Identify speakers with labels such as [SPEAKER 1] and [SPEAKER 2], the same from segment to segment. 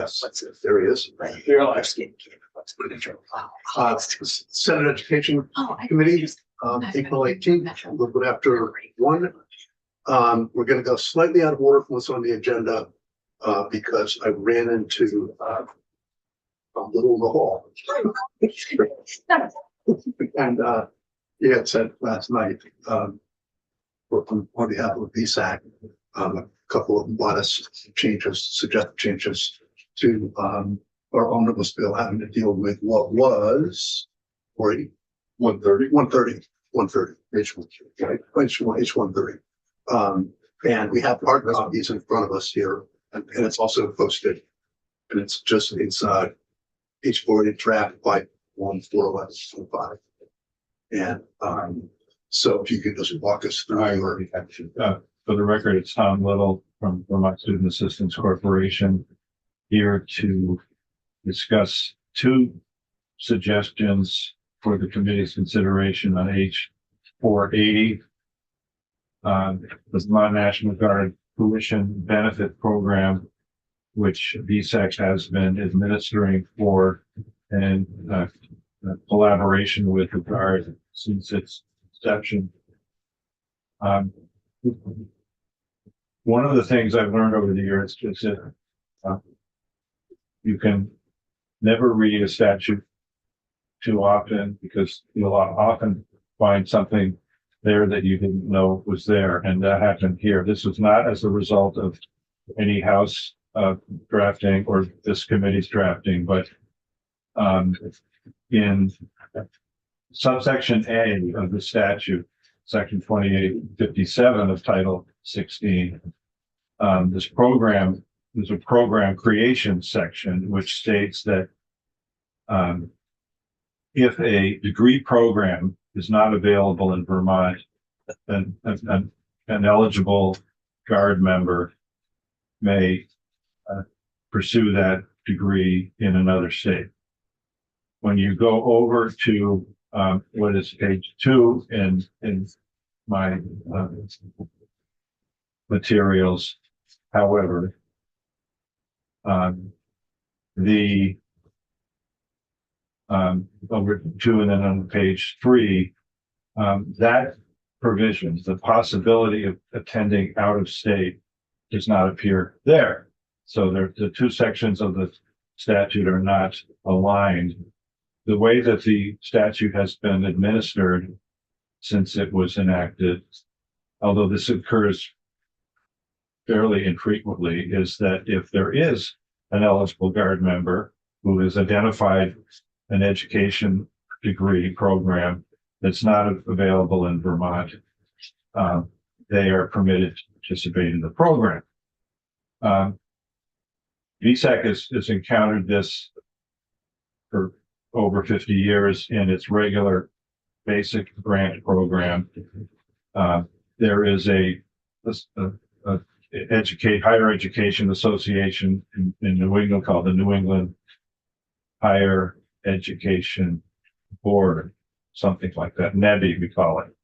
[SPEAKER 1] Yes, there he is. Senate Education Committee, April 18th, a little bit after 1. We're going to go slightly out of order from what's on the agenda because I ran into a little in the hall. And he had said last night, on behalf of VSAC, a couple of modest changes, suggested changes to our omnibus bill having to deal with what was 130, H130. And we have hard copies in front of us here, and it's also posted. And it's H40 draft by 14115. And so if you could just walk us through your
[SPEAKER 2] for the record, it's Tom Little from Vermont Student Assistance Corporation here to discuss 2 suggestions for the committee's consideration on H480, the Vermont National Guard Tuition Benefit Program, which VSAC has been administering for and collaboration with the Guard since its inception. One of the things I've learned over the years is that you can never read a statute too often because you'll often find something there that you didn't know was there, and that happened here. This was not as a result of any House drafting or this committee's drafting, but in subsection A of the statute, section 2857 of Title 16, there's a program creation section which states that if a degree program is not available in Vermont, then an eligible Guard member may pursue that degree in another state. When you go over to what is page 2 in my materials, however, over 2 and then on page 3, that provision, the possibility of attending out of state, does not appear there. So the 2 sections of the statute are not aligned. The way that the statute has been administered since it was enacted, although this occurs fairly infrequently, is that if there is an eligible Guard member who has identified an education degree program that's not available in Vermont, they are permitted to participate in the program. VSAC has encountered this for over 50 years in its regular basic grant program. There is a higher education association in New England called the New England Higher Education Board, something like that, NEBI we call it.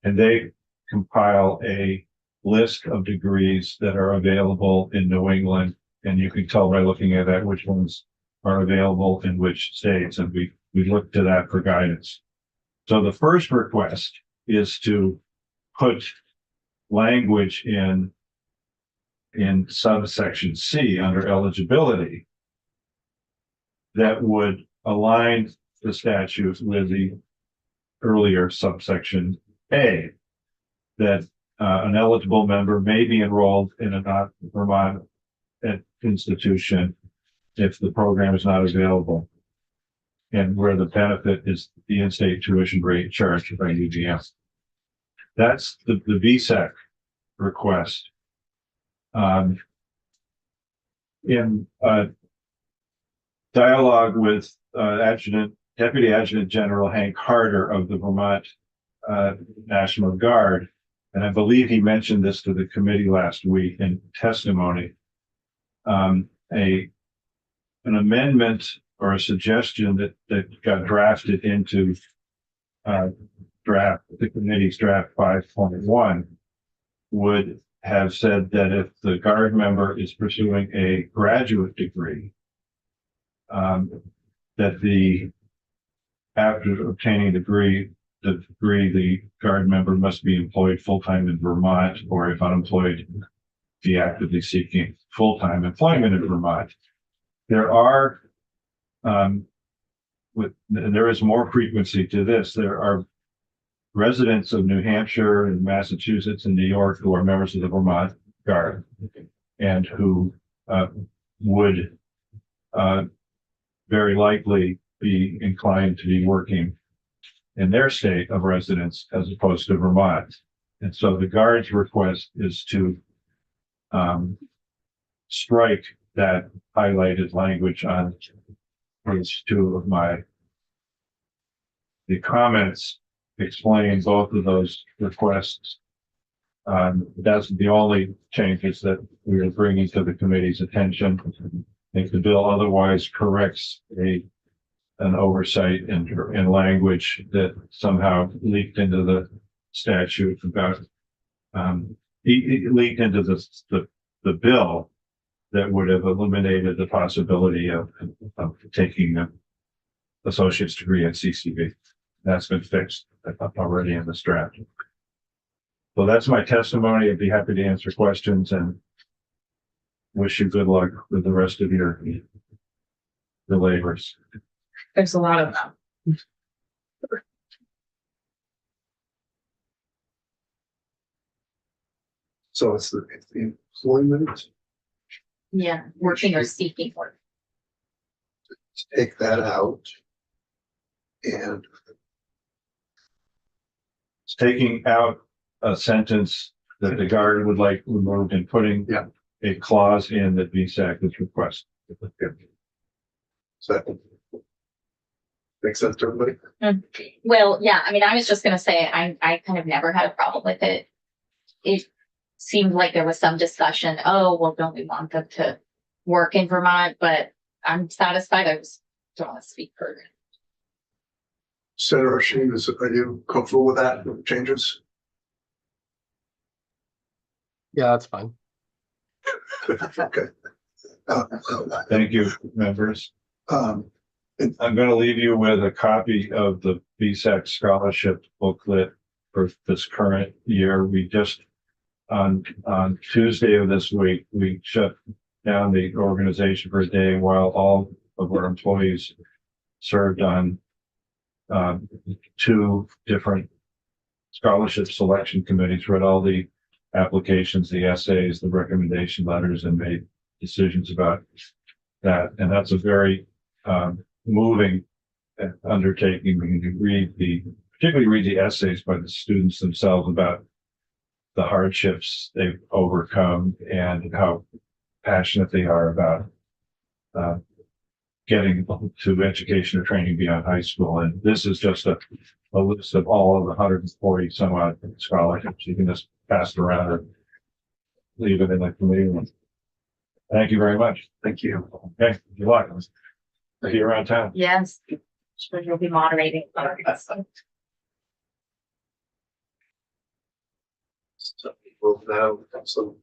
[SPEAKER 2] And they compile a list of degrees that are available in New England, and you can tell by looking at that which ones are available in which states, and we look to that for guidance. So the first request is to put language in subsection C under eligibility that would align the statute with the earlier subsection A, that an eligible member may be enrolled in a non-Vermont institution if the program is not available, and where the benefit is the in-state tuition rate charged by UVM. That's the VSAC request. In dialogue with Deputy Adjutant General Hank Harder of the Vermont National Guard, and I believe he mentioned this to the committee last week in testimony, an amendment or a suggestion that got drafted into the committee's draft 5.1 would have said that if the Guard member is pursuing a graduate degree, that after obtaining the degree, the guard member must be employed full-time in Vermont, or if unemployed, be actively seeking full-time employment in Vermont. There are, there is more frequency to this. There are residents of New Hampshire and Massachusetts and New York who are members of the Vermont Guard and who would very likely be inclined to be working in their state of residence as opposed to Vermont. And so the Guard's request is to strike that highlighted language on page 2 of the comments explain both of those requests. That's the only changes that we are bringing to the committee's attention. I think the bill otherwise corrects an oversight in language that somehow leaked into the statute about it leaked into the bill that would have eliminated the possibility of taking an associate's degree at CCB. That's been fixed already in this draft. So that's my testimony. I'd be happy to answer questions and wish you good luck with the rest of your labors.
[SPEAKER 3] There's a lot of them.
[SPEAKER 1] So it's the employment,
[SPEAKER 3] Yeah, working or seeking work.
[SPEAKER 1] take that out. And
[SPEAKER 2] It's taking out a sentence that the Guard would like removed and putting
[SPEAKER 1] Yeah.
[SPEAKER 2] a clause in that VSAC is requested.
[SPEAKER 1] so makes sense to everybody?
[SPEAKER 3] Well, yeah, I mean, I was just gonna say, I kind of never had a problem with it. It seemed like there was some discussion, oh, well, don't we want them to work in Vermont? But I'm satisfied. I just don't want to speak for.
[SPEAKER 1] Senator Sheen, are you comfortable with that, with the changes?
[SPEAKER 4] Yeah, that's fine.
[SPEAKER 1] Okay.
[SPEAKER 2] Thank you, members.
[SPEAKER 1] Um,
[SPEAKER 2] I'm going to leave you with a copy of the VSAC scholarship booklet for this current year. We just, on Tuesday of this week, we shut down the organization for a day while all of our employees served on 2 different scholarship selection committees, read all the applications, the essays, the recommendation letters, and made decisions about that. And that's a very moving undertaking. When you particularly read the essays by the students themselves about the hardships they've overcome and how passionate they are about getting to education or training beyond high school. And this is just a list of all of the 140 some odd scholarships. You can just pass it around or leave it in the committee room. Thank you very much.
[SPEAKER 1] Thank you.
[SPEAKER 2] Okay, good luck. See you around town.
[SPEAKER 3] Yes. Sure, you'll be moderating.
[SPEAKER 1] So we'll now, so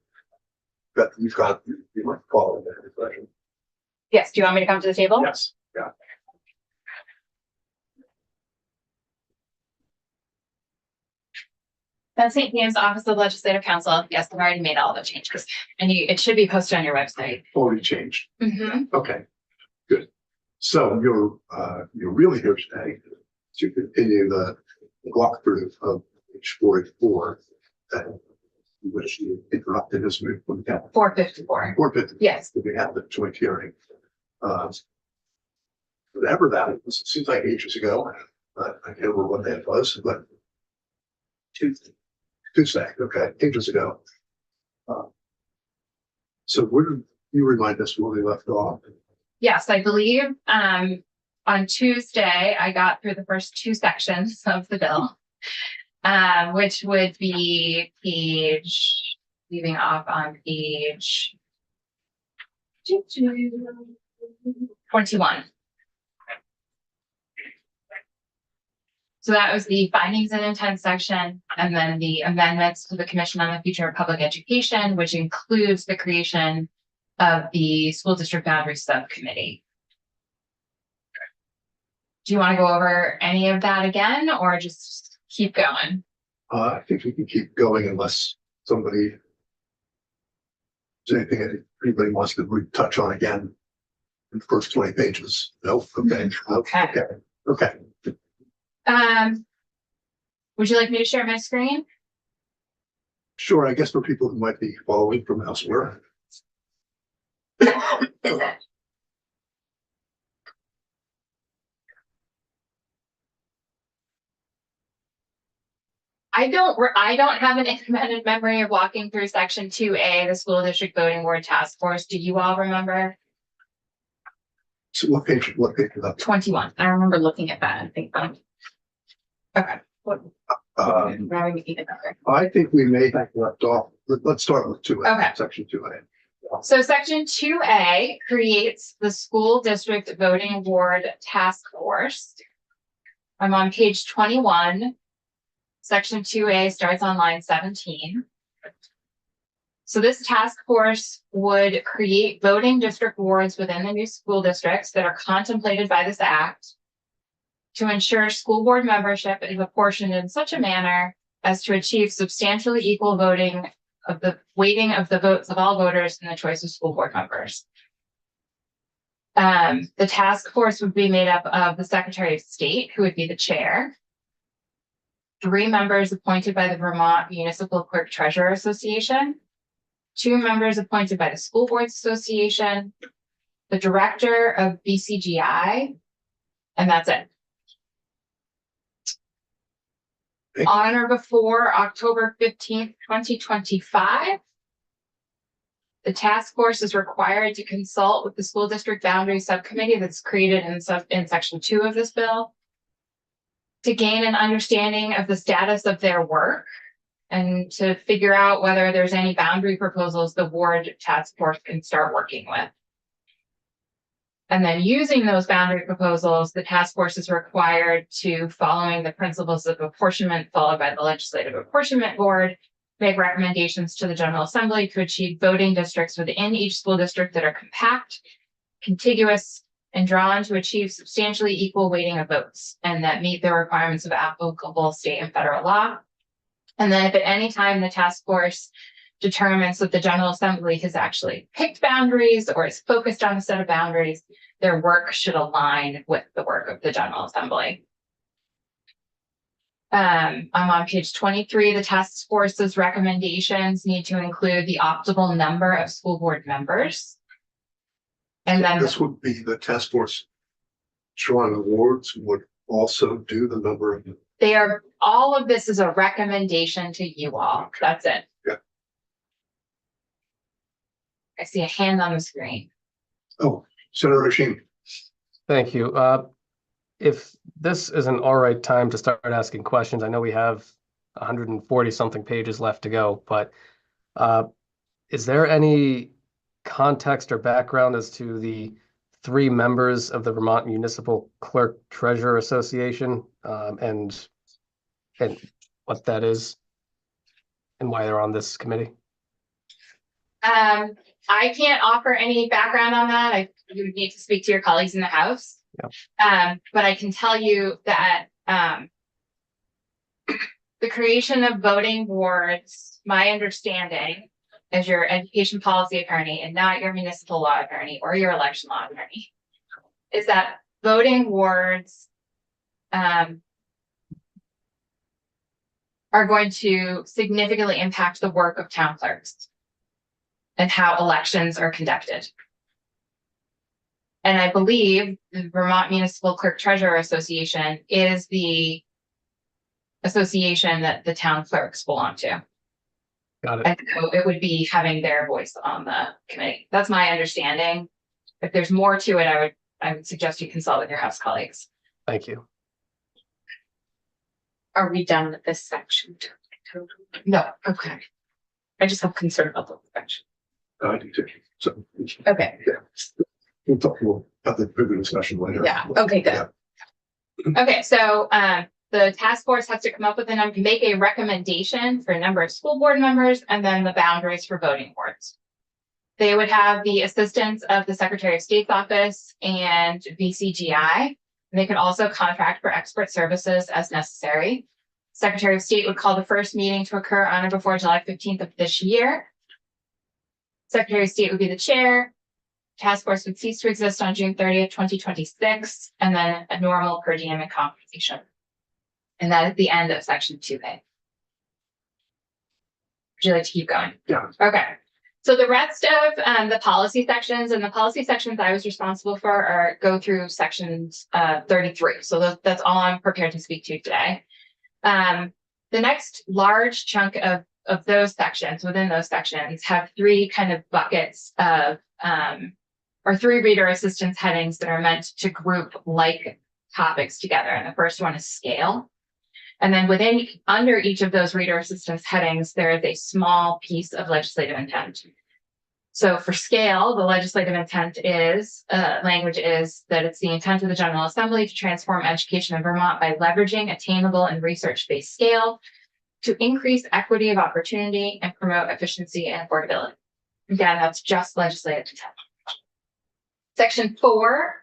[SPEAKER 1] Beth, you've got, you might follow that question.
[SPEAKER 3] Yes, do you want me to come to the table?
[SPEAKER 1] Yes, yeah.
[SPEAKER 3] That's St. James Office of Legislative Counsel. Yes, I've already made all the changes. And it should be posted on your website.
[SPEAKER 1] Already changed.
[SPEAKER 3] Mhm.
[SPEAKER 1] Okay, good. So you're really here today to continue the walkthrough of page 44 that which you interrupted us with when we had
[SPEAKER 3] 454.
[SPEAKER 1] 450.
[SPEAKER 3] Yes.
[SPEAKER 1] We had the joint hearing. Whatever that was, it seems like ages ago. I can't remember what that was, but Tuesday, okay, ages ago. So where did you remind us where we left off?
[SPEAKER 3] Yes, I believe on Tuesday, I got through the first 2 sections of the bill, which would be leaving off on page 21. So that was the findings and intent section, and then the amendments to the Commission on the Future of Public Education, which includes the creation of the School District Boundary Subcommittee.
[SPEAKER 5] Do you want to go over any of that again or just keep going?
[SPEAKER 1] I think we can keep going unless somebody. Is anything anybody wants to touch on again? In the first 20 pages? Nope, okay.
[SPEAKER 5] Okay.
[SPEAKER 1] Okay.
[SPEAKER 5] Would you like me to share my screen?
[SPEAKER 1] Sure, I guess for people who might be following from elsewhere.
[SPEAKER 5] I don't have an independent memory of walking through section 2A, the school district voting board task force. Do you all remember?
[SPEAKER 1] So what page is that?
[SPEAKER 5] 21. I remember looking at that and thinking. Okay. Now we need another.
[SPEAKER 1] I think we may have left off, let's start with 2A.
[SPEAKER 5] Okay.
[SPEAKER 1] Section 2A.
[SPEAKER 5] So section 2A creates the school district voting board task force. I'm on page 21. Section 2A starts on line 17. So this task force would create voting district wards within the new school districts that are contemplated by this act to ensure school board membership is apportioned in such a manner as to achieve substantially equal weighting of the votes of all voters in the choice of school board members. The task force would be made up of the Secretary of State, who would be the chair, 3 members appointed by the Vermont Municipal Clerk Treasurer Association, 2 members appointed by the School Boards Association, the director of BCGI, and that's it. On or before October 15th, 2025, the task force is required to consult with the school district boundary subcommittee that's created in section 2 of this bill to gain an understanding of the status of their work and to figure out whether there's any boundary proposals the ward task force can start working with. And then using those boundary proposals, the task force is required to, following the principles of apportionment followed by the Legislative Apportionment Board, make recommendations to the General Assembly to achieve voting districts within each school district that are compact, contiguous, and drawn to achieve substantially equal weighting of votes and that meet the requirements of applicable state and federal law. And then if at any time the task force determines that the General Assembly has actually picked boundaries or is focused on a set of boundaries, their work should align with the work of the General Assembly. I'm on page 23. The task force's recommendations need to include the optimal number of school board members. And then
[SPEAKER 1] This would be the task force drawing awards would also do the number of.
[SPEAKER 5] all of this is a recommendation to you all. That's it.
[SPEAKER 1] Yeah.
[SPEAKER 5] I see a hand on the screen.
[SPEAKER 1] Oh, Senator Sheen.
[SPEAKER 4] Thank you. If this is an all right time to start asking questions, I know we have 140 something pages left to go, but is there any context or background as to the 3 members of the Vermont Municipal Clerk Treasurer Association and what that is and why they're on this committee?
[SPEAKER 5] I can't offer any background on that. You would need to speak to your colleagues in the House.
[SPEAKER 4] Yep.
[SPEAKER 5] But I can tell you that the creation of voting boards, my understanding as your education policy attorney and not your municipal law attorney or your election law attorney, is that voting boards are going to significantly impact the work of town clerks and how elections are conducted. And I believe the Vermont Municipal Clerk Treasurer Association is the association that the town clerks belong to.
[SPEAKER 4] Got it.
[SPEAKER 5] And so it would be having their voice on the committee. That's my understanding. If there's more to it, I would suggest you consult with your House colleagues.
[SPEAKER 4] Thank you.
[SPEAKER 3] Are we done with this section?
[SPEAKER 5] No, okay.
[SPEAKER 3] I just have concern about the section.
[SPEAKER 1] I do too. So
[SPEAKER 3] Okay,
[SPEAKER 1] we'll have the bigger discussion later.
[SPEAKER 3] yeah, okay, good.
[SPEAKER 1] Yeah.
[SPEAKER 5] Okay, so the task force has to come up with make a recommendation for a number of school board members and then the boundaries for voting boards. They would have the assistance of the Secretary of State's office and BCGI They could also contract for expert services as necessary. Secretary of State would call the first meeting to occur on or before July 15th of this year. Secretary of State would be the chair. Task force would cease to exist on June 30th, 2026, and then a normal per diem and compensation. And that is the end of section 2A. Would you like to keep going?
[SPEAKER 1] Yeah.
[SPEAKER 5] Okay. So the rest of the policy sections, and the policy sections I was responsible for go through sections 33. So that's all I'm prepared to speak to today. The next large chunk of those sections, within those sections, have three kind of buckets of or three reader assistance headings that are meant to group like topics together. And the first one is scale. And then under each of those reader assistance headings, there is a small piece of legislative intent. So for scale, the legislative intent is, language is that it's the intent of the General Assembly to transform education in Vermont by leveraging attainable and research-based scale to increase equity of opportunity and promote efficiency and affordability. Again, that's just legislative intent. Section 4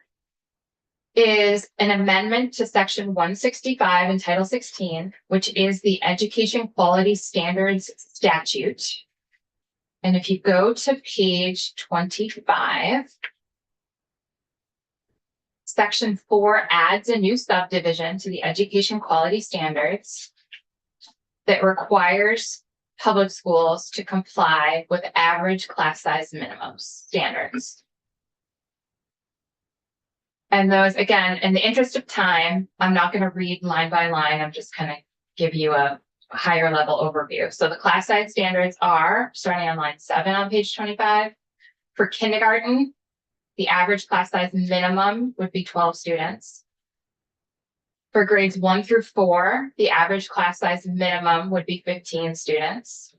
[SPEAKER 5] is an amendment to section 165 in Title 16, which is the Education Quality Standards Statute. And if you go to page 25, section 4 adds a new subdivision to the Education Quality Standards that requires public schools to comply with average class size minimums standards. And those, again, in the interest of time, I'm not going to read line by line. I'm just going to give you a higher level overview. So the class size standards are, starting on line 7 on page 25, for kindergarten, the average class size minimum would be 12 students. For grades 1 through 4, the average class size minimum would be 15 students.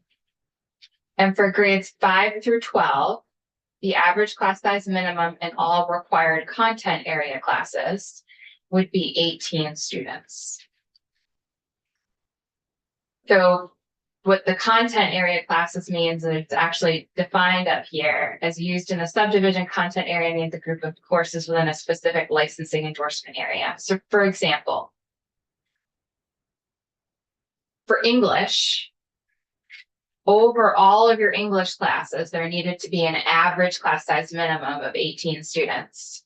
[SPEAKER 5] And for grades 5 through 12, the average class size minimum in all required content area classes would be 18 students. So what the content area classes means is it's actually defined up here as used in a subdivision. Content area means a group of courses within a specific licensing endorsement area. So for example, for English, over all of your English classes, there needed to be an average class size minimum of 18 students.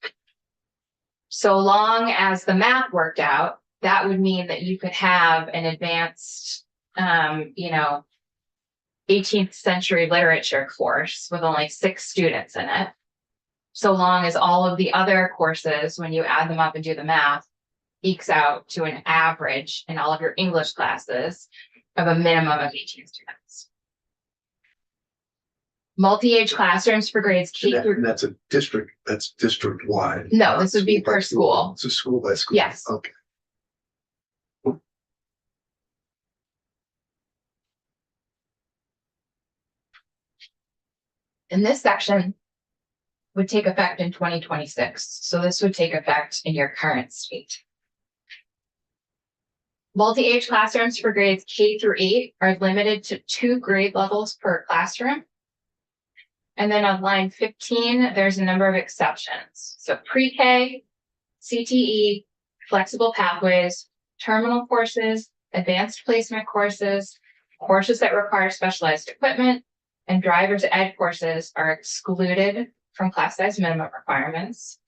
[SPEAKER 5] So long as the math worked out, that would mean that you could have an advanced, 18th century literature course with only 6 students in it. So long as all of the other courses, when you add them up and do the math, ekes out to an average in all of your English classes of a minimum of 18 students. Multi-age classrooms for grades K through.
[SPEAKER 1] And that's district wide.
[SPEAKER 5] No, this would be per school.
[SPEAKER 1] It's a school by school.
[SPEAKER 5] Yes.
[SPEAKER 1] Okay.
[SPEAKER 5] And this section would take effect in 2026. So this would take effect in your current state. Multi-age classrooms for grades K through 8 are limited to 2 grade levels per classroom. And then on line 15, there's a number of exceptions. So pre-K, CTE, flexible pathways, terminal courses, advanced placement courses, courses that require specialized equipment, and driver's ed courses are excluded from class size minimum requirements,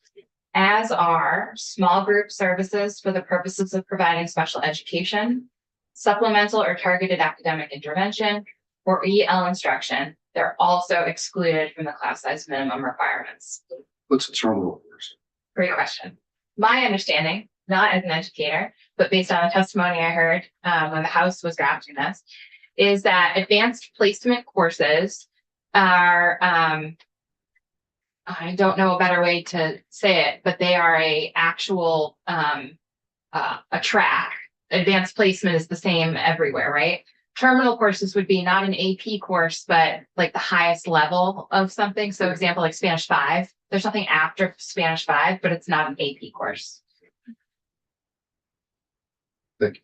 [SPEAKER 5] as are small group services for the purposes of providing special education, supplemental or targeted academic intervention, or EL instruction. They're also excluded from the class size minimum requirements.
[SPEAKER 1] What's a terminal course?
[SPEAKER 5] Great question. My understanding, not as an educator, but based on the testimony I heard when the House was drafting this, is that advanced placement courses are, I don't know a better way to say it, but they are a actual a track. Advanced placement is the same everywhere, right? Terminal courses would be not an AP course, but like the highest level of something. So example, like Spanish 5, there's nothing after Spanish 5, but it's not an AP course.
[SPEAKER 1] Thank
[SPEAKER 5] you.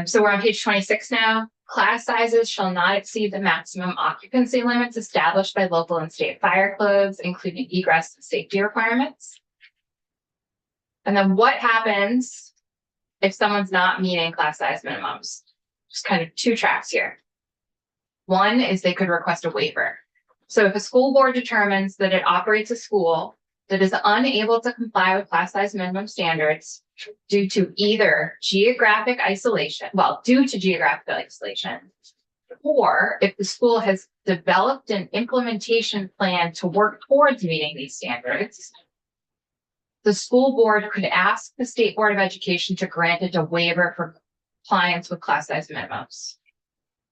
[SPEAKER 5] So we're on page 26 now. Class sizes shall not exceed the maximum occupancy limits established by local and state fire codes, including egress and safety requirements. And then what happens if someone's not meeting class size minimums? Just kind of two tracks here. One is they could request a waiver. So if a school board determines that it operates a school that is unable to comply with class size minimum standards due to either geographic isolation, or if the school has developed an implementation plan to work towards meeting these standards, the school board could ask the State Board of Education to grant it a waiver for compliance with class size minimums.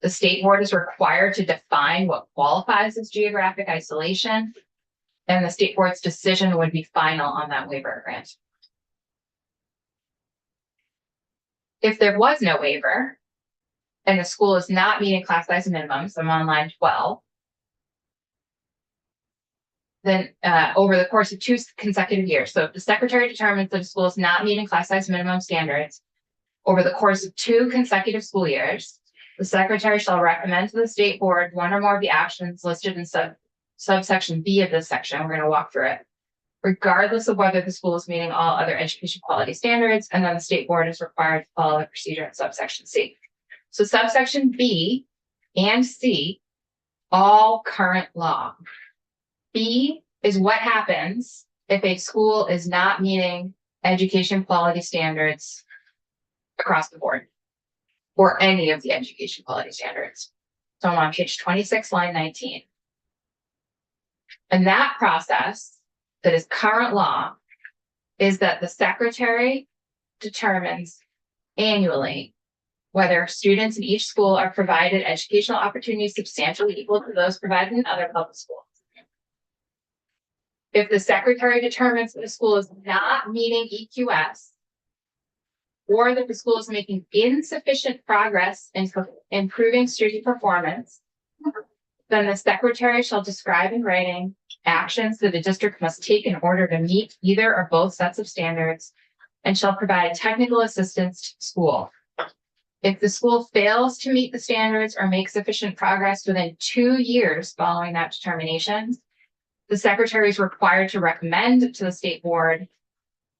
[SPEAKER 5] The state board is required to define what qualifies as geographic isolation, and the state board's decision would be final on that waiver grant. If there was no waiver and the school is not meeting class size minimums, I'm on line 12, then over the course of 2 consecutive years, so if the secretary determines that a school is not meeting class size minimum standards over the course of 2 consecutive school years, the secretary shall recommend to the state board one or more of the actions listed in subsection B of this section. We're going to walk through it, regardless of whether the school is meeting all other education quality standards, and then the state board is required to follow the procedure in subsection C. So subsection B and C, all current law. B is what happens if a school is not meeting education quality standards across the board, or any of the education quality standards. So I'm on page 26, line 19. And that process that is current law is that the secretary determines annually whether students in each school are provided educational opportunities substantially equal to those provided in other public schools. If the secretary determines that the school is not meeting EQS, or that the school is making insufficient progress in improving student performance, then the secretary shall describe in writing actions that the district must take in order to meet either or both sets of standards, and shall provide technical assistance to the school. If the school fails to meet the standards or make sufficient progress within 2 years following that determination, the secretary is required to recommend to the state board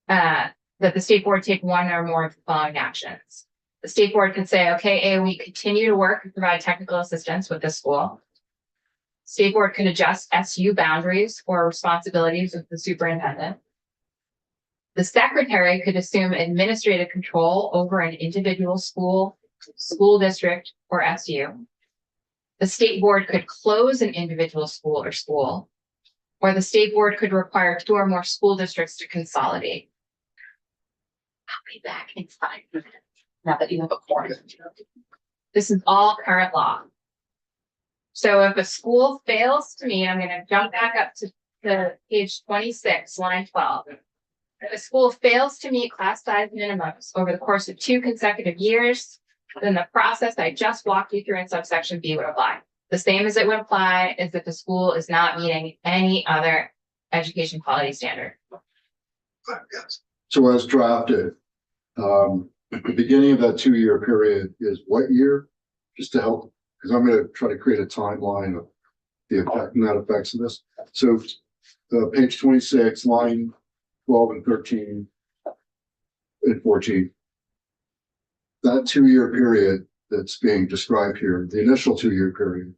[SPEAKER 5] that the state board take one or more of the following actions. The state board can say, okay, we continue to work and provide technical assistance with this school. State board can adjust SU boundaries or responsibilities of the superintendent. The secretary could assume administrative control over an individual school, school district, or SU. The state board could close an individual school, or the state board could require 2 or more school districts to consolidate. I'll be back in 5 minutes. Now that you have a quorum. This is all current law. So if a school fails to meet, I'm going to jump back up to page 26, line 12. If a school fails to meet class size minimums over the course of 2 consecutive years, then the process I just walked you through in subsection B would apply. The same as it would apply is if the school is not meeting any other education quality standard.
[SPEAKER 1] Yes.
[SPEAKER 6] So as drafted, the beginning of that 2-year period is what year? Just to help, because I'm going to try to create a timeline of the effect and that effects of this. So page 26, line 12 and 13 and 14. That 2-year period that's being described here, the initial 2-year period,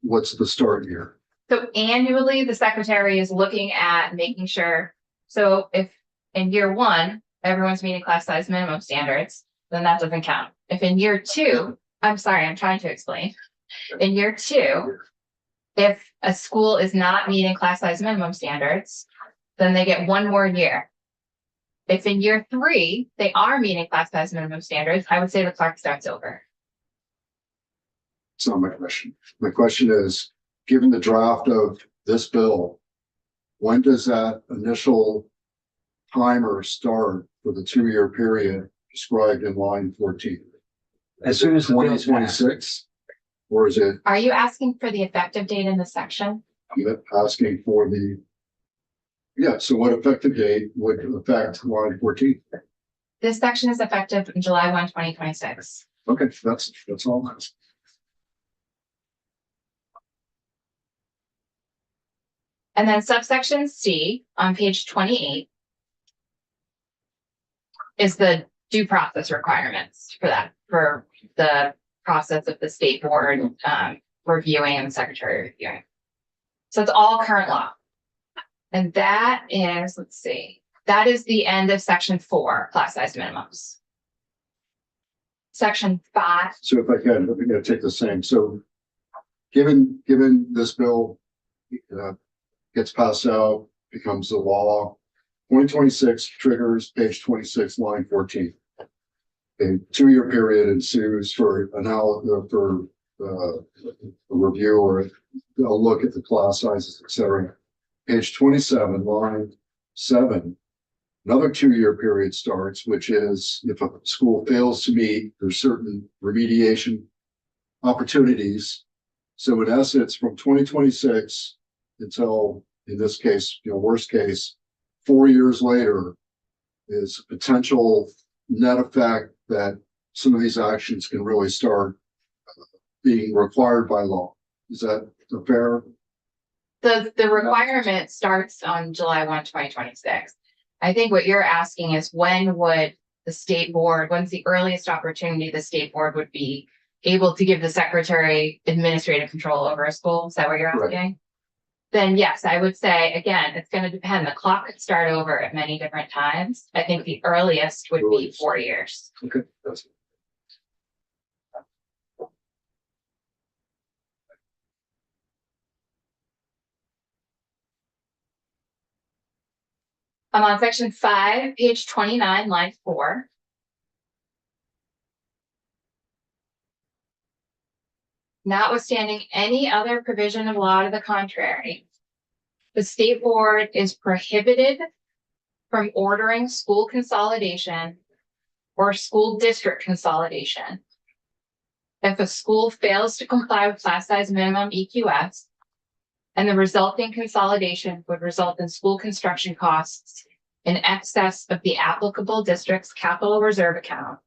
[SPEAKER 6] what's the start year?
[SPEAKER 5] So annually, the secretary is looking at making sure. So if in year 1, everyone's meeting class size minimum standards, then that doesn't count. If in year 2, I'm sorry, I'm trying to explain. In year 2, if a school is not meeting class size minimum standards, then they get 1 more year. If in year 3, they are meeting class size minimum standards, I would say the clock starts over.
[SPEAKER 6] It's not my question. My question is, given the draft of this bill, when does that initial timer start for the 2-year period described in line 14?
[SPEAKER 2] As soon as the bill's passed.
[SPEAKER 6] 2026, or is it
[SPEAKER 5] Are you asking for the effective date in the section?
[SPEAKER 6] asking for the? Yeah, so what effective date would affect line 14?
[SPEAKER 5] This section is effective in July 1, 2026.
[SPEAKER 6] Okay, that's all.
[SPEAKER 5] And then subsection C on page 28 is the due process requirements for that, for the process of the state board, reviewing and the secretary reviewing. So it's all current law. And that is, let's see, that is the end of section 4, class size minimums. Section 5,
[SPEAKER 6] So if I can, I'm gonna take the same, so given this bill gets passed out, becomes the law, 2026 triggers page 26, line 14. A 2-year period ensues for a review or a look at the class sizes, et cetera. Page 27, line 7, another 2-year period starts, which is if a school fails to meet, there's certain remediation opportunities. So in essence, from 2026 until, in this case, worst case, 4 years later is a potential net effect that some of these actions can really start being required by law. Is that fair?
[SPEAKER 5] the requirement starts on July 1, 2026. I think what you're asking is when would the state board, when's the earliest opportunity the state board would be able to give the secretary administrative control over a school? Is that what you're
[SPEAKER 6] Right.
[SPEAKER 5] asking? Then yes, I would say, again, it's going to depend. The clock could start over at many different times. I think the earliest would be 4 years.
[SPEAKER 6] Okay, that's.
[SPEAKER 5] I'm on section 5, page 29, line 4. Notwithstanding any other provision of law to the contrary, the state board is prohibited from ordering school consolidation or school district consolidation if a school fails to comply with class size minimum EQS and the resulting consolidation would result in school construction costs in excess of the applicable district's capital reserve account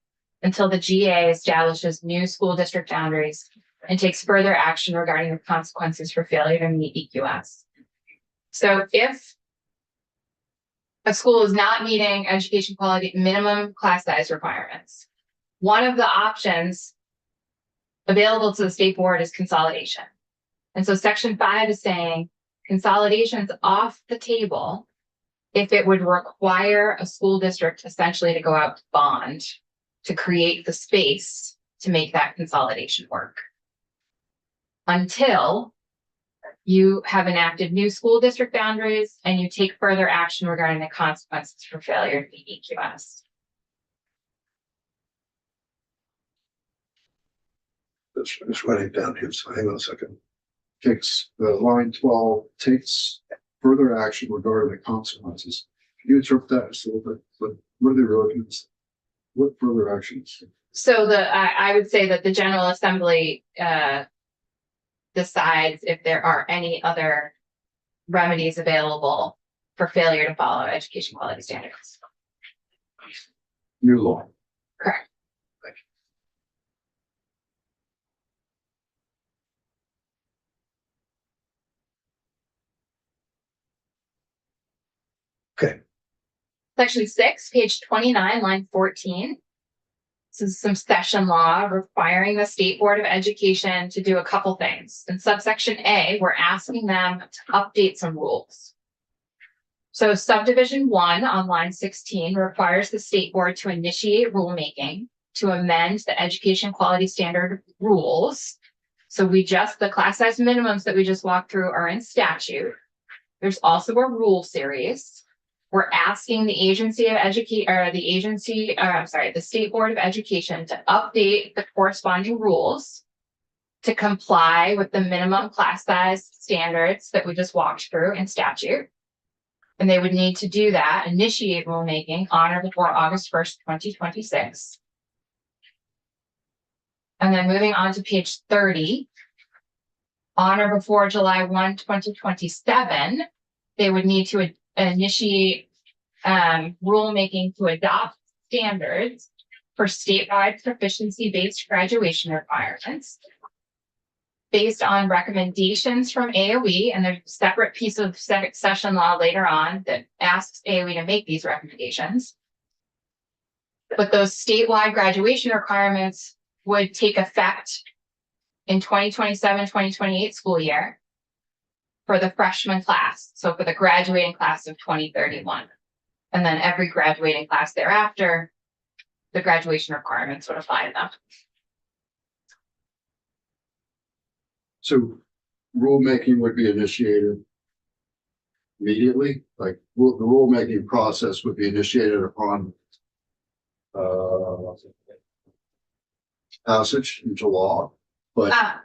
[SPEAKER 5] until the GA establishes new school district boundaries and takes further action regarding the consequences for failure to meet EQS. So if a school is not meeting education quality minimum class size requirements, one of the options available to the state board is consolidation. And so section 5 is saying consolidation's off the table if it would require a school district essentially to go out to bond to create the space to make that consolidation work. Until you have enacted new school district boundaries and you take further action regarding the consequences for failure to meet EQS.
[SPEAKER 1] Just writing down here, so hang on a second.
[SPEAKER 6] Takes line 12, takes further action regarding the consequences. Can you interpret that just a little bit? What are they really going to say? What further actions?
[SPEAKER 5] So I would say that the General Assembly decides if there are any other remedies available for failure to follow education quality standards.
[SPEAKER 6] New law.
[SPEAKER 5] Correct.
[SPEAKER 1] Okay.
[SPEAKER 5] Section 6, page 29, line 14. This is some session law requiring the State Board of Education to do a couple things. In subsection A, we're asking them to update some rules. So subdivision 1 on line 16 requires the state board to initiate rulemaking to amend the education quality standard rules. So the class size minimums that we just walked through are in statute. There's also a rule series. We're asking the the State Board of Education to update the corresponding rules to comply with the minimum class size standards that we just walked through in statute. And they would need to do that, initiate rulemaking on or before August 1st, 2026. And then moving on to page 30, on or before July 1, 2027, they would need to initiate rulemaking to adopt standards for statewide proficiency-based graduation requirements based on recommendations from AOE, and there's a separate piece of session law later on that asks AOE to make these recommendations. But those statewide graduation requirements would take effect in 2027-2028 school year for the freshman class, so for the graduating class of 2031. And then every graduating class thereafter, the graduation requirements would apply to them.
[SPEAKER 6] So rulemaking would be initiated immediately, like the rulemaking process would be initiated upon passage into law, but
[SPEAKER 5] Ah,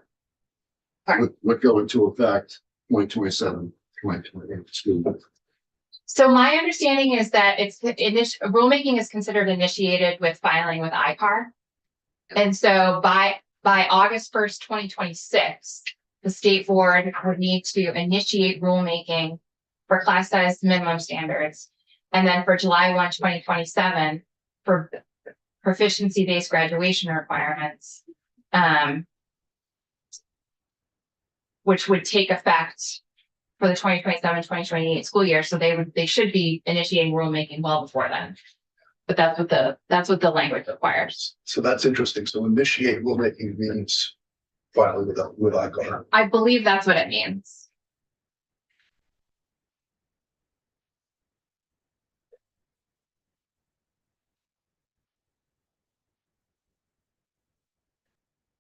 [SPEAKER 6] would go into effect 2027, 2028 school year.
[SPEAKER 5] so my understanding is that rulemaking is considered initiated with filing with ICAR. And so by August 1st, 2026, the state board would need to initiate rulemaking for class size minimum standards. And then for July 1, 2027, for proficiency-based graduation requirements, which would take effect for the 2027-2028 school year. So they should be initiating rulemaking well before then. But that's what the language requires.
[SPEAKER 1] So that's interesting. So initiate rulemaking means filing with ICAR.
[SPEAKER 5] I believe that's what it means.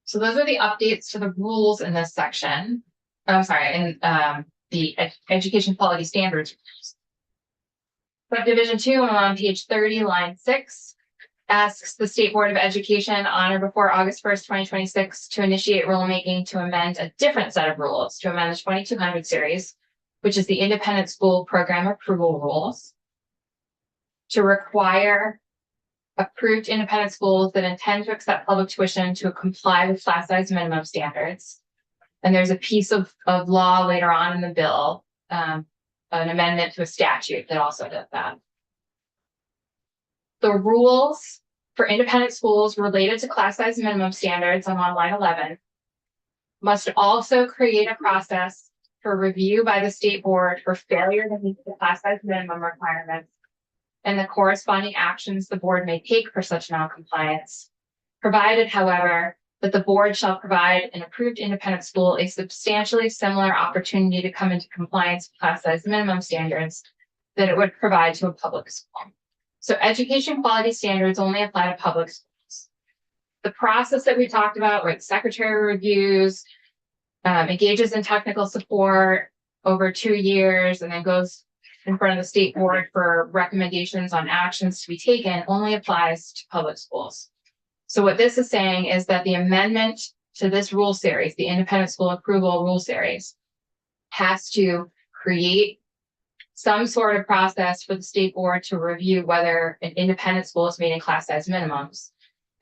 [SPEAKER 5] So those are the updates to the rules in this section. I'm sorry, in the education quality standards. Subdivision 2, I'm on page 30, line 6, asks the State Board of Education on or before August 1st, 2026 to initiate rulemaking to amend a different set of rules, to amend the 2200 series, which is the independent school program approval rules, to require approved independent schools that intend to accept public tuition to comply with class size minimum standards. And there's a piece of law later on in the bill, an amendment to a statute that also does that. The rules for independent schools related to class size minimum standards, I'm on line 11, must also create a process for review by the state board for failure to meet the class size minimum requirements and the corresponding actions the board may take for such noncompliance, provided, however, that the board shall provide an approved independent school a substantially similar opportunity to come into compliance with class size minimum standards that it would provide to a public school. So education quality standards only apply to public schools. The process that we talked about, where the secretary reviews, engages in technical support over 2 years, and then goes in front of the state board for recommendations on actions to be taken, only applies to public schools. So what this is saying is that the amendment to this rule series, the independent school approval rule series, has to create some sort of process for the state board to review whether an independent school is meeting class size minimums.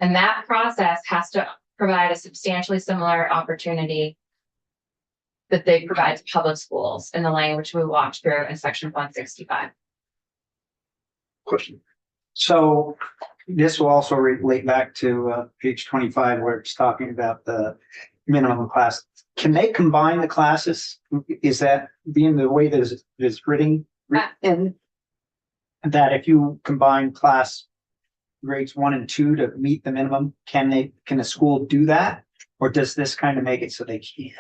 [SPEAKER 5] And that process has to provide a substantially similar opportunity that they provide to public schools in the language we walked through in section 165.
[SPEAKER 1] Question.
[SPEAKER 7] So this will also relate back to page 25 where it's talking about the minimum class. Can they combine the classes? Is that being the way that is written? That if you combine class grades 1 and 2 to meet the minimum, can the school do that? Or does this kind of make it so they can't?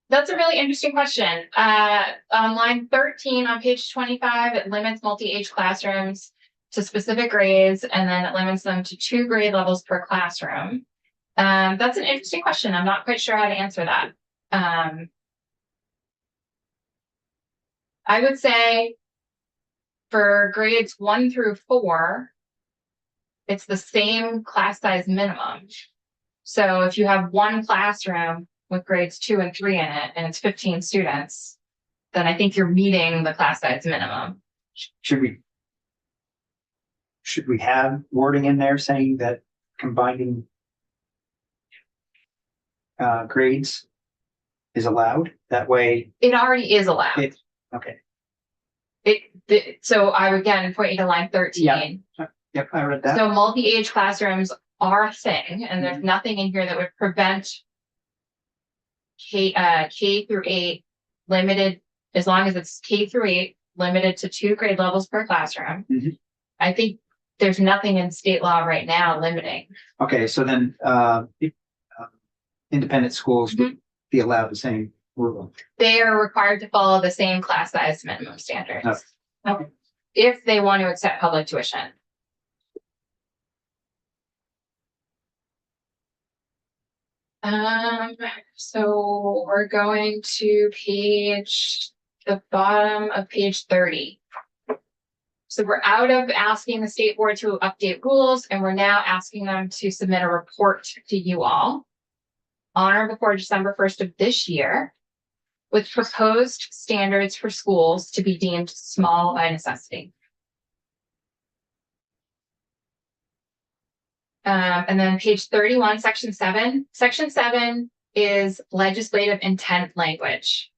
[SPEAKER 5] That's a really interesting question. On line 13 on page 25, it limits multi-age classrooms to specific grades, and then it limits them to 2 grade levels per classroom. That's an interesting question. I'm not quite sure how to answer that. I would say for grades 1 through 4, it's the same class size minimum. So if you have one classroom with grades 2 and 3 in it, and it's 15 students, then I think you're meeting the class size minimum.
[SPEAKER 7] Should we have wording in there saying that combining grades is allowed? That way,
[SPEAKER 5] It already is allowed.
[SPEAKER 7] okay.
[SPEAKER 5] So I would again point you to line 13.
[SPEAKER 7] Yep, I read that.
[SPEAKER 5] So multi-age classrooms are a thing, and there's nothing in here that would prevent K through 8 limited, as long as it's K through 8 limited to 2 grade levels per classroom.
[SPEAKER 7] Mhm.
[SPEAKER 5] I think there's nothing in state law right now limiting.
[SPEAKER 7] Okay, so then, independent schools would be allowed the same rule.
[SPEAKER 5] They are required to follow the same class size minimum standards.
[SPEAKER 7] Okay.
[SPEAKER 5] If they want to accept public tuition. So we're going to the bottom of page 30. So we're out of asking the state board to update rules, and we're now asking them to submit a report to you all on or before December 1st of this year, with proposed standards for schools to be deemed small by necessity. And then page 31, section 7. Section 7 is legislative intent language.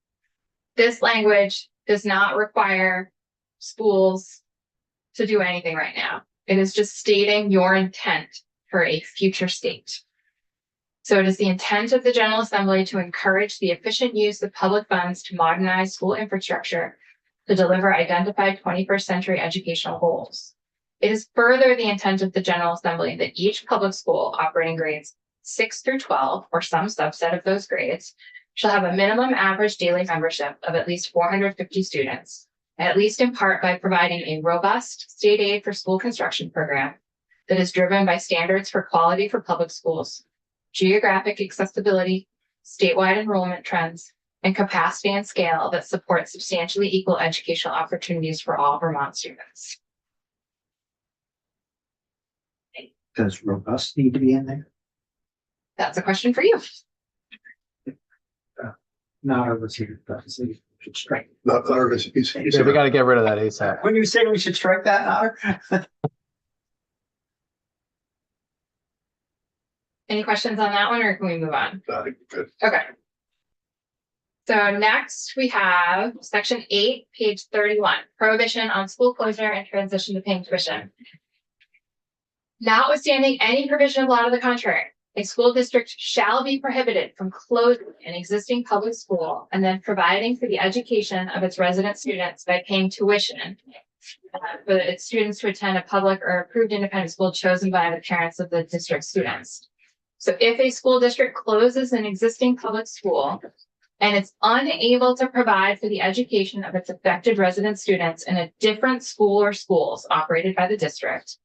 [SPEAKER 5] This language does not require schools to do anything right now. It is just stating your intent for a future state. So it is the intent of the General Assembly to encourage the efficient use of public funds to modernize school infrastructure to deliver identified 21st century educational goals. It is further the intent of the General Assembly that each public school operating grades 6 through 12, or some subset of those grades, shall have a minimum average daily membership of at least 450 students, at least in part by providing a robust state aid for school construction program that is driven by standards for quality for public schools, geographic accessibility, statewide enrollment trends, and capacity and scale that support substantially equal educational opportunities for all Vermont students.
[SPEAKER 7] Does robust need to be in there?
[SPEAKER 5] That's a question for you.
[SPEAKER 7] Not over here, but so you should strike.
[SPEAKER 1] Not nervous.
[SPEAKER 4] Yeah, we gotta get rid of that ASAP.
[SPEAKER 7] When you say we should strike that, Otter?
[SPEAKER 5] Any questions on that one, or can we move on?
[SPEAKER 1] Good.
[SPEAKER 5] Okay. So next we have section 8, page 31, prohibition on school closure and transition to paying tuition. Notwithstanding any provision of law to the contrary, a school district shall be prohibited from closing an existing public school and then providing for the education of its resident students by paying tuition for its students to attend a public or approved independent school chosen by the parents of the district students. So if a school district closes an existing public school and it's unable to provide for the education of its affected resident students in a different school or schools operated by the district,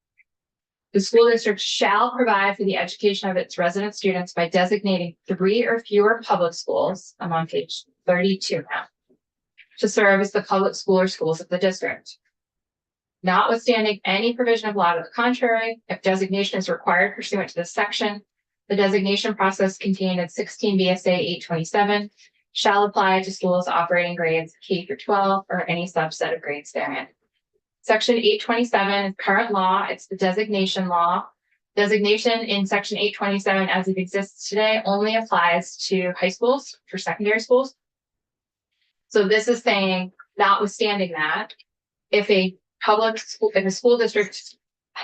[SPEAKER 5] the school district shall provide for the education of its resident students by designating 3 or fewer public schools, I'm on page 32 now, to serve as the public school or schools of the district. Notwithstanding any provision of law to the contrary, if designation is required pursuant to this section, the designation process contained in 16 VSA 827 shall apply to schools operating grades K through 12 or any subset of grades therein. Section 827 is current law. It's the designation law. Designation in section 827 as it exists today only applies to high schools for secondary schools. So this is saying, notwithstanding that, if a school district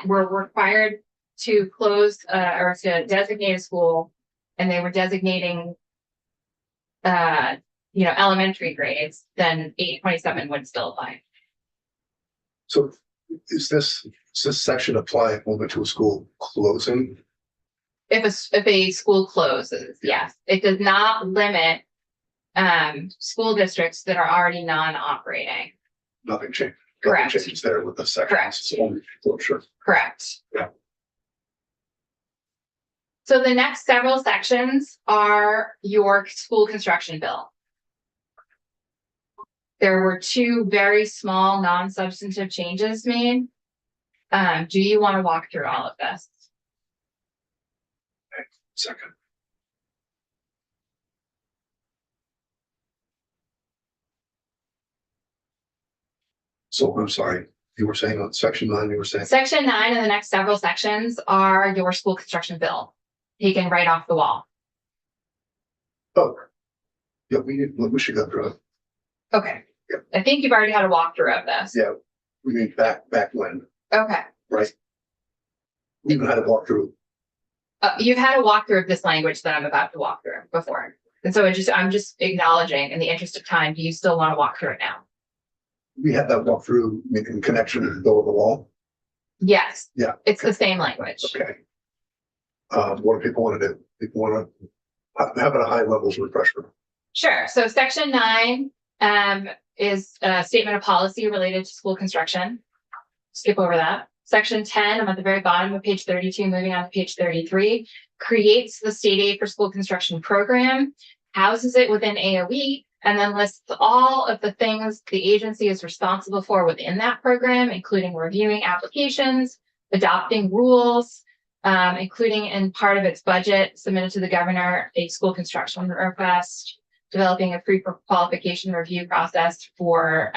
[SPEAKER 5] were required to close or to designate a school and they were designating elementary grades, then 827 would still apply.
[SPEAKER 1] So does this section apply only to a school closing?
[SPEAKER 5] If a school closes, yes. It does not limit school districts that are already non-operating.
[SPEAKER 1] Nothing changed.
[SPEAKER 5] Correct.
[SPEAKER 1] Nothing changes there with the section.
[SPEAKER 5] Correct.
[SPEAKER 1] It's only closure.
[SPEAKER 5] Correct.
[SPEAKER 1] Yeah.
[SPEAKER 5] So the next several sections are your school construction bill. There were 2 very small non-substantive changes made. Do you want to walk through all of this?
[SPEAKER 1] Second. So I'm sorry, you were saying on section 9, you were saying,
[SPEAKER 5] Section 9 and the next several sections are your school construction bill, taken right off the wall.
[SPEAKER 1] oh. Yeah, we should go through it.
[SPEAKER 5] Okay.
[SPEAKER 1] Yep.
[SPEAKER 5] I think you've already had a walkthrough of this.
[SPEAKER 1] Yeah, we mean back when,
[SPEAKER 5] Okay.
[SPEAKER 1] right? We even had a walkthrough.
[SPEAKER 5] You've had a walkthrough of this language that I'm about to walk through before. And so I'm just acknowledging, in the interest of time, do you still want to walk through it now?
[SPEAKER 1] We had that walkthrough in connection with the bill of the wall.
[SPEAKER 5] Yes.
[SPEAKER 1] Yeah.
[SPEAKER 5] It's the same language.
[SPEAKER 1] Okay. What do people want to do? People want to have it a high levels refresher.
[SPEAKER 5] Sure. So section 9 is a statement of policy related to school construction. Skip over that. Section 10, I'm at the very bottom of page 32, moving on to page 33, creates the state aid for school construction program, houses it within AOE, and then lists all of the things the agency is responsible for within that program, including reviewing applications, adopting rules, including in part of its budget submitted to the governor, a school construction request, developing a pre-qualification review process for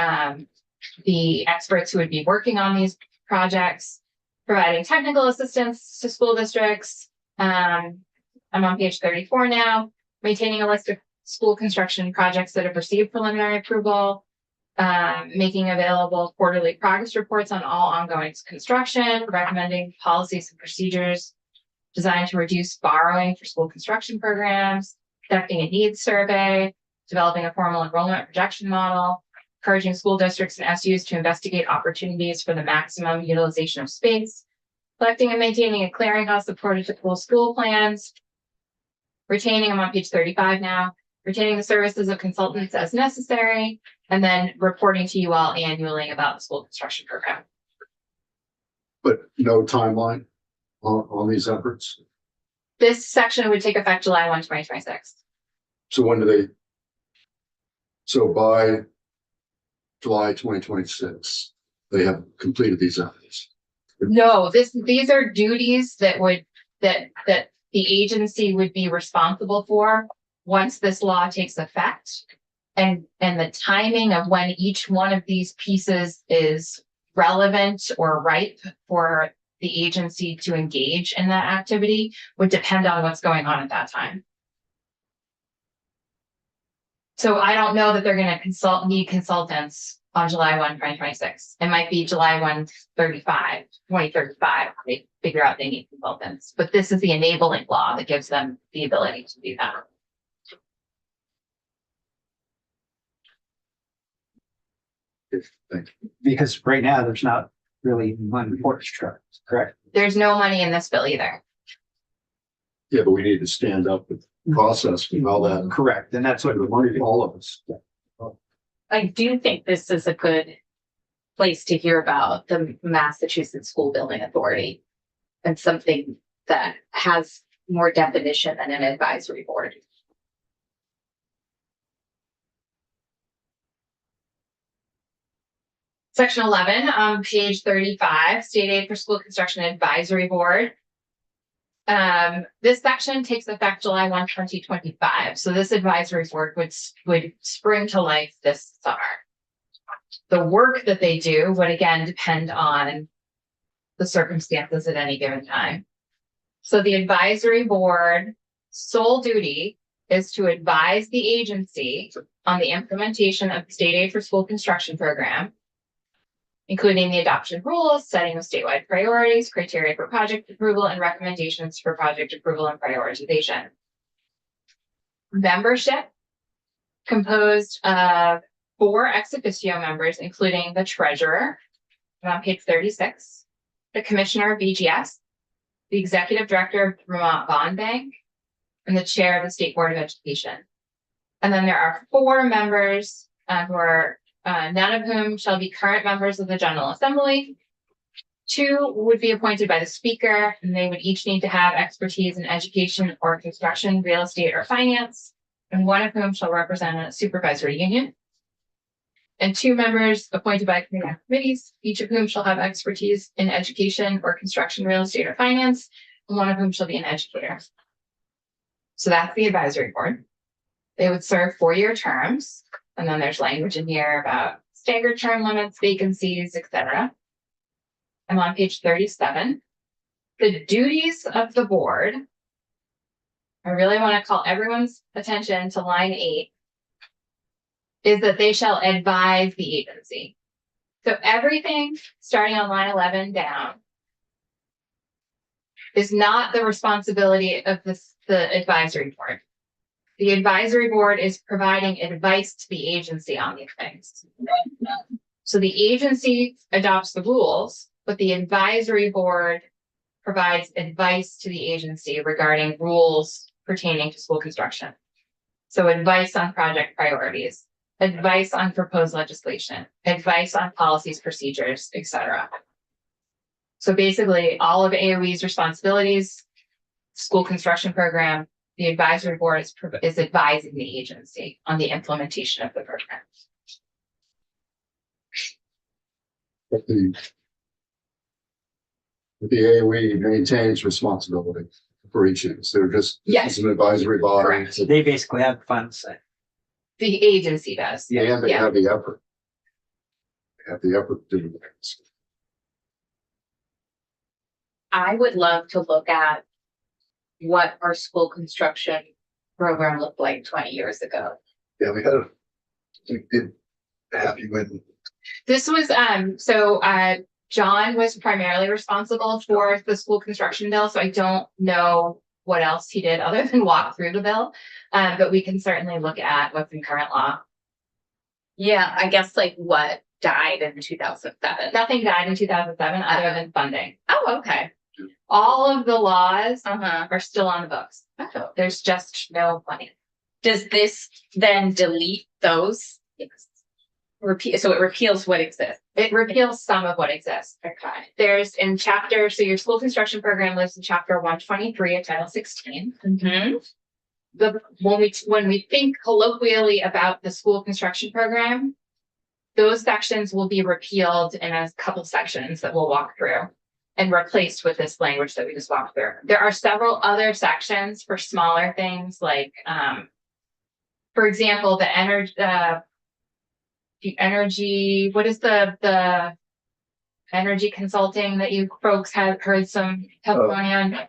[SPEAKER 5] the experts who would be working on these projects, providing technical assistance to school districts. I'm on page 34 now, maintaining a list of school construction projects that have received preliminary approval, making available quarterly progress reports on all ongoing construction, recommending policies and procedures designed to reduce borrowing for school construction programs, conducting a needs survey, developing a formal enrollment projection model, encouraging school districts and SUs to investigate opportunities for the maximum utilization of space, collecting and maintaining a clearinghouse of prototypical school plans, retaining, I'm on page 35 now, retaining the services of consultants as necessary, and then reporting to you all annually about the school construction program.
[SPEAKER 6] But no timeline on these efforts.
[SPEAKER 5] This section would take effect July 1, 2026.
[SPEAKER 6] So when do they? So by July 2026, they have completed these efforts.
[SPEAKER 5] No, these are duties that the agency would be responsible for once this law takes effect. And the timing of when each one of these pieces is relevant or ripe for the agency to engage in that activity would depend on what's going on at that time. So I don't know that they're going to need consultants on July 1, 2026. It might be July 1, 2035. They figure out they need consultants, but this is the enabling law that gives them the ability to do that.
[SPEAKER 6] Thank you.
[SPEAKER 7] Because right now, there's not really money for this truck, correct?
[SPEAKER 5] There's no money in this bill either.
[SPEAKER 6] Yeah, but we need to stand up with process and all that.
[SPEAKER 7] Correct, and that's what we
[SPEAKER 6] Money, all of us.
[SPEAKER 3] I do think this is a good place to hear about the Massachusetts School Building Authority and something that has more definition than an advisory board.
[SPEAKER 5] Section 11 on page 35, State Aid for School Construction Advisory Board. This section takes effect July 1, 2025. So this advisory board would spring to life this summer. The work that they do would again depend on the circumstances at any given time. So the advisory board sole duty is to advise the agency on the implementation of the State Aid for School Construction Program, including the adoption rules, setting of statewide priorities, criteria for project approval, and recommendations for project approval and prioritization. Membership composed of 4 ex officio members, including the treasurer, on page 36, the commissioner of BGS, the executive director of Vermont Bond Bank, and the chair of the State Board of Education. And then there are 4 members who are none of whom shall be current members of the General Assembly. 2 would be appointed by the Speaker, and they would each need to have expertise in education or construction, real estate, or finance, and 1 of whom shall represent a supervisory union. And 2 members appointed by committees, each of whom shall have expertise in education or construction, real estate, or finance, and 1 of whom shall be an educator. So that's the advisory board. They would serve 4-year terms. And then there's language in here about staggered term limits, vacancies, etc. I'm on page 37. The duties of the board. I really want to call everyone's attention to line 8. Is that they shall advise the agency. So everything starting on line 11 down is not the responsibility of the advisory board. The advisory board is providing advice to the agency on these things. So the agency adopts the rules, but the advisory board provides advice to the agency regarding rules pertaining to school construction. So advice on project priorities, advice on proposed legislation, advice on policies, procedures, etc. So basically, all of AOE's responsibilities, school construction program, the advisory board is advising the agency on the implementation of the program.
[SPEAKER 6] But the AOE maintains responsibility for each of us. They're just,
[SPEAKER 5] Yes.
[SPEAKER 6] this is an advisory body.
[SPEAKER 5] Correct.
[SPEAKER 7] So they basically have the final say.
[SPEAKER 5] The agency does.
[SPEAKER 6] And they
[SPEAKER 5] Yeah.
[SPEAKER 6] have the effort. They have the effort to do things.
[SPEAKER 3] I would love to look at what our school construction program looked like 20 years ago.
[SPEAKER 1] Yeah, we did have you in,
[SPEAKER 5] This was, John was primarily responsible for the school construction bill, so I don't know what else he did other than walk through the bill. But we can certainly look at what's in current law.
[SPEAKER 3] Yeah, I guess like what died in 2007.
[SPEAKER 5] Nothing died in 2007 other than funding.
[SPEAKER 3] Oh, okay.
[SPEAKER 5] All of the laws
[SPEAKER 3] Uh-huh.
[SPEAKER 5] are still on the books.
[SPEAKER 3] Oh.
[SPEAKER 5] There's just no money.
[SPEAKER 3] Does this then delete those? Repeat, so it repeals what exists.
[SPEAKER 5] It repeals some of what exists.
[SPEAKER 3] Okay.
[SPEAKER 5] There's in chapter, so your school construction program lives in chapter 123 of Title 16.
[SPEAKER 3] Mm-hmm.
[SPEAKER 5] When we think colloquially about the school construction program, those sections will be repealed in a couple sections that we'll walk through and replaced with this language that we just walked through. There are several other sections for smaller things like, for example, the energy, what is the energy consulting that you folks have heard some testimony on?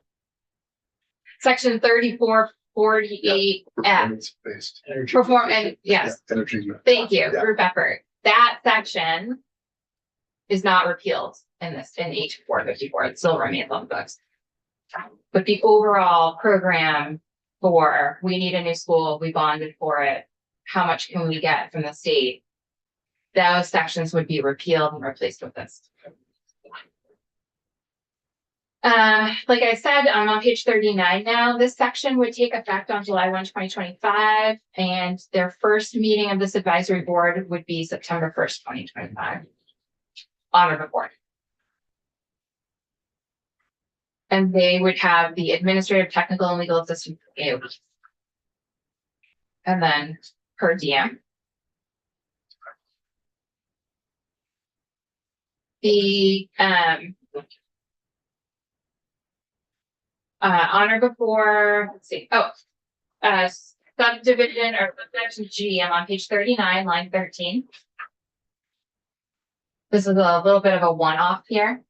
[SPEAKER 5] Section 3448F.
[SPEAKER 1] performance-based energy.
[SPEAKER 5] And yes,
[SPEAKER 1] Energy.
[SPEAKER 5] thank you,
[SPEAKER 1] Yeah.
[SPEAKER 5] group effort. That section is not repealed in H 454. It still remains on the books. But the overall program for, we need a new school, we bonded for it, how much can we get from the state? Those sections would be repealed and replaced with this. Like I said, I'm on page 39 now. This section would take effect on July 1, 2025, and their first meeting of this advisory board would be September 1st, 2025. On or before. And they would have the administrative, technical, and legal assistant. And then per diem. The on or before, let's see, subdivision or subsection G, I'm on page 39, line 13. This is a little bit of a one-off here.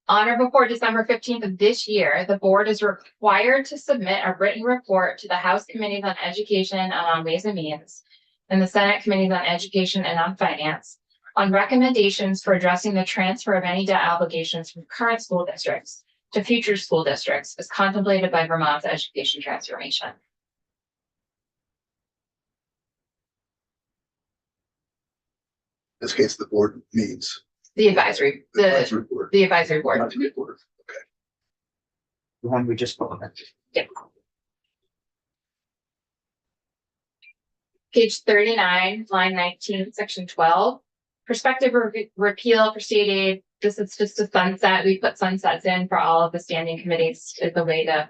[SPEAKER 5] On or before December 15th of this year, the board is required to submit a written report to the House Committees on Education and on Ways and Means and the Senate Committees on Education and on Finance on recommendations for addressing the transfer of any debt obligations from current school districts to future school districts as contemplated by Vermont's education transformation.
[SPEAKER 1] In this case, the board means.
[SPEAKER 5] The advisory board.
[SPEAKER 1] Not the board.
[SPEAKER 7] The one we just spoke about.
[SPEAKER 5] Page 39, line 19, section 12. Prospective repeal proceeded. This is just a sunset. We put sunsets in for all of the standing committees as a way to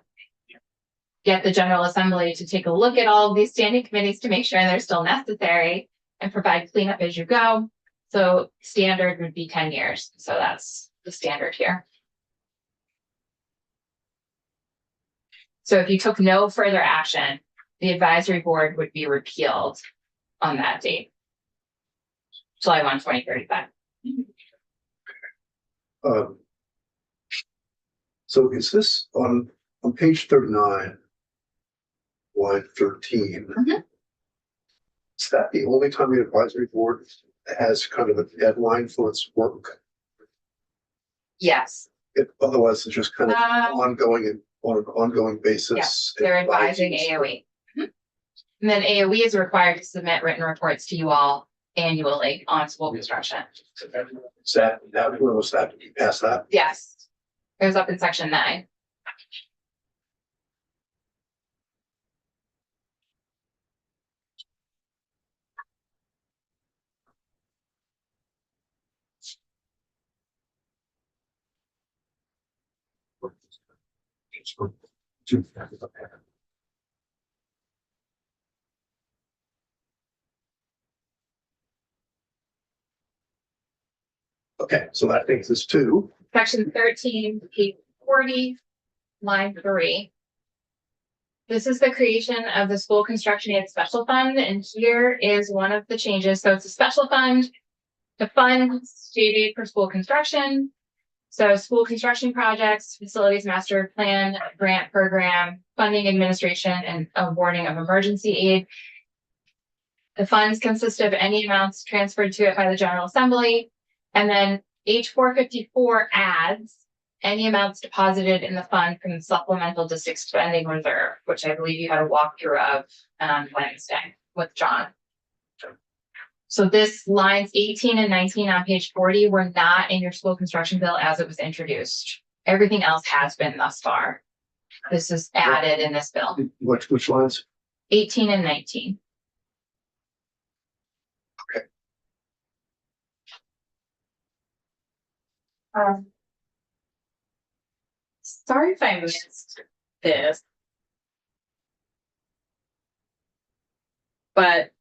[SPEAKER 5] get the General Assembly to take a look at all of these standing committees to make sure they're still necessary and provide cleanup as you go. So standard would be 10 years. So that's the standard here. So if you took no further action, the advisory board would be repealed on that date. July 1, 2035.
[SPEAKER 1] So is this on page 39, line 13?
[SPEAKER 5] Mhm.
[SPEAKER 1] Is that the only time the advisory board has kind of a deadline for its work?
[SPEAKER 5] Yes,
[SPEAKER 1] Otherwise, it's just kind of ongoing on an ongoing basis.
[SPEAKER 5] yes, they're advising AOE. Mhm. And then AOE is required to submit written reports to you all annually on school construction.
[SPEAKER 1] Is that, where was that? You passed that?
[SPEAKER 5] Yes, it was up in section 9.
[SPEAKER 1] Okay, so that takes us to,
[SPEAKER 5] Section 13, page 40, line 3. This is the creation of the school construction aid special fund, and here is one of the changes. So it's a special fund to fund state aid for school construction. So school construction projects, facilities master plan, grant program, funding administration, and awarding of emergency aid. The funds consist of any amounts transferred to it by the General Assembly. And then H454 adds any amounts deposited in the fund from the supplemental district spending reserve, which I believe you had a walkthrough of on Wednesday with John. So this lines 18 and 19 on page 40 were not in your school construction bill as it was introduced. Everything else has been thus far. This is added in this bill,
[SPEAKER 1] which lines?
[SPEAKER 5] 18 and 19.
[SPEAKER 3] Sorry if I missed this. But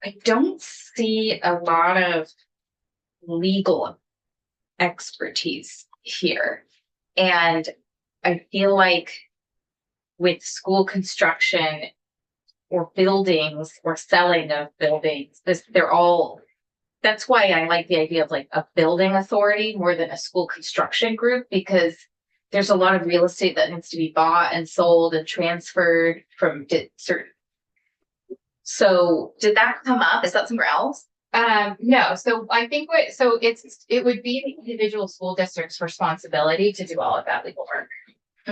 [SPEAKER 3] I don't see a lot of legal expertise here. And I feel like with school construction or buildings or selling of buildings, that's why I like the idea of like a building authority more than a school construction group, because there's a lot of real estate that needs to be bought and sold and transferred from certain. So did that come up? Is that somewhere else?
[SPEAKER 5] No, so I think it would be the individual school district's responsibility to do all of that legal work.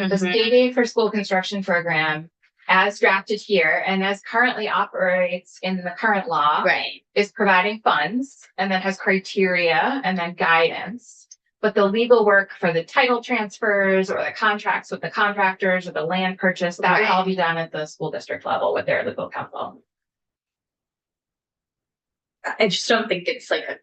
[SPEAKER 5] The state aid for school construction program, as drafted here and as currently operates in the current law,
[SPEAKER 3] Right.
[SPEAKER 5] is providing funds and then has criteria and then guidance. But the legal work for the title transfers or the contracts with the contractors or the land purchase, that would all be done at the school district level with their legal counsel.
[SPEAKER 3] I just don't think it's like a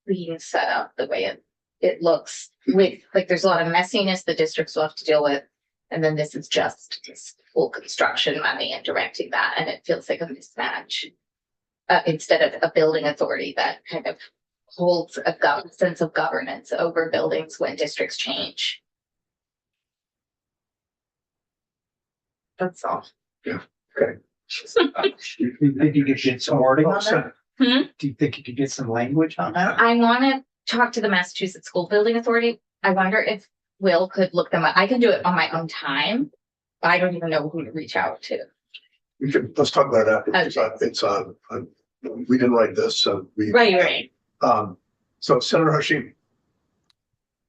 [SPEAKER 3] clean setup the way it looks with, like, there's a lot of messiness the districts will have to deal with. And then this is just this full construction money and directing that. And it feels like a mismatch instead of a building authority that kind of holds a sense of governance over buildings when districts change. That's all.
[SPEAKER 7] Do you think you could get some wording on that? Do you think you could get some language on that?
[SPEAKER 3] I want to talk to the Massachusetts School Building Authority. I wonder if Will could look them up. I can do it on my own time. But I don't even know who to reach out to.
[SPEAKER 1] Let's talk about it after. It's we didn't write this, so we.
[SPEAKER 3] Right.
[SPEAKER 1] So Senator Hashim.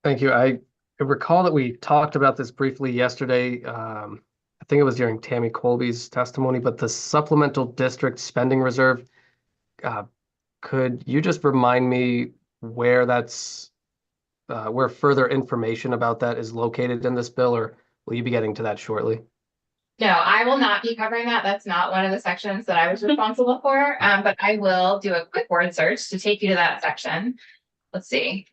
[SPEAKER 4] Thank you. I recall that we talked about this briefly yesterday. I think it was during Tammy Colby's testimony, but the supplemental district spending reserve, could you just remind me where where further information about that is located in this bill, or will you be getting to that shortly?
[SPEAKER 5] No, I will not be covering that. That's not one of the sections that I was responsible for. But I will do a quick word search to take you to that section. Let's see.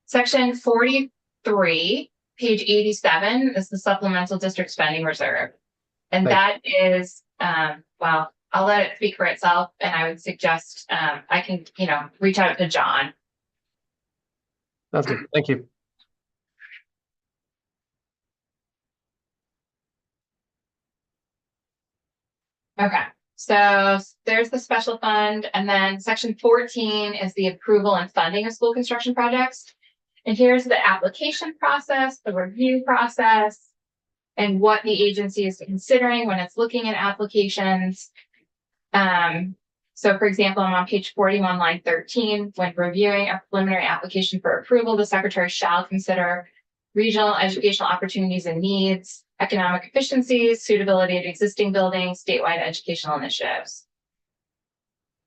[SPEAKER 5] Section 43, page 87 is the supplemental district spending reserve. And that is, well, I'll let it speak for itself. And I would suggest I can, reach out to John.
[SPEAKER 4] That's good. Thank you.
[SPEAKER 5] Okay, so there's the special fund, and then section 14 is the approval and funding of school construction projects. And here's the application process, the review process, and what the agency is considering when it's looking at applications. So for example, I'm on page 41, line 13, when reviewing a preliminary application for approval, the secretary shall consider regional educational opportunities and needs, economic efficiencies, suitability of existing buildings, statewide educational initiatives.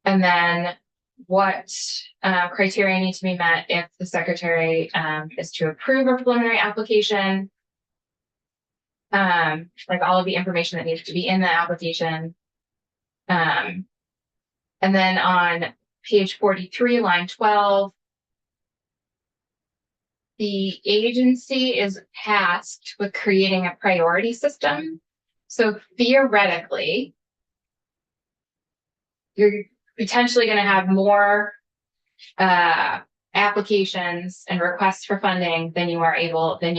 [SPEAKER 5] And then what criteria need to be met if the secretary is to approve a preliminary application. Like all of the information that needs to be in the application. And then on page 43, line 12, the agency is tasked with creating a priority system. So theoretically, you're potentially going to have more applications and requests for funding than you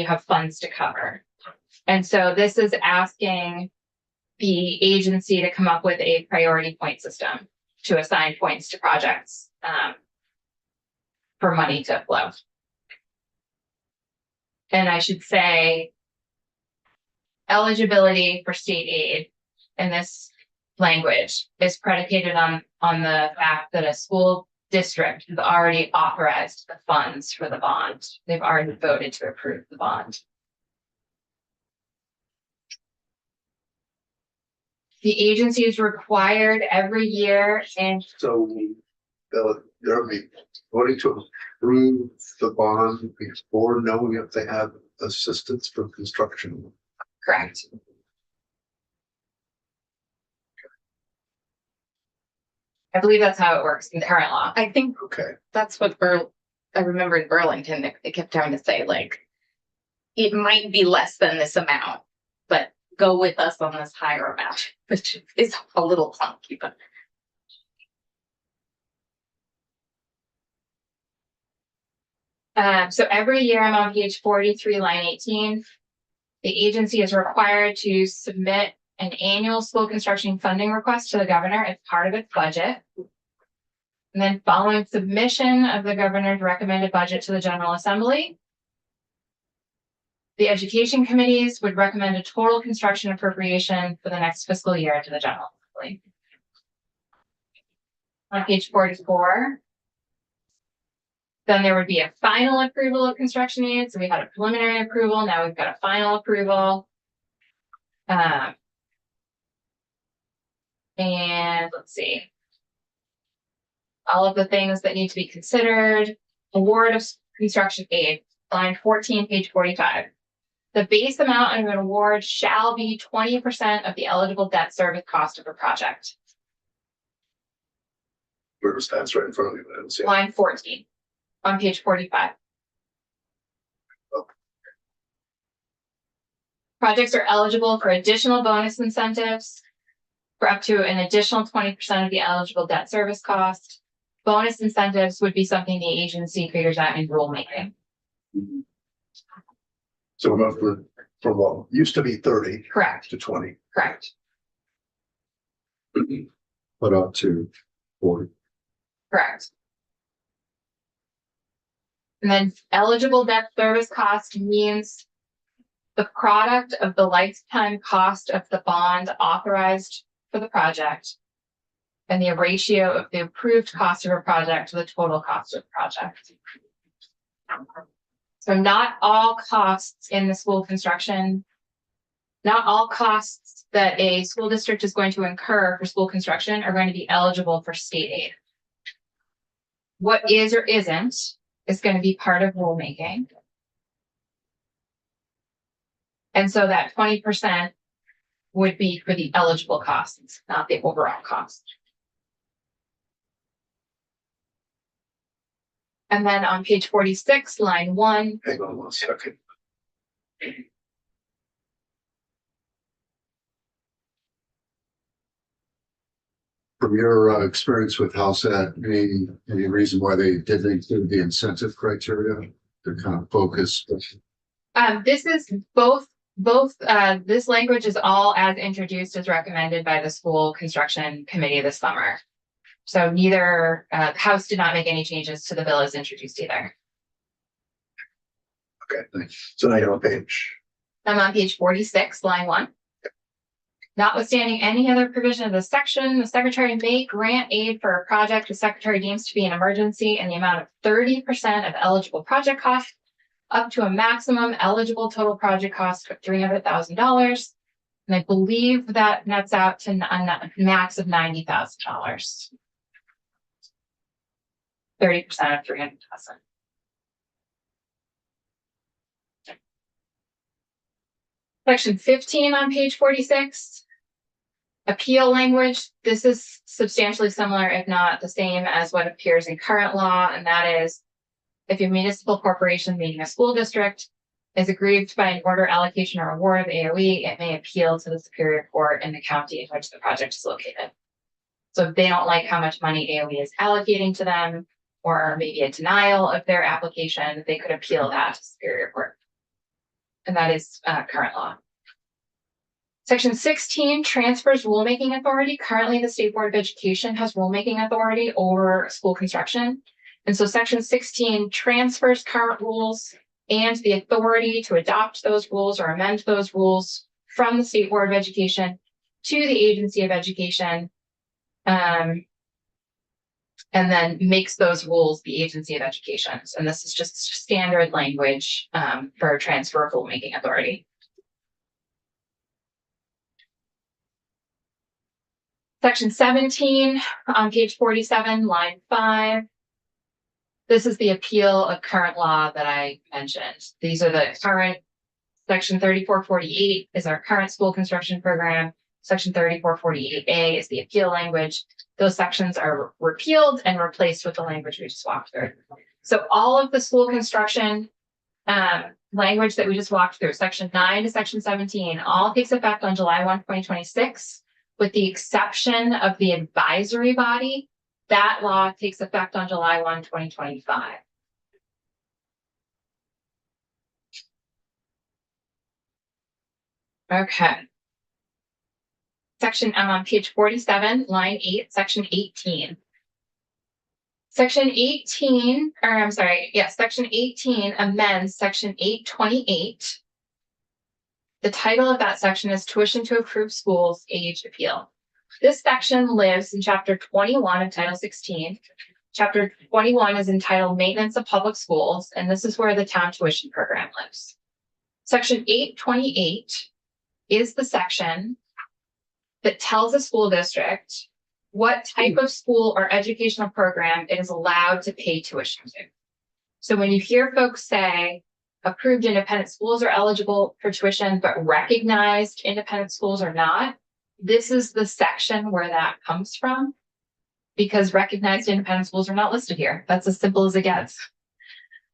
[SPEAKER 5] have funds to cover. And so this is asking the agency to come up with a priority point system to assign points to projects for money to flow. And I should say eligibility for state aid in this language is predicated on the fact that a school district has already authorized the funds for the bond. They've already voted to approve the bond. The agency is required every year and
[SPEAKER 1] So they'll be voting to approve the bond before knowing if they have assistance for construction.
[SPEAKER 5] correct. I believe that's how it works in current law.
[SPEAKER 3] I think
[SPEAKER 1] Okay,
[SPEAKER 3] that's what I remember in Burlington, they kept trying to say, like, it might be less than this amount, but go with us on this higher amount, which is a little clunky, but.
[SPEAKER 5] So every year I'm on page 43, line 18. The agency is required to submit an annual school construction funding request to the governor as part of its budget. And then following submission of the governor's recommended budget to the General Assembly, the education committees would recommend a total construction appropriation for the next fiscal year to the General Assembly. On page 44, then there would be a final approval of construction needs. So we had a preliminary approval. Now we've got a final approval. And let's see. All of the things that need to be considered. Award of construction aid, line 14, page 45. The base amount of an award shall be 20% of the eligible debt service cost of a project.
[SPEAKER 1] where that's right in front of you, but I don't see it.
[SPEAKER 5] Line 14 on page 45. Projects are eligible for additional bonus incentives for up to an additional 20% of the eligible debt service cost. Bonus incentives would be something the agency figures out in rulemaking.
[SPEAKER 1] So we're going from what used to be 30
[SPEAKER 5] Correct,
[SPEAKER 1] to 20.
[SPEAKER 5] correct,
[SPEAKER 6] But up to 40.
[SPEAKER 5] correct. And then eligible debt service cost means the product of the lifetime cost of the bond authorized for the project and the ratio of the approved cost of a project to the total cost of the project. So not all costs in the school construction, not all costs that a school district is going to incur for school construction are going to be eligible for state aid. What is or isn't is going to be part of rulemaking. And so that 20% would be for the eligible costs, not the overall cost. And then on page 46, line 1,
[SPEAKER 1] Hang on 1 second.
[SPEAKER 6] From your experience with House Ed, any reason why they didn't include the incentive criteria to kind of focus?
[SPEAKER 5] this is both, this language is all as introduced as recommended by the school construction committee this summer. So neither, the House did not make any changes to the bill as introduced either.
[SPEAKER 1] Okay, thanks. So now you're on page.
[SPEAKER 5] I'm on page 46, line 1. Notwithstanding any other provision of this section, the secretary may grant aid for a project the secretary deems to be an emergency in the amount of 30% of eligible project cost, up to a maximum eligible total project cost of $300,000. And I believe that nets out to a max of $90,000. 30% of 300,000. Section 15 on page 46. Appeal language. This is substantially similar, if not the same as what appears in current law, and that is if a municipal corporation, meaning a school district, is aggrieved by an order, allocation, or award of AOE, it may appeal to the Superior Court in the county in which the project is located. So if they don't like how much money AOE is allocating to them, or maybe a denial of their application, they could appeal that to Superior Court. And that is current law. Section 16 transfers rulemaking authority. Currently, the State Board of Education has rulemaking authority over school construction. And so section 16 transfers current rules and the authority to adopt those rules or amend those rules from the State Board of Education to the Agency of Education, and then makes those rules the Agency of Education. And this is just standard language for transfer of rulemaking authority. Section 17 on page 47, line 5. This is the appeal of current law that I mentioned. These are the current, section 3448 is our current school construction program. Section 3448A is the appeal language. Those sections are repealed and replaced with the language we just walked through. So all of the school construction language that we just walked through, section 9 to section 17, all takes effect on July 1, 2026, with the exception of the advisory body. That law takes effect on July 1, 2025. Okay. Section, I'm on page 47, line 8, section 18. Section 18, or I'm sorry, yes, section 18 amends section 828. The title of that section is Tuition to Approved Schools Age Appeal. This section lives in chapter 21 of Title 16. Chapter 21 is entitled Maintenance of Public Schools, and this is where the town tuition program lives. Section 828 is the section that tells a school district what type of school or educational program it is allowed to pay tuition to. So when you hear folks say approved independent schools are eligible for tuition, but recognized independent schools are not, this is the section where that comes from, because recognized independent schools are not listed here. That's as simple as it gets.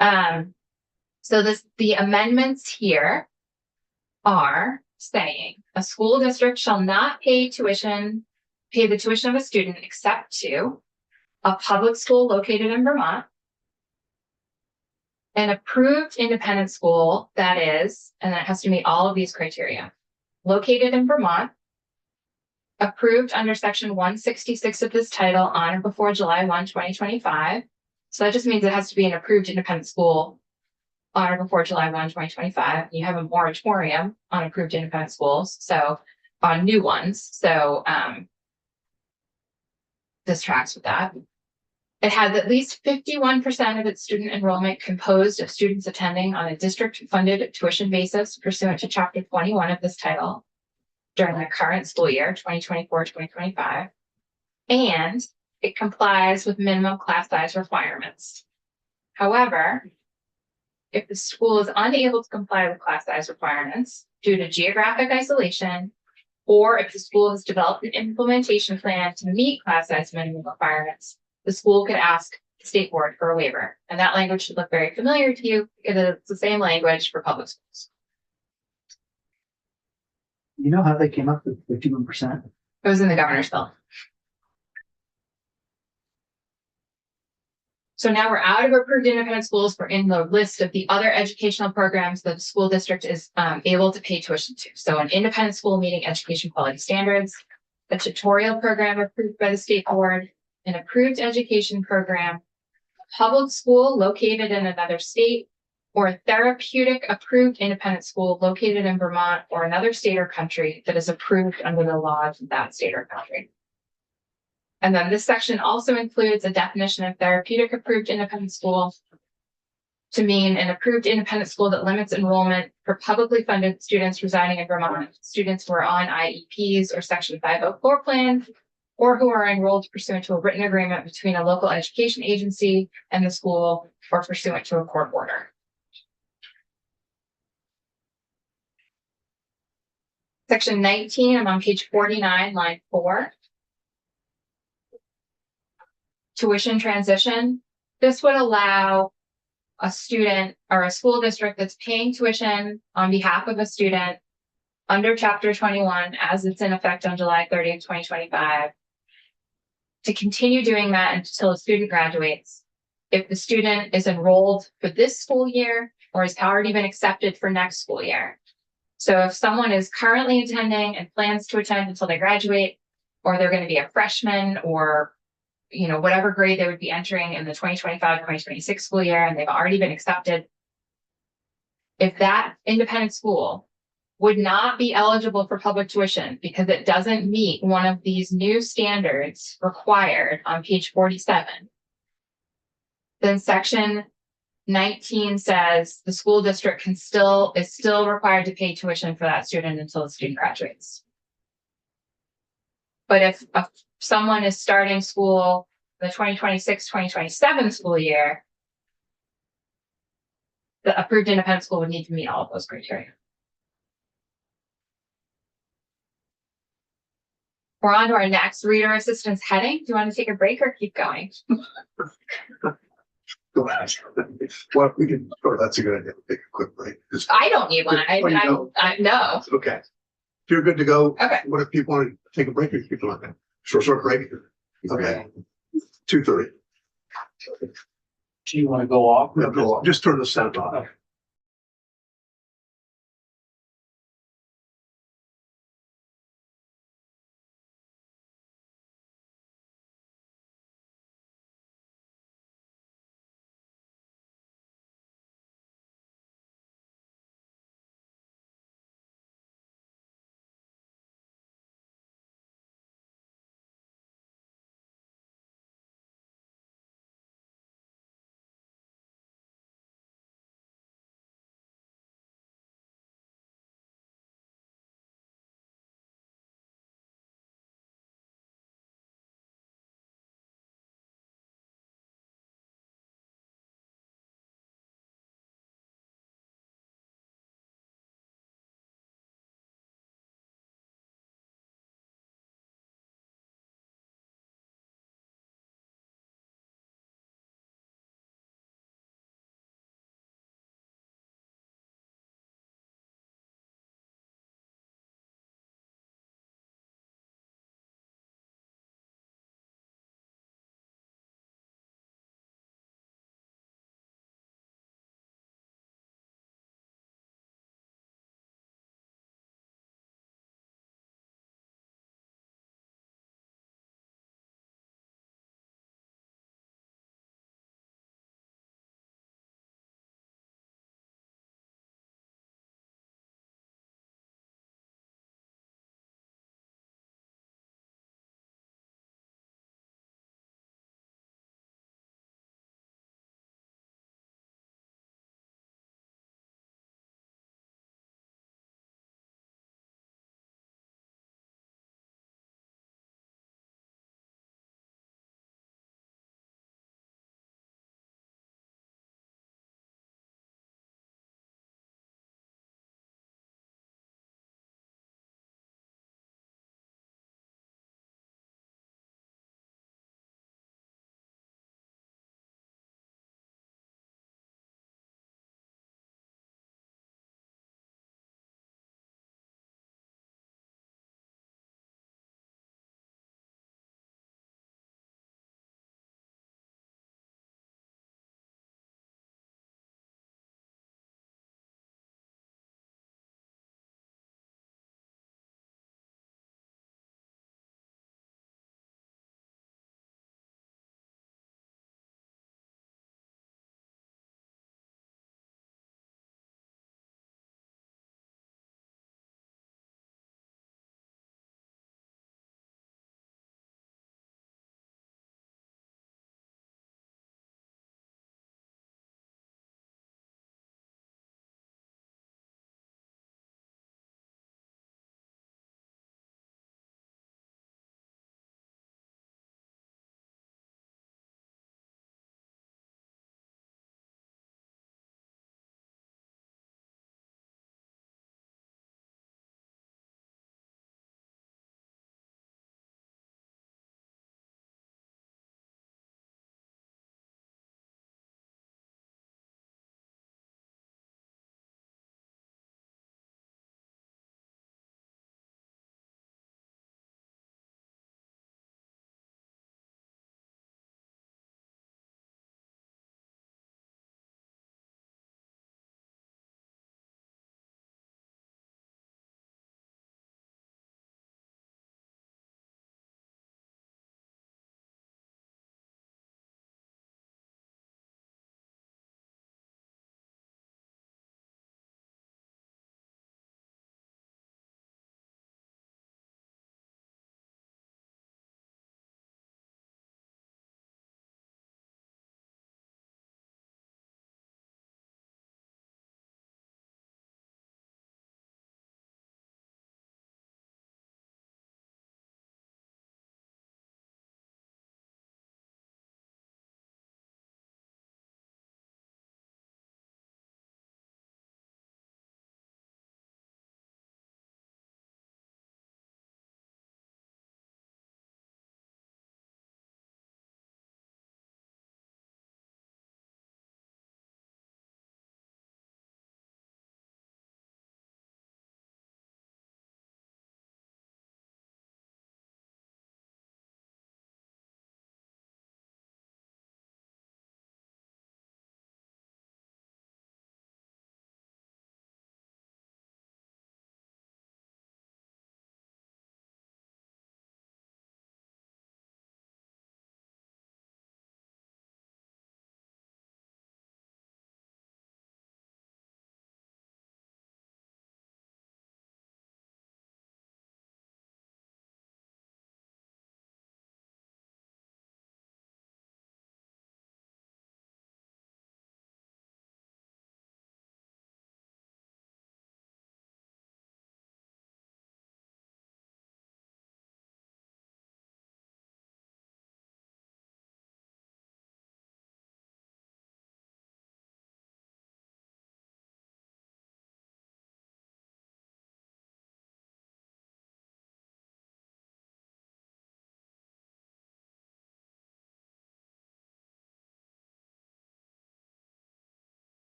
[SPEAKER 5] So the amendments here are saying a school district shall not pay the tuition of a student except to a public school located in Vermont, an approved independent school that is, and it has to meet all of these criteria, located in Vermont, approved under section 166 of this title on or before July 1, 2025. So that just means it has to be an approved independent school on or before July 1, 2025. You have a moratorium on approved independent schools, so on new ones. So this tracks with that. It has at least 51% of its student enrollment composed of students attending on a district-funded tuition basis pursuant to Chapter 21 of this title during the current school year, 2024-2025, and it complies with minimum class size requirements. However, if the school is unable to comply with class size requirements due to geographic isolation, or if the school has developed an implementation plan to meet class size minimum requirements, the school could ask the state board for a waiver. And that language should look very familiar to you because it's the same language for public schools.
[SPEAKER 7] You know how they came up with 51%?
[SPEAKER 5] It was in the governor's bill. So now we're out of approved independent schools. We're in the list of the other educational programs that the school district is able to pay tuition to. So an independent school meeting education quality standards, a tutorial program approved by the state board, an approved education program, a public school located in another state, or a therapeutic approved independent school located in Vermont or another state or country that is approved under the laws of that state or country. And then this section also includes a definition of therapeutic approved independent school to mean an approved independent school that limits enrollment for publicly funded students residing in Vermont, students who are on IEPs or Section 504 plans, or who are enrolled pursuant to a written agreement between a local education agency and the school or pursuant to a court order. Section 19, I'm on page 49, line 4. Tuition transition. This would allow a student or a school district that's paying tuition on behalf of a student under Chapter 21, as it's in effect on July 30th, 2025, to continue doing that until a student graduates. If the student is enrolled for this school year or has already been accepted for next school year. So if someone is currently attending and plans to attend until they graduate, or they're going to be a freshman or, you know, whatever grade they would be entering in the 2025-2026 school year, and they've already been accepted, if that independent school would not be eligible for public tuition because it doesn't meet one of these new standards required on page 47, then section 19 says the school district is still required to pay tuition for that student until the student graduates. But if someone is starting school the 2026-2027 school year, the approved independent school would need to meet all of those criteria. We're on to our next reader assistance heading. Do you want to take a break or keep going?
[SPEAKER 1] Go ahead. Well, we can, or that's a good idea. Take a quick break.
[SPEAKER 5] I don't need one. I no.
[SPEAKER 1] Okay. If you're good to go.
[SPEAKER 5] Okay.
[SPEAKER 1] What if people want to take a break or keep going? Short break. Okay. 2:30.
[SPEAKER 2] Do you want to go off?
[SPEAKER 1] Just turn the sound off.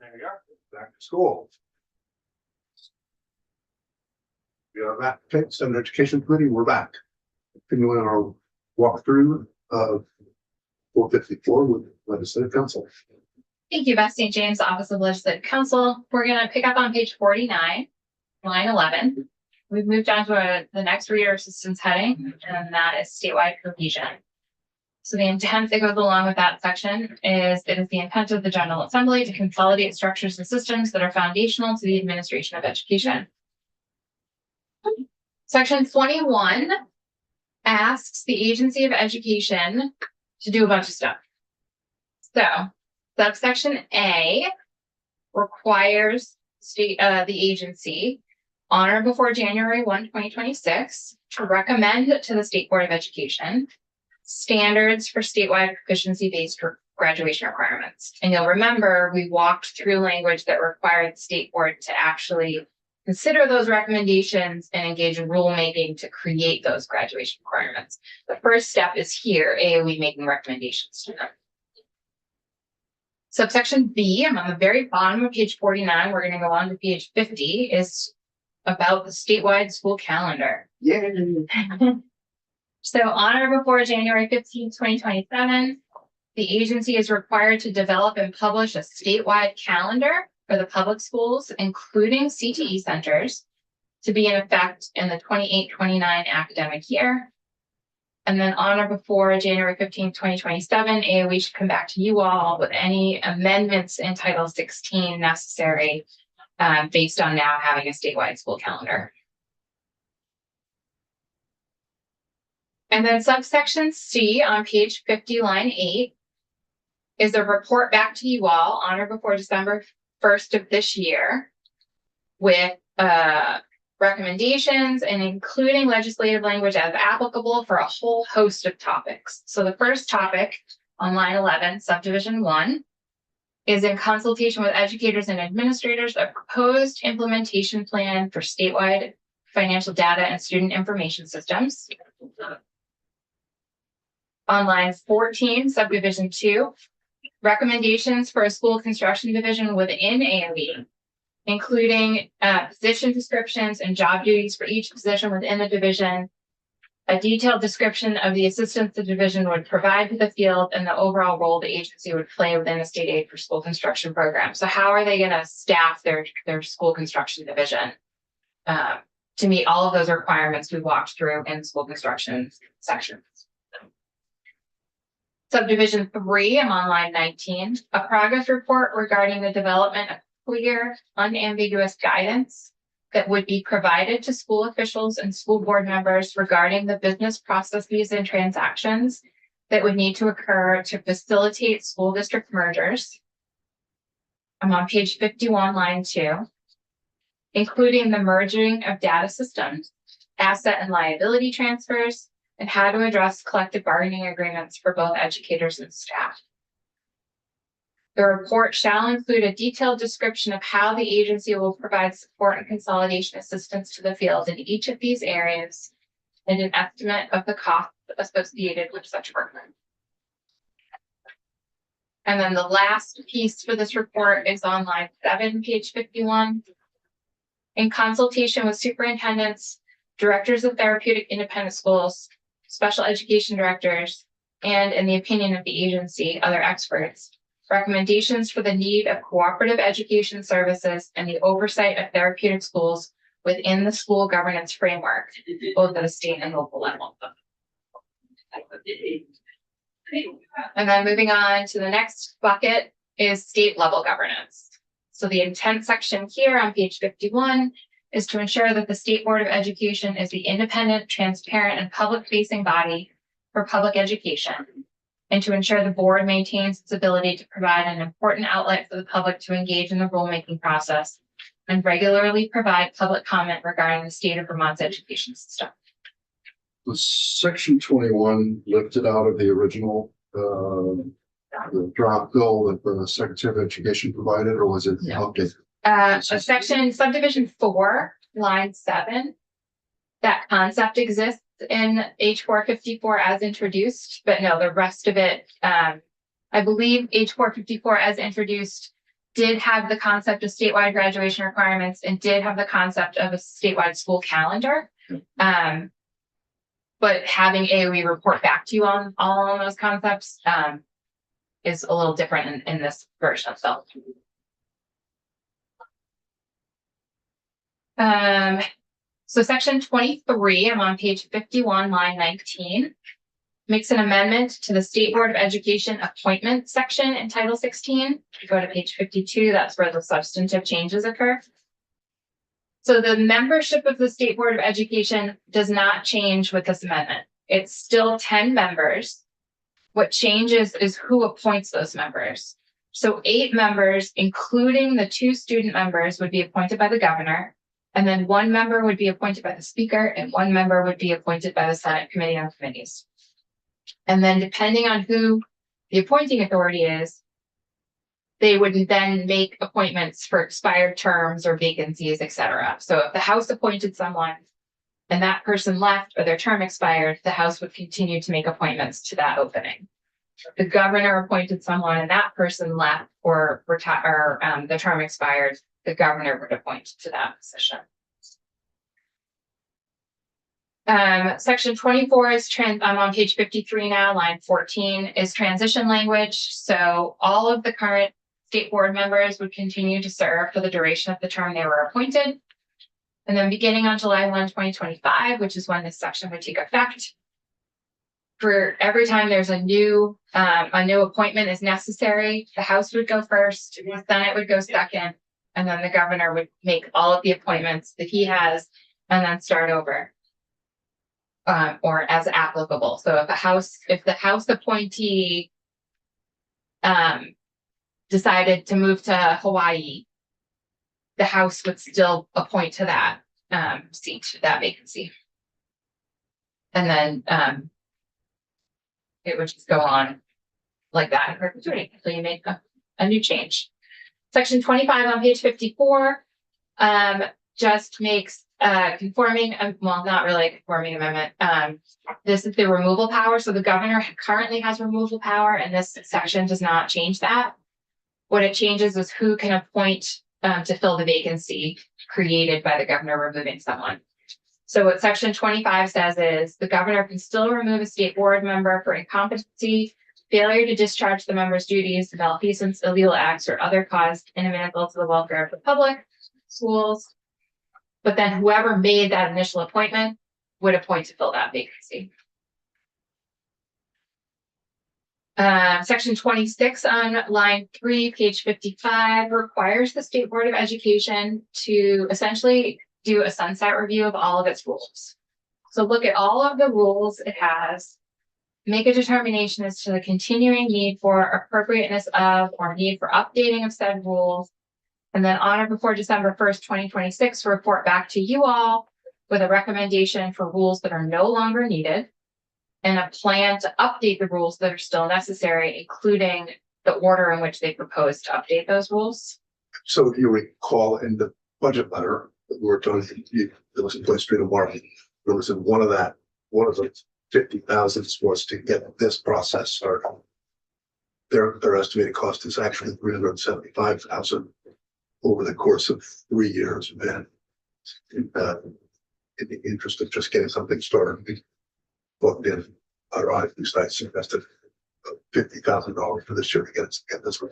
[SPEAKER 1] There we are, back to school. We are back, okay, Senate Education Committee, we're back. Continuing our walkthrough of 454 with Legislative Council.
[SPEAKER 5] Thank you, Beth St. James, Office of Legislative Counsel. We're gonna pick up on page 49, line 11. We've moved on to the next reader assistance heading, and that is statewide cohesion. So the intent that goes along with that section is it is the intent of the General Assembly to consolidate structures and systems that are foundational to the administration of education. Section 21 asks the Agency of Education to do a bunch of stuff. So subsection A requires the agency on or before January 1, 2026 to recommend to the State Board of Education standards for statewide proficiency-based graduation requirements. And you'll remember we walked through language that required the State Board to actually consider those recommendations and engage in rulemaking to create those graduation requirements. The first step is here, AOE making recommendations to them. Subsection B, I'm on the very bottom of page 49, we're going to go on to page 50, is about the statewide school calendar.
[SPEAKER 1] Yeah.
[SPEAKER 5] So on or before January 15, 2027, the agency is required to develop and publish a statewide calendar for the public schools, including CTE centers, to be in effect in the 28-29 academic year. And then on or before January 15, 2027, AOE should come back to you all with any amendments in Title 16 necessary based on now having a statewide school calendar. And then subsection C on page 50, line 8, is a report back to you all on or before December 1st of this year with recommendations and including legislative language as applicable for a whole host of topics. So the first topic on line 11, subdivision 1, is in consultation with educators and administrators, a proposed implementation plan for statewide financial data and student information systems. On line 14, subdivision 2, recommendations for a school construction division within AOE, including position descriptions and job duties for each position within the division, a detailed description of the assistance the division would provide to the field, and the overall role the agency would play within the state aid for school construction program. So how are they going to staff their school construction division to meet all of those requirements we walked through in the school construction sections? Subdivision 3, I'm on line 19, a progress report regarding the development of clear, unambiguous guidance that would be provided to school officials and school board members regarding the business processes and transactions that would need to occur to facilitate school district mergers. I'm on page 51, line 2, including the merging of data systems, asset and liability transfers, and how to address collective bargaining agreements for both educators and staff. The report shall include a detailed description of how the agency will provide support and consolidation assistance to the field in each of these areas and an estimate of the costs associated with such work. And then the last piece for this report is on line 7, page 51. In consultation with superintendents, directors of therapeutic independent schools, special education directors, and in the opinion of the agency, other experts, recommendations for the need of cooperative education services and the oversight of therapeutic schools within the school governance framework, both at a state and local level. And then moving on to the next bucket is state level governance. So the intent section here on page 51 is to ensure that the State Board of Education is the independent, transparent, and public-facing body for public education, and to ensure the board maintains its ability to provide an important outlet for the public to engage in the rulemaking process and regularly provide public comment regarding the state of Vermont's education system.
[SPEAKER 6] Was section 21 lifted out of the original the draft bill that the Secretary of Education provided, or was it updated?
[SPEAKER 5] Subdivision 4, line 7, that concept exists in H454 as introduced, but no, the rest of it, I believe H454 as introduced did have the concept of statewide graduation requirements and did have the concept of a statewide school calendar. But having AOE report back to you on all of those concepts, is a little different in this version of self. So section 23, I'm on page 51, line 19, makes an amendment to the State Board of Education appointment section in Title 16. If you go to page 52, that's where the substantive changes occur. So the membership of the State Board of Education does not change with this amendment. It's still 10 members. What changes is who appoints those members. So 8 members, including the 2 student members, would be appointed by the governor. And then 1 member would be appointed by the speaker and 1 member would be appointed by the Senate Committee on Committees. And then depending on who the appointing authority is, they would then make appointments for expired terms or vacancies, et cetera. So if the House appointed someone and that person left or their term expired, the House would continue to make appointments to that opening. If the governor appointed someone and that person left or retired, or the term expired, the governor would appoint to that position. Section 24 is I'm on page 53 now, line 14 is transition language. So all of the current state board members would continue to serve for the duration of the term they were appointed. And then beginning on July 1, 2025, which is when this section would take effect, for every time there's a new appointment is necessary, the House would go first, the Senate would go second, and then the governor would make all of the appointments that he has and then start over. Or as applicable. So if the House appointee decided to move to Hawaii, the House would still appoint to that seat, that vacancy. And then it would just go on like that in perpetuity until you make a new change. Section 25 on page 54 just makes conforming, well, not really a conforming amendment. This is the removal power. So the governor currently has removal power and this section does not change that. What it changes is who can appoint to fill the vacancy created by the governor removing someone. So what section 25 says is the governor can still remove a state board member for incompetency, failure to discharge the member's duties, malfeasance, illegal acts, or other cause inimical to the welfare of the public, schools. But then whoever made that initial appointment would appoint to fill that vacancy. Section 26 on line 3, page 55 requires the State Board of Education to essentially do a sunset review of all of its rules. So look at all of the rules it has, make a determination as to the continuing need for appropriateness of or need for updating of said rules, and then on or before December 1st, 2026, report back to you all with a recommendation for rules that are no longer needed and a plan to update the rules that are still necessary, including the order in which they propose to update those rules.
[SPEAKER 1] So if you recall in the budget letter that we were talking, there was a place for the market. There was one of the 50,000 was to get this process started. Their estimated cost is actually 375,000 over the course of 3 years. And in the interest of just getting something started, we booked in, or at least I suggested $50,000 for this year to get this one.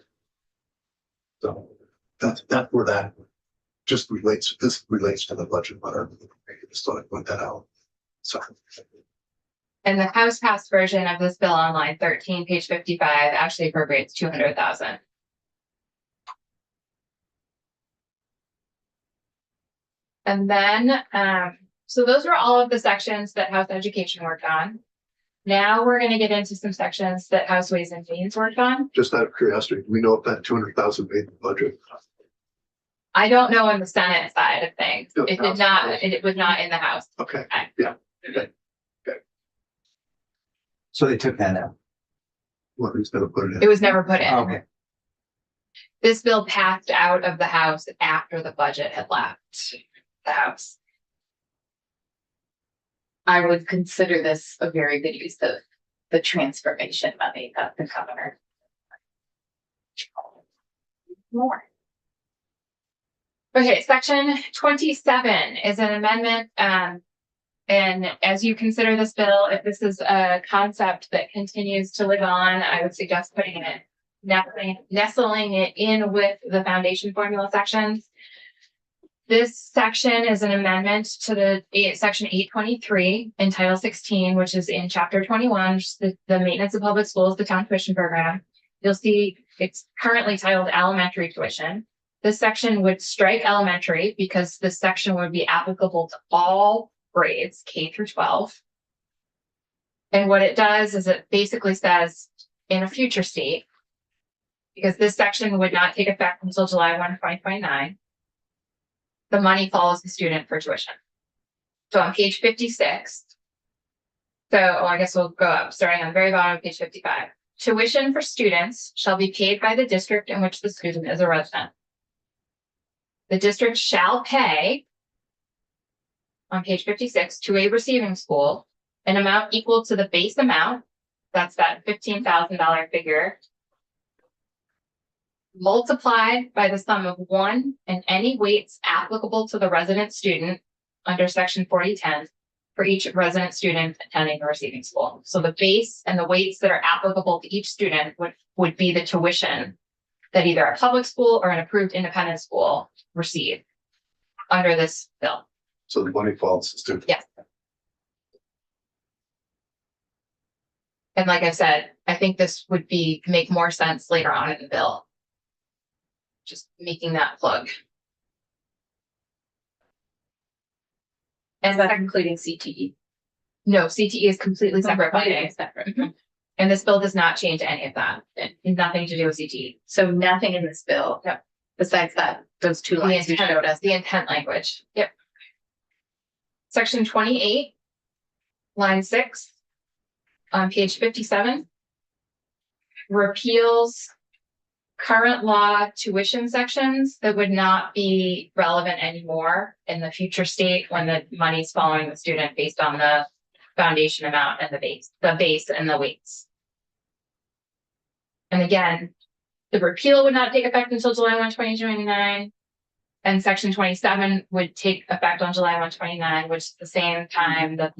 [SPEAKER 1] So that's where that just relates. This relates to the budget letter. I just thought I'd point that out. So.
[SPEAKER 5] And the House passed version of this bill on line 13, page 55, actually appropriates $200,000. And then, so those were all of the sections that House Education worked on. Now we're going to get into some sections that House Ways and Means worked on.
[SPEAKER 1] Just out of curiosity, do we know if that 200,000 made the budget?
[SPEAKER 5] I don't know on the Senate side of things.
[SPEAKER 1] No,
[SPEAKER 5] It did not, it was not in the House.
[SPEAKER 1] Okay,
[SPEAKER 5] Okay.
[SPEAKER 1] yeah. Okay.
[SPEAKER 7] So they took that out.
[SPEAKER 1] Well, who's gonna put it in?
[SPEAKER 5] It was never put in.
[SPEAKER 7] Okay.
[SPEAKER 5] This bill passed out of the House after the budget had left the House.
[SPEAKER 3] I would consider this a very good use of the transformation money that the governor. More.
[SPEAKER 5] Okay, section 27 is an amendment, and as you consider this bill, if this is a concept that continues to live on, I would suggest putting it, nestling it in with the foundation formula sections. This section is an amendment to section 823 in Title 16, which is in chapter 21, which is the maintenance of public schools, the town tuition program. You'll see it's currently titled elementary tuition. This section would strike elementary because this section would be applicable to all grades, K through 12. And what it does is it basically says in a future state, because this section would not take effect until July 1, 2029, the money follows the student for tuition. So on page 56, I guess we'll go up, starting on the very bottom of page 55. Tuition for students shall be paid by the district in which the student is a resident. The district shall pay, on page 56, to a receiving school an amount equal to the base amount, that's that $15,000 figure, multiplied by the sum of 1 and any weights applicable to the resident student under section 4010 for each resident student attending the receiving school. So the base and the weights that are applicable to each student would be the tuition that either a public school or an approved independent school receive under this bill.
[SPEAKER 1] So the money falls to students.
[SPEAKER 5] Yes. And like I said, I think this would make more sense later on in the bill. Just making that plug.
[SPEAKER 3] Is that including CTE?
[SPEAKER 5] No, CTE is completely separate funding.
[SPEAKER 3] Separate.
[SPEAKER 5] Mhm. And this bill does not change any of that. It has nothing to do with CTE.
[SPEAKER 3] So nothing in this bill.
[SPEAKER 5] Yep.
[SPEAKER 3] Besides that, those two
[SPEAKER 5] The
[SPEAKER 3] lines you showed
[SPEAKER 5] intent,
[SPEAKER 3] us.
[SPEAKER 5] the intent language. Yep. Section 28, line 6, on page 57, repeals current law tuition sections that would not be relevant anymore in the future state when the money's following the student based on the foundation amount and the base and the weights. And again, the repeal would not take effect until July 1, 2029. And section 27 would take effect on July 1, 2029, which is the same time that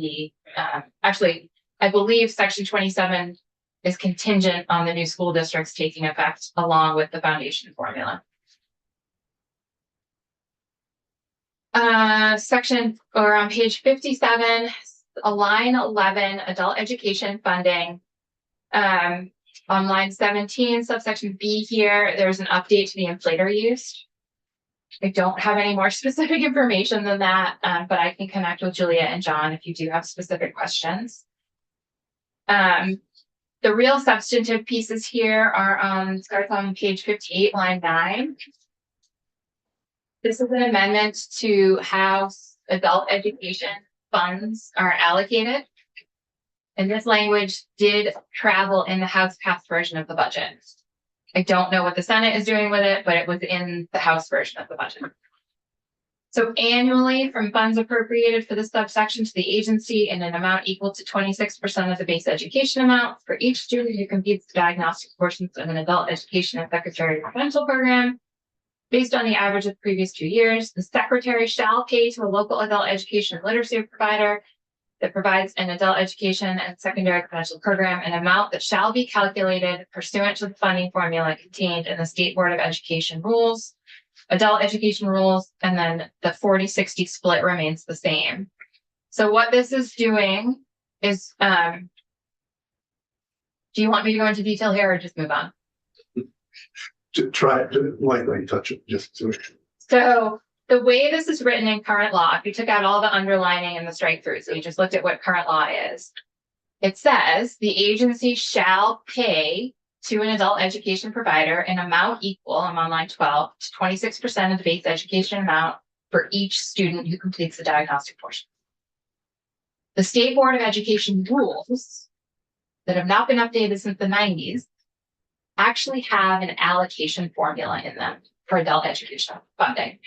[SPEAKER 5] actually, I believe section 27 is contingent on the new school districts taking effect along with the foundation formula. On page 57, line 11, adult education funding. On line 17, subsection B here, there's an update to the inflator used. I don't have any more specific information than that, but I can connect with Julia and John if you do have specific questions. The real substantive pieces here are starts on page 58, line 9. This is an amendment to how adult education funds are allocated. And this language did travel in the House passed version of the budget. I don't know what the Senate is doing with it, but it was in the House version of the budget. So annually, from funds appropriated for this subsection to the agency in an amount equal to 26% of the base education amount for each student who completes the diagnostic portions of an adult education and secretary residential program. Based on the average of the previous 2 years, the secretary shall pay to a local adult education and literacy provider that provides an adult education and secondary credential program an amount that shall be calculated pursuant to the funding formula contained in the State Board of Education rules, adult education rules, and then the 40-60 split remains the same. So what this is doing is, do you want me to go into detail here or just move on?
[SPEAKER 1] To try to lightly touch it, just to.
[SPEAKER 5] So the way this is written in current law, if you took out all the underlining and the strike through, so you just looked at what current law is, it says the agency shall pay to an adult education provider an amount equal, I'm on line 12, to 26% of the base education amount for each student who completes the diagnostic portion. The State Board of Education rules that have not been updated since the 90s actually have an allocation formula in them for adult education funding,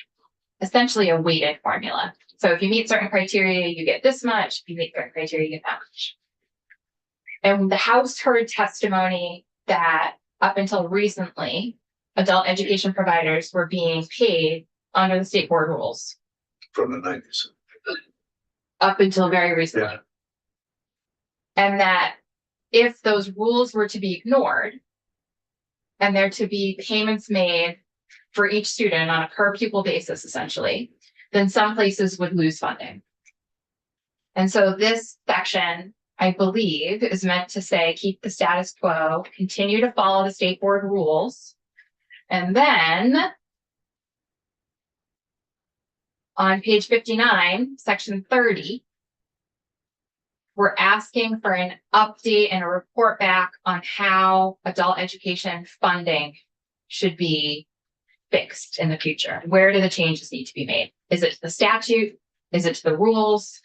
[SPEAKER 5] essentially a weighted formula. So if you meet certain criteria, you get this much. If you meet certain criteria, you get that much. And the House heard testimony that up until recently, adult education providers were being paid under the state board rules
[SPEAKER 1] from the nineties.
[SPEAKER 5] up until very recently.
[SPEAKER 1] Yeah.
[SPEAKER 5] And that if those rules were to be ignored and there to be payments made for each student on a per pupil basis, essentially, then some places would lose funding. And so this section, I believe, is meant to say, keep the status quo, continue to follow the state board rules. And then on page 59, section 30, we're asking for an update and a report back on how adult education funding should be fixed in the future. Where do the changes need to be made? Is it to the statute? Is it to the rules?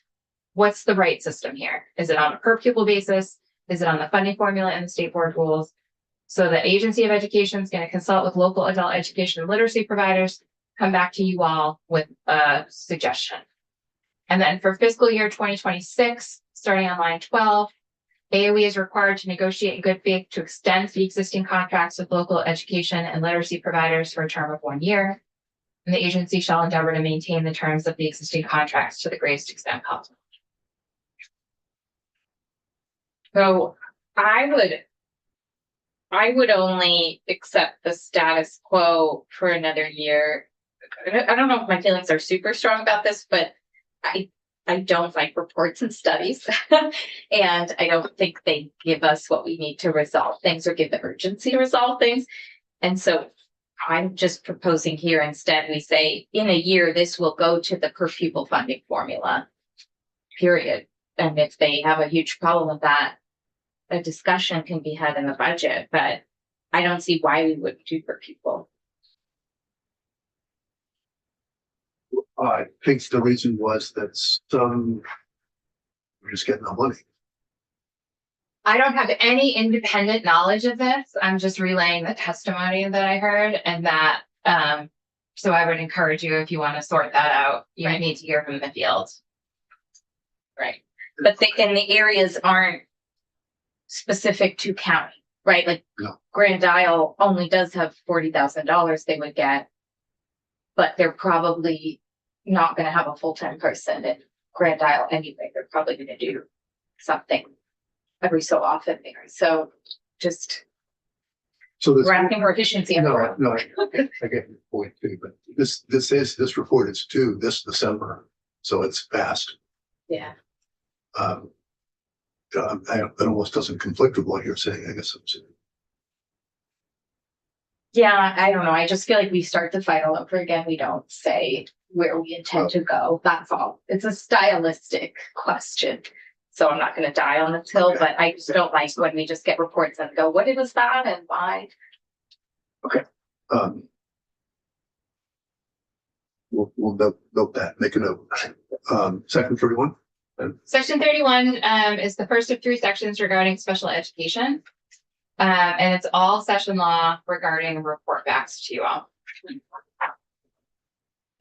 [SPEAKER 5] What's the right system here? Is it on a per pupil basis? Is it on the funding formula and the state board rules? So the Agency of Education is going to consult with local adult education and literacy providers, come back to you all with a suggestion. And then for fiscal year 2026, starting on line 12, AOE is required to negotiate in good faith to extend the existing contracts with local education and literacy providers for a term of 1 year. And the agency shall endeavor to maintain the terms of the existing contracts to the greatest extent possible.
[SPEAKER 3] So I would only accept the status quo for another year. I don't know if my feelings are super strong about this, but I don't like reports and studies. And I don't think they give us what we need to resolve things or give the urgency to resolve things. And so I'm just proposing here instead we say in a year, this will go to the per pupil funding formula, period. And if they have a huge problem with that, a discussion can be had in the budget, but I don't see why we wouldn't do per pupil.
[SPEAKER 1] I think the reason was that some were just getting no money.
[SPEAKER 5] I don't have any independent knowledge of this. I'm just relaying the testimony that I heard and that, so I would encourage you, if you want to sort that out, you need to hear from the field.
[SPEAKER 3] Right. But and the areas aren't specific to county, right? Like
[SPEAKER 1] No.
[SPEAKER 3] Grand Isle only does have $40,000 they would get, but they're probably not going to have a full-time person in Grand Isle anyway. They're probably going to do something every so often there. So just
[SPEAKER 1] So this.
[SPEAKER 3] we're asking for efficiency.
[SPEAKER 1] No, no, I get your point too, but this report is due this December, so it's fast.
[SPEAKER 3] Yeah.
[SPEAKER 1] That almost doesn't conflict with what you're saying, I guess.
[SPEAKER 3] Yeah, I don't know. I just feel like we start the fight all over again. We don't say where we intend to go. That's all. It's a stylistic question. So I'm not going to die on this hill, but I just don't like when we just get reports and go, what was that and why?
[SPEAKER 1] We'll note that, make a note. Section 31.
[SPEAKER 5] Section 31 is the first of 3 sections regarding special education. And it's all session law regarding report backs to you all.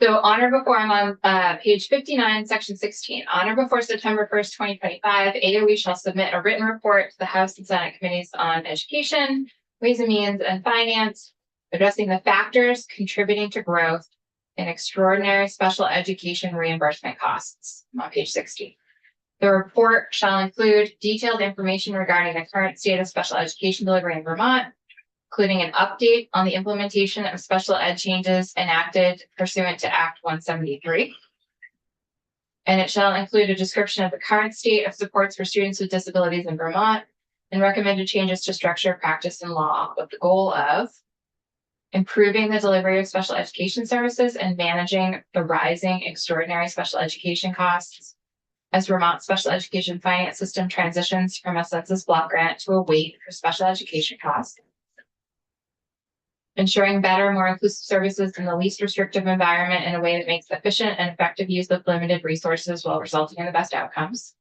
[SPEAKER 5] So on or before, I'm on page 59, section 16. On or before September 1st, 2025, AOE shall submit a written report to the House and Senate Committees on Education, Ways and Means, and Finance, addressing the factors contributing to growth in extraordinary special education reimbursement costs on page 60. The report shall include detailed information regarding the current state of special education delivery in Vermont, including an update on the implementation of special ed changes enacted pursuant to Act 173. And it shall include a description of the current state of supports for students with disabilities in Vermont and recommended changes to structure, practice, and law with the goal of improving the delivery of special education services and managing the rising extraordinary special education costs as Vermont special education finance system transitions from a census block grant to a weight for special education costs. Ensuring better, more inclusive services in the least restrictive environment in a way that makes efficient and effective use of limited resources while resulting in the best outcomes.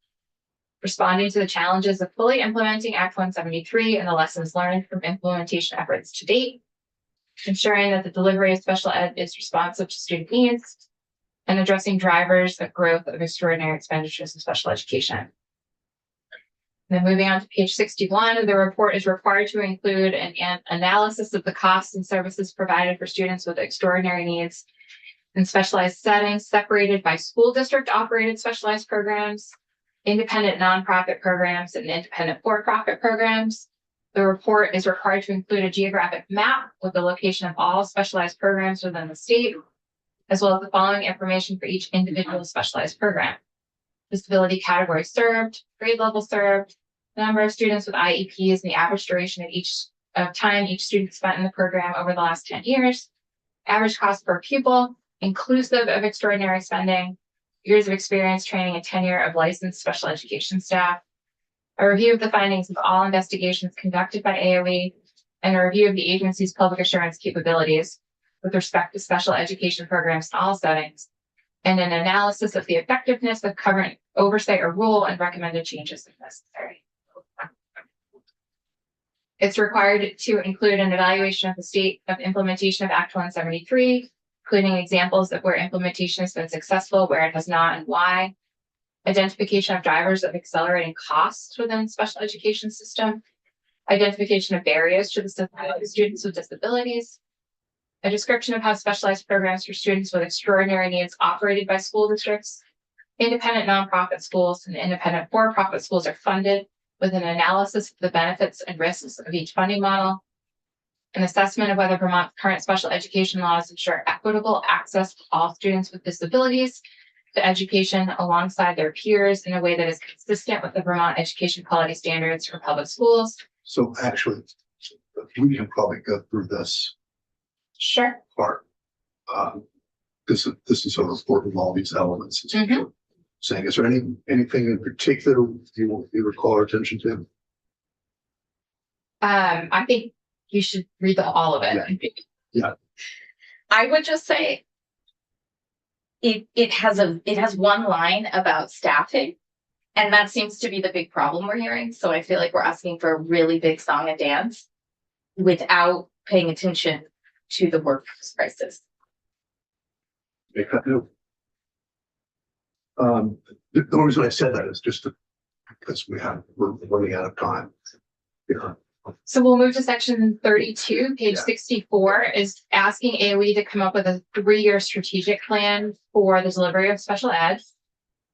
[SPEAKER 5] Responding to the challenges of fully implementing Act 173 and the lessons learned from implementation efforts to date. Ensuring that the delivery of special ed is responsive to student needs, and addressing drivers of growth of extraordinary expenditures in special education. And then moving on to page 61, the report is required to include an analysis of the costs and services provided for students with extraordinary needs in specialized settings separated by school district operated specialized programs, independent nonprofit programs, and independent for-profit programs. The report is required to include a geographic map with the location of all specialized programs within the state, as well as the following information for each individual specialized program: disability category served, grade level served, the number of students with IEPs, and the average duration of time each student spent in the program over the last 10 years, average cost per pupil, inclusive of extraordinary spending, years of experience, training, and tenure of licensed special education staff, a review of the findings of all investigations conducted by AOE, and a review of the agency's public assurance capabilities with respect to special education programs in all settings, and an analysis of the effectiveness of current oversight or rule and recommended changes if necessary. It's required to include an evaluation of the state of implementation of Act 173, including examples of where implementation has been successful, where it has not, and why. Identification of drivers of accelerating costs within the special education system. Identification of barriers to the students with disabilities. A description of how specialized programs for students with extraordinary needs operated by school districts, independent nonprofit schools, and independent for-profit schools are funded, with an analysis of the benefits and risks of each funding model. An assessment of whether Vermont's current special education laws ensure equitable access to all students with disabilities to education alongside their peers in a way that is consistent with the Vermont education quality standards for public schools.
[SPEAKER 1] So actually, we can probably go through this
[SPEAKER 5] Sure.
[SPEAKER 1] part. This is sort of important of all these elements.
[SPEAKER 5] Mhm.
[SPEAKER 1] Saying, is there anything in particular you would call our attention to?
[SPEAKER 5] I think you should read all of it.
[SPEAKER 1] Yeah.
[SPEAKER 3] I would just say it has one line about staffing, and that seems to be the big problem we're hearing. So I feel like we're asking for a really big song and dance without paying attention to the workforce crisis.
[SPEAKER 1] Make that new. The only reason I said that is just because we're running out of time. Yeah.
[SPEAKER 5] So we'll move to section 32, page
[SPEAKER 1] Yeah.
[SPEAKER 5] 64, is asking AOE to come up with a 3-year strategic plan for the delivery of special ed.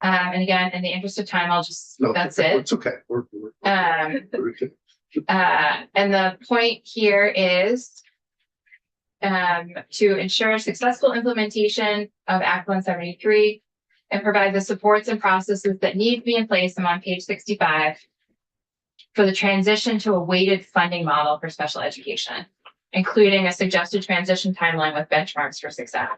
[SPEAKER 5] And again, in the interest of time, that's it.
[SPEAKER 1] It's okay.
[SPEAKER 5] And the point here is to ensure successful implementation of Act 173 and provide the supports and processes that need to be in place. I'm on page 65 for the transition to a weighted funding model for special education, including a suggested transition timeline with benchmarks for success.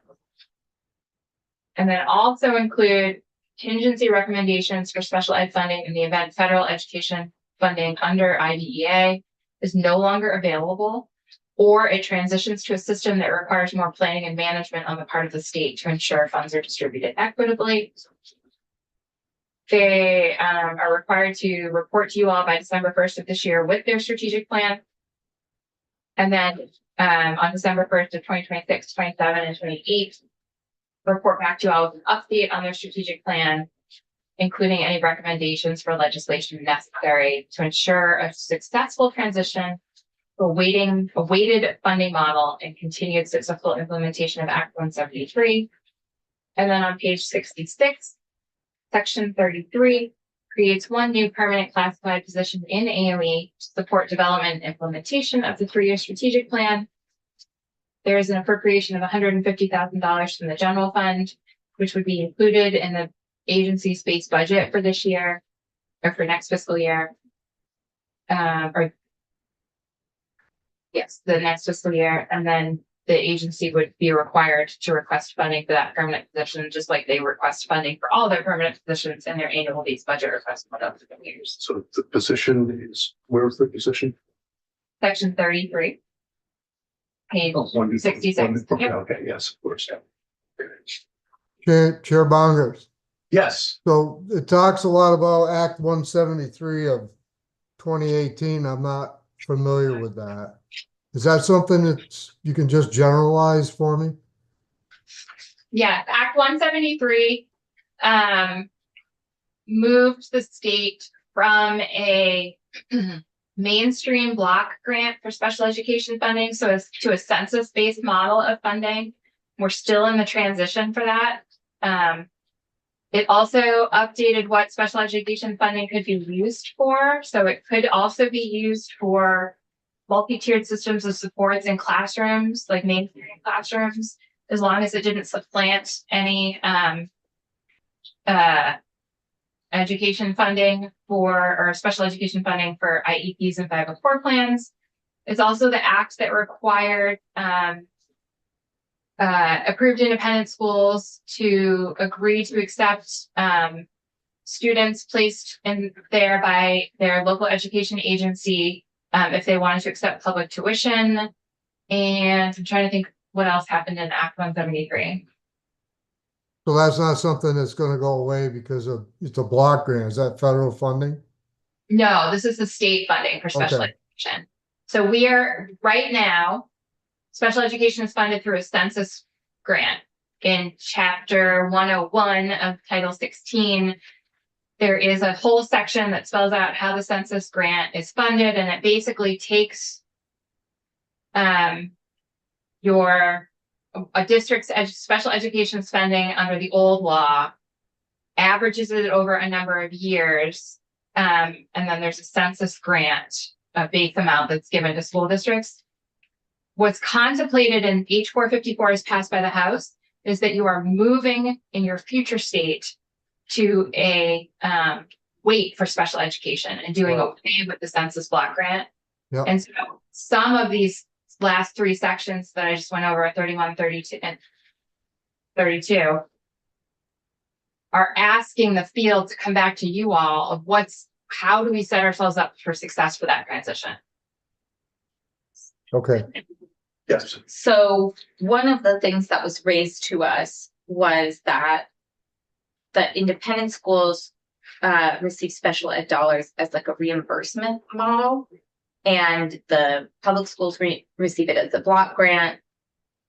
[SPEAKER 5] And then also include contingency recommendations for special ed funding in the event federal education funding under IDEA is no longer available, or it transitions to a system that requires more planning and management on the part of the state to ensure funds are distributed equitably. They are required to report to you all by December 1st of this year with their strategic plan. And then on December 1st of 2026, 27, and 28, report back to you all with an update on their strategic plan, including any recommendations for legislation necessary to ensure a successful transition to a weighted funding model and continued successful implementation of Act 173. And then on page 66, section 33 creates one new permanent classified position in AOE to support development and implementation of the 3-year strategic plan. There is an appropriation of $150,000 from the general fund, which would be included in the agency's base budget for this year or for next fiscal year. The next fiscal year. And then the agency would be required to request funding for that permanent position, just like they request funding for all their permanent positions in their annual base budget request for those years.
[SPEAKER 1] So the position is, where's the position?
[SPEAKER 5] Section 33. Page
[SPEAKER 1] Oh,
[SPEAKER 5] 66.
[SPEAKER 1] Okay,
[SPEAKER 5] Yep.
[SPEAKER 1] okay, yes, of course.
[SPEAKER 8] Chair Bongers.
[SPEAKER 1] Yes,
[SPEAKER 8] So it talks a lot about Act 173 of 2018. I'm not familiar with that. Is that something that you can just generalize for me?
[SPEAKER 5] Yeah, Act 173 moved the state from a mainstream block grant for special education funding, so as to a census-based model of funding. we're still in the transition for that. It also updated what special education funding could be used for. So it could also be used for multi-tiered systems of supports in classrooms, like mainstream classrooms, as long as it didn't supplant any education funding or special education funding for IEPs and 504 plans. It's also the act that required approved independent schools to agree to accept students placed in there by their local education agency if they wanted to accept public tuition. And I'm trying to think what else happened in Act 173.
[SPEAKER 8] So that's not something that's gonna go away because of, it's a block grant. Is that federal funding?
[SPEAKER 5] No, this is the state funding for special
[SPEAKER 8] Okay.
[SPEAKER 5] education. So we are right now, special education is funded through a census grant. In chapter 101 of Title 16, there is a whole section that spells out how the census grant is funded, and it basically takes a district's special education spending under the old law, averages it over a number of years, and then there's a census grant, a base amount that's given to school districts. What's contemplated in H454 as passed by the House is that you are moving in your future state to a weight for special education and doing away with the census block grant.
[SPEAKER 8] Yep.
[SPEAKER 5] And so some of these last three sections that I just went over, 31, 32, and 32, are asking the field to come back to you all of how do we set ourselves up for success for that transition?
[SPEAKER 8] Okay,
[SPEAKER 1] Yes.
[SPEAKER 3] So one of the things that was raised to us was that the independent schools receive special ed dollars as like a reimbursement model, and the public schools receive it as a block grant.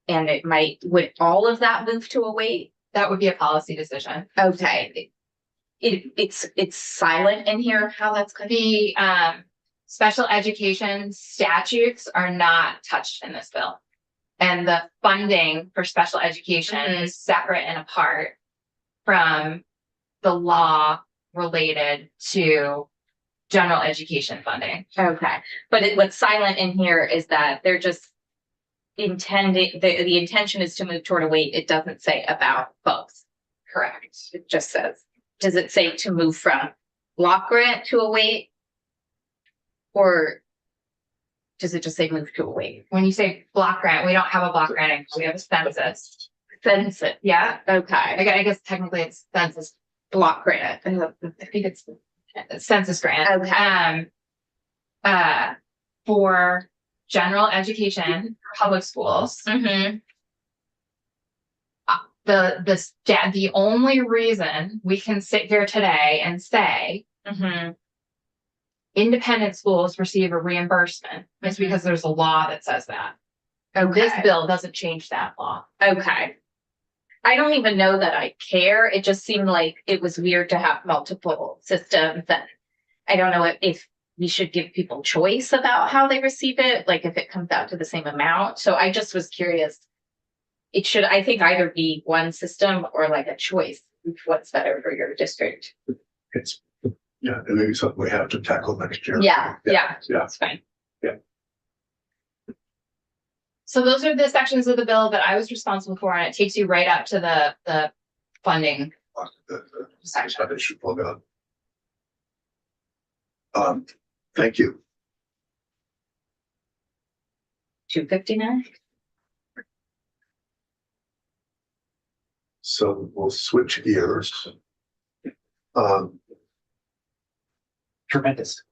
[SPEAKER 3] And would all of that move to a weight?
[SPEAKER 5] That would be a policy decision.
[SPEAKER 3] Okay. It's silent in here how that's gonna be.
[SPEAKER 5] The special education statutes are not touched in this bill. And the funding for special education is separate and apart from the law related to general education funding.
[SPEAKER 3] Okay, but what's silent in here is that they're just intending, the intention is to move toward a weight. It doesn't say about both.
[SPEAKER 5] Correct.
[SPEAKER 3] It just says, does it say to move from block grant to a weight? Or does it just say move to a weight?
[SPEAKER 5] When you say block grant, we don't have a block grant anymore. We have a census.
[SPEAKER 3] Census,
[SPEAKER 5] Yeah.
[SPEAKER 3] okay,
[SPEAKER 5] I guess technically it's census.
[SPEAKER 3] block grant.
[SPEAKER 5] I think it's census grant.
[SPEAKER 3] Okay.
[SPEAKER 5] For general education, public schools,
[SPEAKER 3] Mm-hmm.
[SPEAKER 5] the only reason we can sit here today and say
[SPEAKER 3] Mm-hmm.
[SPEAKER 5] independent schools receive a reimbursement is because there's a law that says that. This
[SPEAKER 3] Okay.
[SPEAKER 5] bill doesn't change that law.
[SPEAKER 3] Okay. I don't even know that I care. It just seemed like it was weird to have multiple systems, and I don't know if we should give people choice about how they receive it, like if it comes out to the same amount. So I just was curious. It should, I think, either be one system or like a choice. What's better for your district?
[SPEAKER 1] It's, yeah, and maybe something we have to tackle next year.
[SPEAKER 3] Yeah,
[SPEAKER 1] Yeah.
[SPEAKER 3] that's fine.
[SPEAKER 5] So those are the sections of the bill that I was responsible for, and it takes you right up to the funding.
[SPEAKER 1] That issue pulled out. Thank you.
[SPEAKER 3] 259.
[SPEAKER 1] So we'll switch gears.
[SPEAKER 7] Tremendous.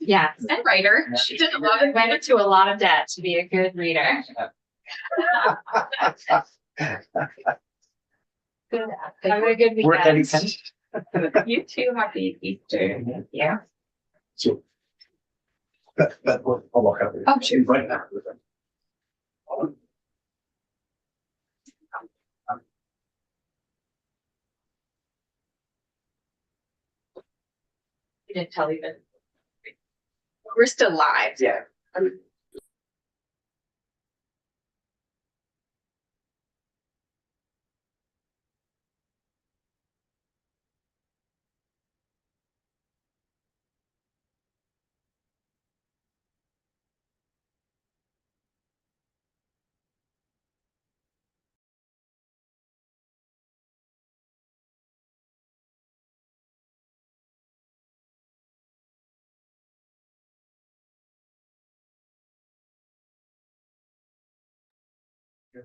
[SPEAKER 5] Yeah, and writer. She did went into a lot of debt to be a good reader.
[SPEAKER 3] Good.
[SPEAKER 5] Have a good
[SPEAKER 7] Work
[SPEAKER 5] weekend.
[SPEAKER 7] anything.
[SPEAKER 3] You too. Happy Easter. Yeah.
[SPEAKER 1] So. That, I'll walk out.
[SPEAKER 5] Oh, sure.
[SPEAKER 1] Right now.
[SPEAKER 3] You didn't tell even. We're still live.
[SPEAKER 7] Yeah.
[SPEAKER 1] So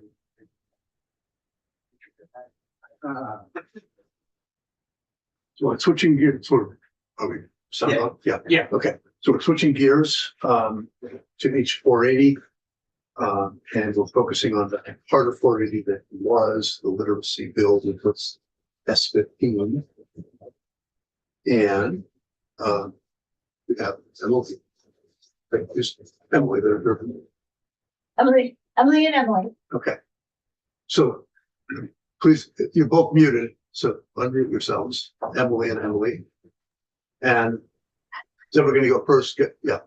[SPEAKER 1] we're switching gears, sort of, are we, sound
[SPEAKER 7] Yeah.
[SPEAKER 1] up? Yeah.
[SPEAKER 7] Yeah.
[SPEAKER 1] Okay, so we're switching gears, to H 480. And we're focusing on the part of 480 that was the literacy bill, which was S15. And, we have Emily. Emily,
[SPEAKER 3] Emily and Emily.
[SPEAKER 1] okay. So please, you're both muted, so unmute yourselves, Emily and Emily. And so we're gonna go first, yeah.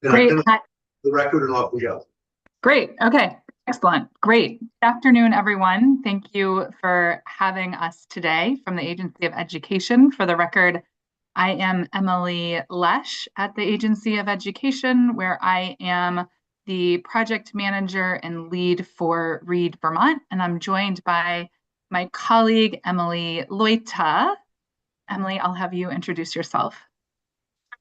[SPEAKER 1] And
[SPEAKER 9] Great.
[SPEAKER 1] identify the record and off we go.
[SPEAKER 9] Great. Okay. Excellent. Great. Good afternoon, everyone. Thank you for having us today from the Agency of Education. For the record, I am Emily Lesh at the Agency of Education, where I am the project manager and lead for Read Vermont. And I'm joined by my colleague, Emily Loita. Emily, I'll have you introduce yourself.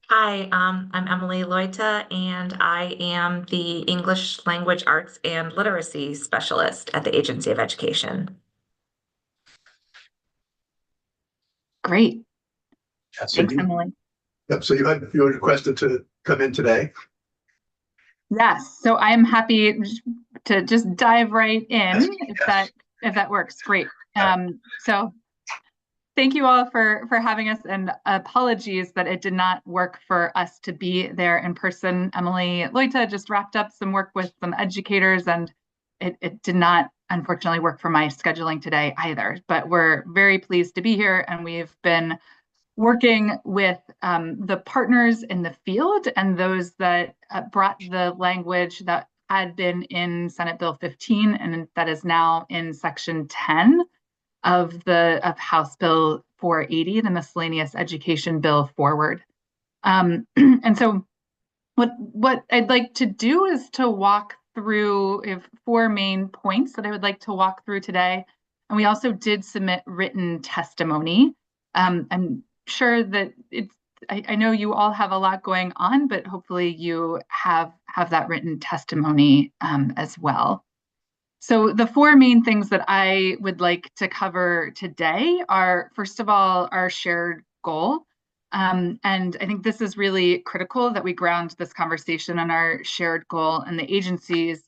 [SPEAKER 10] Hi, I'm Emily Loita, and I am the English Language Arts and Literacy Specialist at the Agency of Education.
[SPEAKER 9] Great.
[SPEAKER 1] So
[SPEAKER 9] Thanks, Emily.
[SPEAKER 1] Yep, so you were requested to come in today.
[SPEAKER 9] Yes, so I'm happy to just dive right in if that works. Great. So thank you all for having us, and apologies that it did not work for us to be there in person. Emily Loita just wrapped up some work with some educators, and it did not unfortunately work for my scheduling today either. But we're very pleased to be here, and we've been working with the partners in the field and those that brought the language that had been in Senate Bill 15 and that is now in Section 10 of House Bill 480, the Miscellaneous Education Bill, forward. And so what I'd like to do is to walk through four main points that I would like to walk through today. And we also did submit written testimony. I'm sure that I know you all have a lot going on, but hopefully you have that written testimony as well. So the four main things that I would like to cover today are, first of all, our shared goal. And I think this is really critical that we ground this conversation on our shared goal and the agency's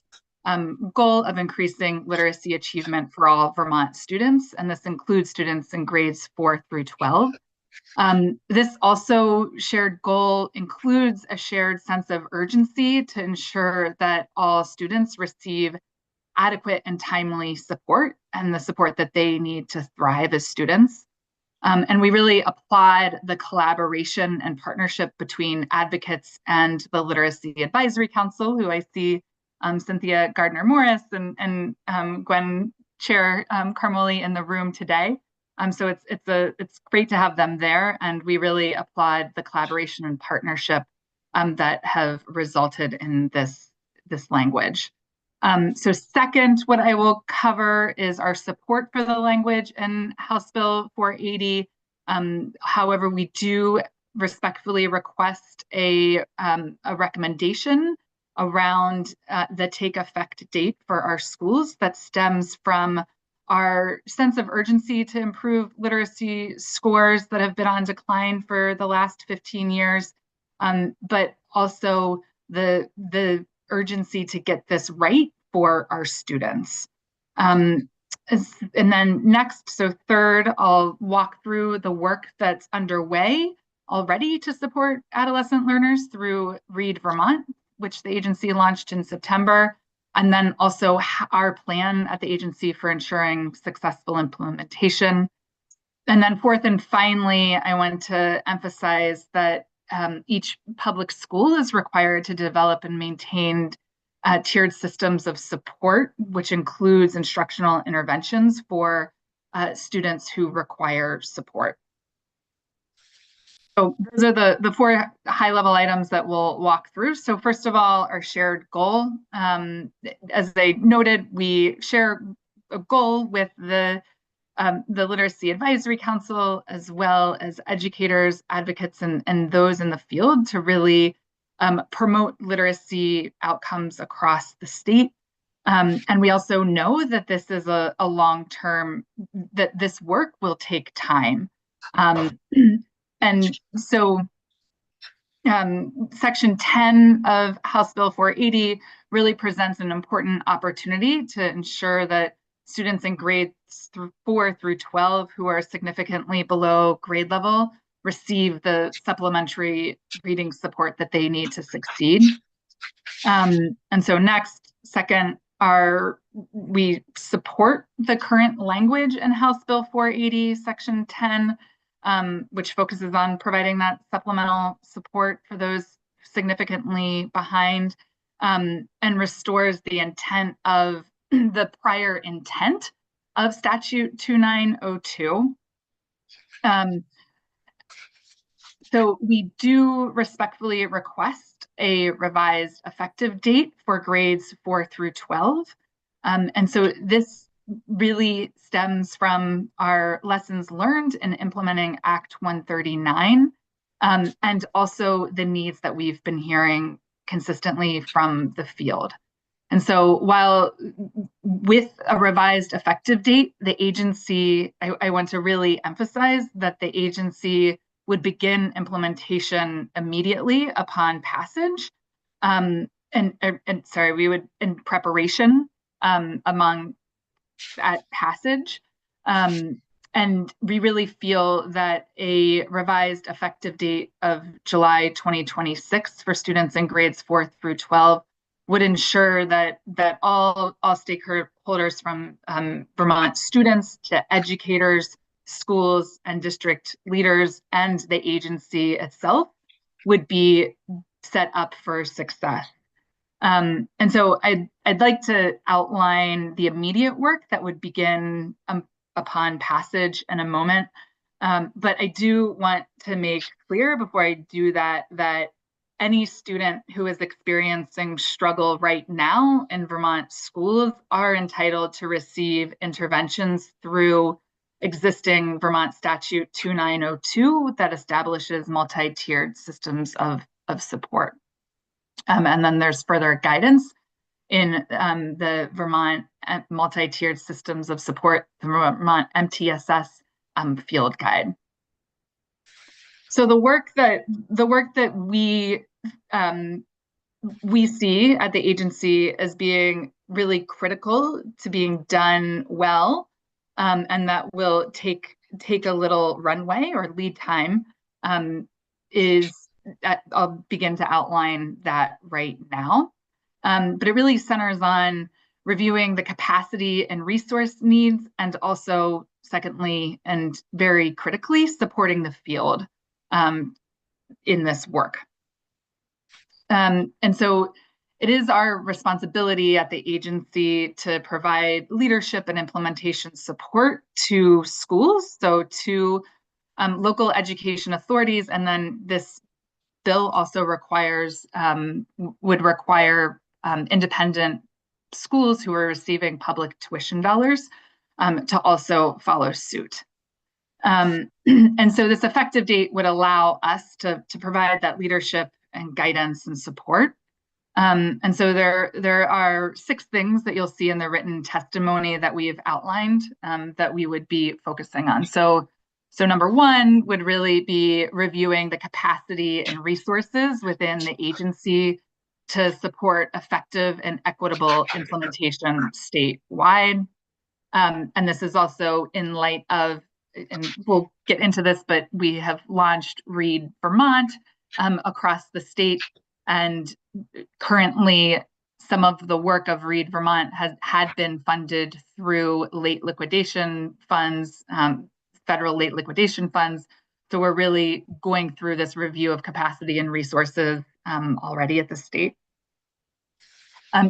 [SPEAKER 9] goal of increasing literacy achievement for all Vermont students. And this includes students in grades 4 through 12. This also shared goal includes a shared sense of urgency to ensure that all students receive adequate and timely support and the support that they need to thrive as students. And we really applaud the collaboration and partnership between advocates and the Literacy Advisory Council, who I see Cynthia Gardner-Morris and Gwen Chair Carmoli in the room today. So it's great to have them there, and we really applaud the collaboration and partnership that have resulted in this language. So second, what I will cover is our support for the language in House Bill 480. However, we do respectfully request a recommendation around the take effect date for our schools that stems from our sense of urgency to improve literacy scores that have been on decline for the last 15 years, but also the urgency to get this right for our students. And then next, so third, I'll walk through the work that's underway already to support adolescent learners through Read Vermont, which the agency launched in September, and then also our plan at the agency for ensuring successful implementation. And then fourth and finally, I want to emphasize that each public school is required to develop and maintain tiered systems of support, which includes instructional interventions for students who require support. So those are the four high-level items that we'll walk through. So first of all, our shared goal. As they noted, we share a goal with the Literacy Advisory Council, as well as educators, advocates, and those in the field to really promote literacy outcomes across the state. And we also know that this is a long-term, that this work will take time. And so Section 10 of House Bill 480 really presents an important opportunity to ensure that students in grades 4 through 12 who are significantly below grade level receive the supplementary reading support that they need to succeed. And so second, we support the current language in House Bill 480, Section 10, which focuses on providing that supplemental support for those significantly behind, and restores the intent of the prior intent of Statute 2902. So we do respectfully request a revised effective date for grades 4 through 12. And so this really stems from our lessons learned in implementing Act 139, and also the needs that we've been hearing consistently from the field. And so while with a revised effective date, the agency, I want to really emphasize that the agency would begin implementation immediately upon passage. We would in preparation at passage. And we really feel that a revised effective date of July 2026 for students in grades 4 through 12 would ensure that all stakeholders from Vermont students to educators, schools and district leaders and the agency itself would be set up for success. And so I'd like to outline the immediate work that would begin upon passage in a moment. But I do want to make clear before I do that any student who is experiencing struggle right now in Vermont schools are entitled to receive interventions through existing Vermont Statute 2902 that establishes multi-tiered systems of support. And then there's further guidance in the Vermont multi-tiered systems of support, the Vermont MTSS field guide. So the work that we see at the agency as being really critical to being done well, and that will take a little runway or lead time, I'll begin to outline that right now. But it really centers on reviewing the capacity and resource needs, and also secondly, and very critically, supporting the field in this work. And so it is our responsibility at the agency to provide leadership and implementation support to schools, so to local education authorities, and then this bill also would require independent schools who are receiving public tuition dollars to also follow suit. And so this effective date would allow us to provide that leadership and guidance and support. And so there are 6 things that you'll see in the written testimony that we've outlined that we would be focusing on. So number 1 would really be reviewing the capacity and resources within the agency to support effective and equitable implementation statewide. And this is also in light of, and we'll get into this, but we have launched Read Vermont across the state, and currently some of the work of Read Vermont had been funded through late liquidation funds, federal late liquidation funds. So we're really going through this review of capacity and resources already at the state.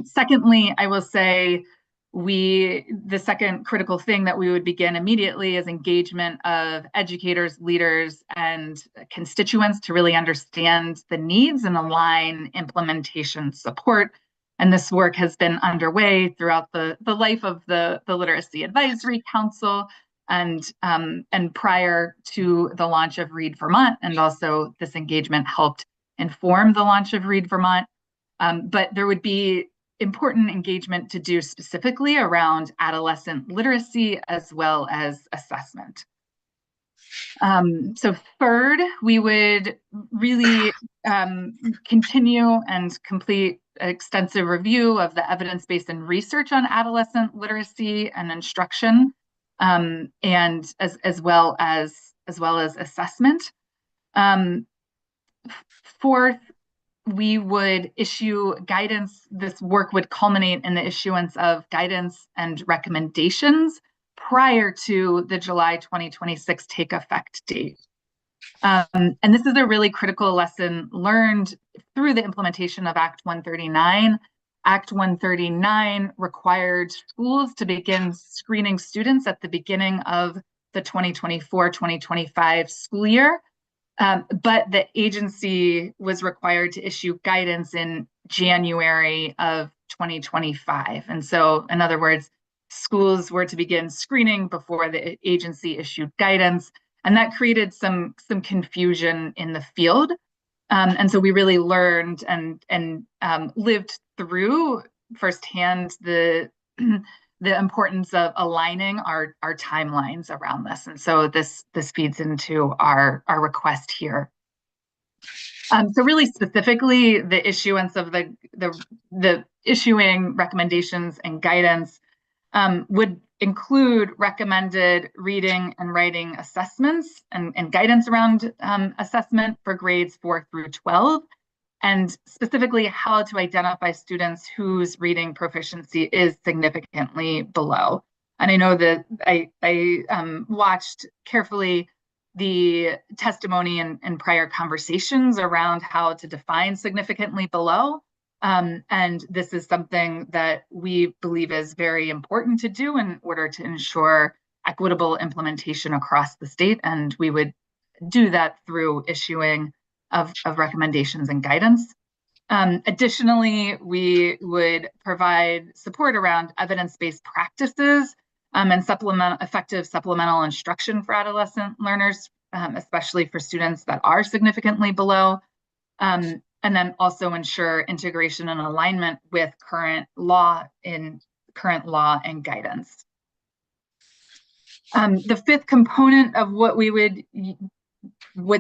[SPEAKER 9] Secondly, I will say the second critical thing that we would begin immediately is engagement of educators, leaders, and constituents to really understand the needs and align implementation support. And this work has been underway throughout the life of the Literacy Advisory Council and prior to the launch of Read Vermont. And also this engagement helped inform the launch of Read Vermont. But there would be important engagement to do specifically around adolescent literacy as well as assessment. So third, we would really continue and complete an extensive review of the evidence-based and research on adolescent literacy and instruction, and as well as assessment. Fourth, we would issue guidance. This work would culminate in the issuance of guidance and recommendations prior to the July 2026 take effect date. And this is a really critical lesson learned through the implementation of Act 139. Act 139 required schools to begin screening students at the beginning of the 2024-2025 school year. But the agency was required to issue guidance in January of 2025. And so, in other words, schools were to begin screening before the agency issued guidance. And that created some confusion in the field. And so we really learned and lived through firsthand the importance of aligning our timelines around this. And so this feeds into our request here. So really specifically, the issuance of the issuing recommendations and guidance would include recommended reading and writing assessments and guidance around assessment for grades 4 through 12, and specifically how to identify students whose reading proficiency is significantly below. And I know that I watched carefully the testimony and prior conversations around how to define significantly below. And this is something that we believe is very important to do in order to ensure equitable implementation across the state. And we would do that through issuing of recommendations and guidance. Additionally, we would provide support around evidence-based practices and effective supplemental instruction for adolescent learners, especially for students that are significantly below. And then also ensure integration and alignment with current law and guidance. The fifth component of what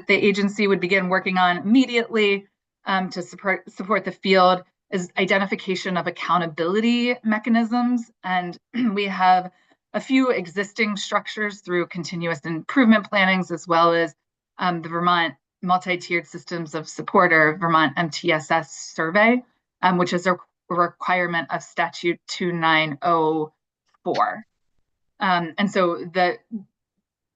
[SPEAKER 9] the agency would begin working on immediately to support the field is identification of accountability mechanisms. And we have a few existing structures through continuous improvement plannings, as well as the Vermont Multi-Tiered Systems of Support, or Vermont MTSS survey, which is a requirement of Statute 2904. And so the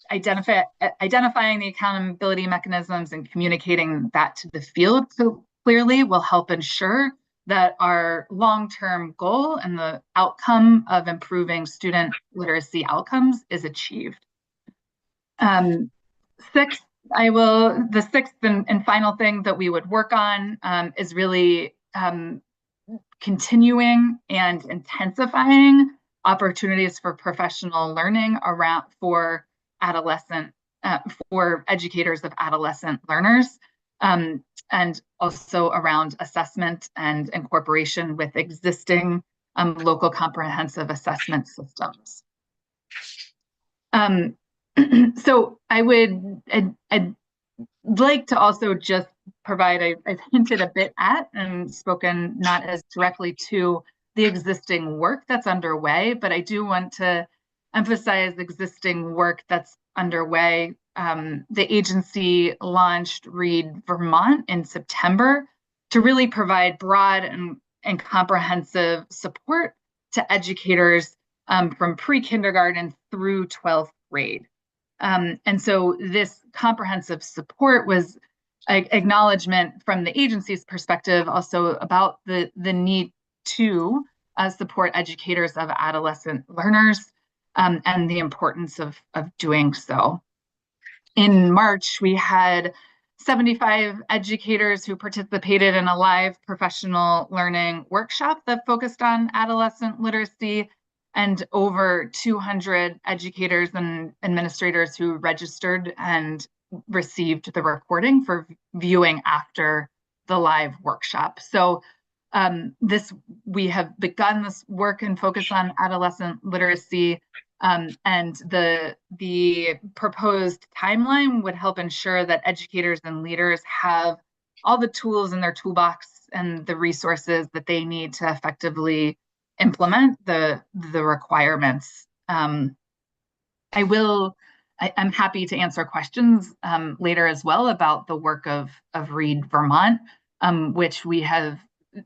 [SPEAKER 9] identifying the accountability mechanisms and communicating that to the field so clearly will help ensure that our long-term goal and the outcome of improving student literacy outcomes is achieved. The sixth and final thing that we would work on is really continuing and intensifying opportunities for professional learning for educators of adolescent learners, and also around assessment and incorporation with existing local comprehensive assessment systems. So I'd like to also just provide, I've hinted a bit at and spoken not as directly to the existing work that's underway, but I do want to emphasize existing work that's underway. The agency launched Read Vermont in September to really provide broad and comprehensive support to educators from pre-kindergarten through 12th grade. And so this comprehensive support was an acknowledgement from the agency's perspective also about the need to support educators of adolescent learners and the importance of doing so. In March, we had 75 educators who participated in a live professional learning workshop that focused on adolescent literacy, and over 200 educators and administrators who registered and received the recording for viewing after the live workshop. So we have begun this work and focus on adolescent literacy, and the proposed timeline would help ensure that educators and leaders have all the tools in their toolbox and the resources that they need to effectively implement the requirements. I'm happy to answer questions later as well about the work of Read Vermont, which we have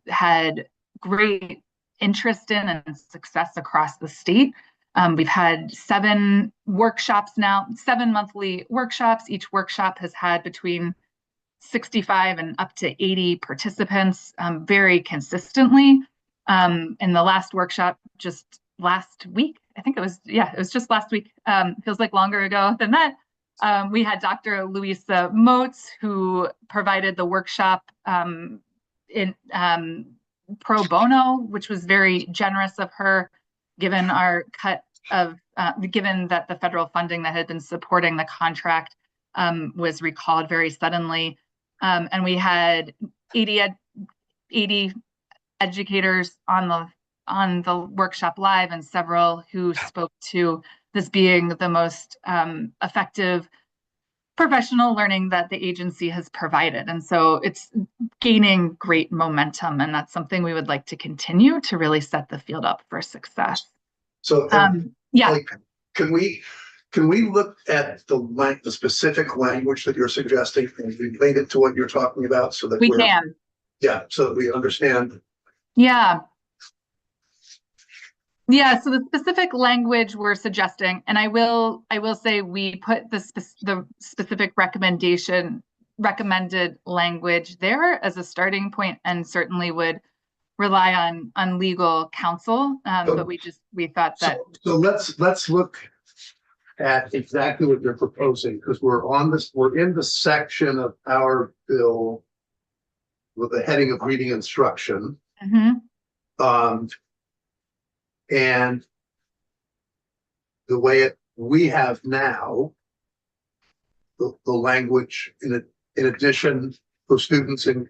[SPEAKER 9] had great interest in and success across the state. We've had 7 workshops now, 7 monthly workshops. Each workshop has had between 65 and up to 80 participants very consistently. In the last workshop just last week, I think it was just last week, feels like longer ago than that. We had Dr. Louisa Moats, who provided the workshop in pro bono, which was very generous of her, given our cut of, given that the federal funding that had been supporting the contract was recalled very suddenly. And we had 80 educators on the workshop live, and several who spoke to this being the most effective professional learning that the agency has provided. And so it's gaining great momentum, and that's something we would like to continue to really set the field up for success.
[SPEAKER 1] So,
[SPEAKER 9] yeah.
[SPEAKER 1] like, can we look at the specific language that you're suggesting and relate it to what you're talking about so that
[SPEAKER 9] we can.
[SPEAKER 1] Yeah, so that we understand.
[SPEAKER 9] Yeah. Yeah, so the specific language we're suggesting, and I will say we put the specific recommended language there as a starting point, and certainly would rely on legal counsel. But we thought that.
[SPEAKER 1] So let's look at exactly what you're proposing, because we're in the section of our bill with the heading of reading instruction.
[SPEAKER 9] Mm-hmm.
[SPEAKER 1] And the way we have now, the language in addition for students in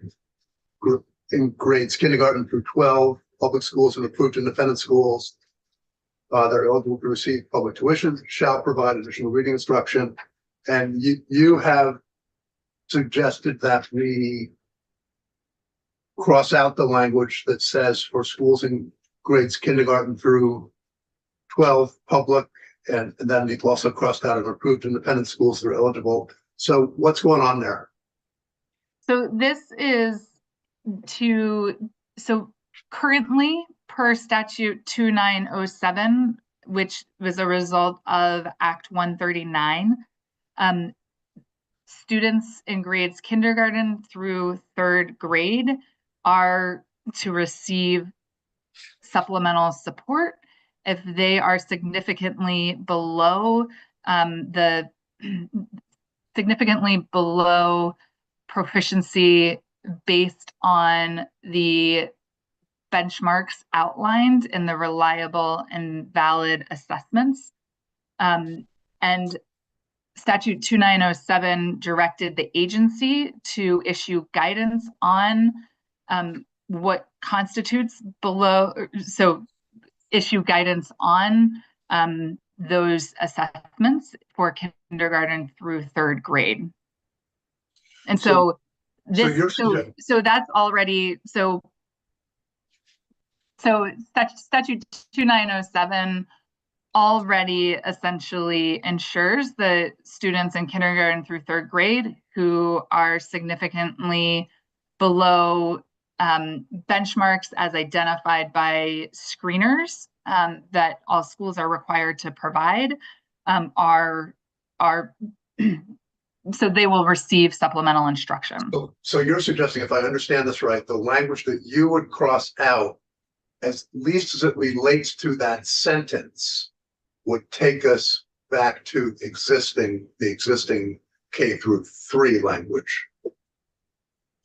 [SPEAKER 1] grades kindergarten through 12, public schools and approved independent schools, they're eligible to receive public tuition, shall provide additional reading instruction. And you have suggested that we cross out the language that says for schools in grades kindergarten through 12 public, and then you've also crossed out and approved independent schools that are eligible. So what's going on there?
[SPEAKER 9] So this is so currently per statute 2907, which was a result of Act 139, students in grades kindergarten through 3rd grade are to receive supplemental support if they are significantly below proficiency based on the benchmarks outlined in the reliable and valid assessments. And Statute 2907 directed the agency to issue guidance on what constitutes below, so issue guidance on those assessments for kindergarten through 3rd grade. And so that's already, so statute 2907 already essentially ensures that students in kindergarten through 3rd grade who are significantly below benchmarks as identified by screeners that all schools are required to provide are so they will receive supplemental instruction.
[SPEAKER 1] So you're suggesting, if I understand this right, the language that you would cross out, at least as it relates to that sentence, would take us back to the existing K through 3 language.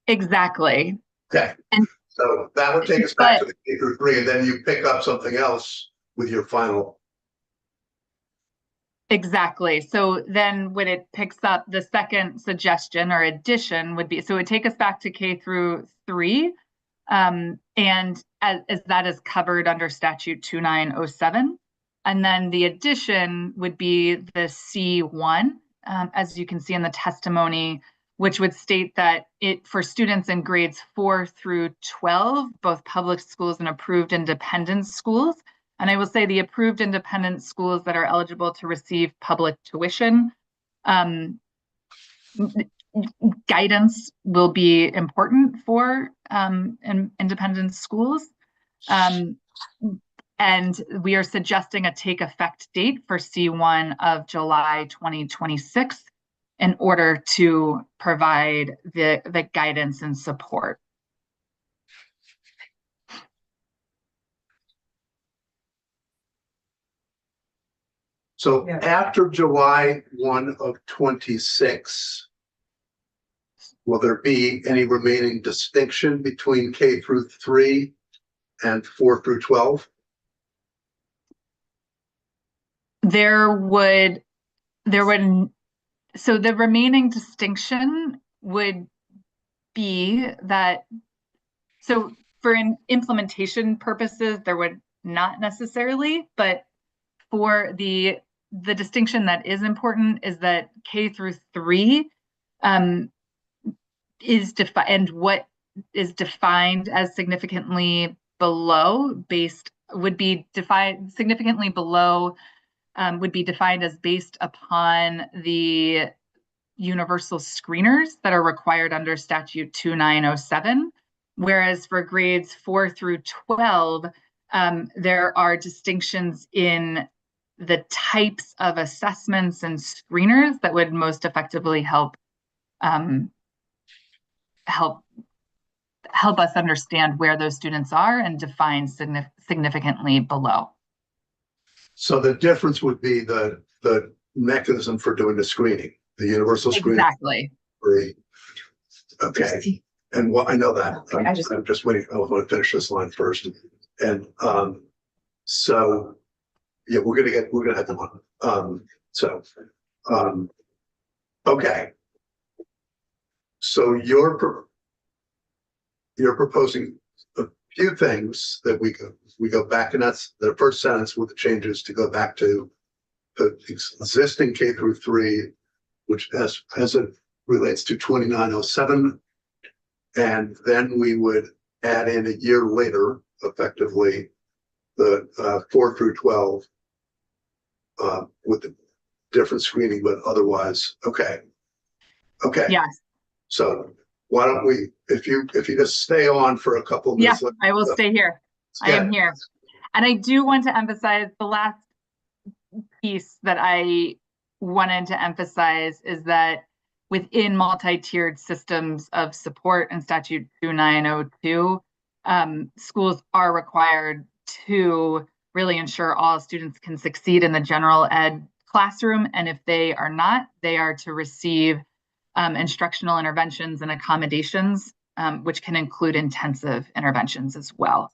[SPEAKER 9] Exactly.
[SPEAKER 1] Okay.
[SPEAKER 9] And
[SPEAKER 1] so that would take us back to the K through 3, and then you pick up something else with your final.
[SPEAKER 9] Exactly. So then when it picks up, the second suggestion or addition would be, so it would take us back to K through 3. And as that is covered under statute 2907. And then the addition would be the C1, as you can see in the testimony, which would state that it for students in grades 4 through 12, both public schools and approved independent schools. And I will say the approved independent schools that are eligible to receive public tuition, guidance will be important for independent schools. And we are suggesting a take effect date for C1 of July 2026 in order to provide the guidance and support.
[SPEAKER 1] So after July 1 of 26, will there be any remaining distinction between K through 3 and 4 through 12?
[SPEAKER 9] So the remaining distinction would be that, so for implementation purposes, there would not necessarily, but for the distinction that is important is that K through 3 is defined, and what is defined as significantly below would be defined as based upon the universal screeners that are required under statute 2907. Whereas for grades 4 through 12, there are distinctions in the types of assessments and screeners that would most effectively help us understand where those students are and define significantly below.
[SPEAKER 1] So the difference would be the mechanism for doing the screening, the universal screening.
[SPEAKER 9] Exactly.
[SPEAKER 1] Okay. And what I know that I'm just waiting. I want to finish this line first. And so yeah, we're gonna have them on. Okay. So you're proposing a few things that we go back, and that's the first sentence with the changes to go back to the existing K through 3, which as it relates to 2907, and then we would add in a year later, effectively, the 4 through 12 with the different screening, but otherwise, okay.
[SPEAKER 9] Yes.
[SPEAKER 1] So why don't we, if you just stay on for a couple of minutes.
[SPEAKER 9] Yeah, I will stay here. I am here. And I do want to emphasize the last piece that I wanted to emphasize is that within multi-tiered systems of support in statute 2902, schools are required to really ensure all students can succeed in the general ed classroom. And if they are not, they are to receive instructional interventions and accommodations, which can include intensive interventions as well.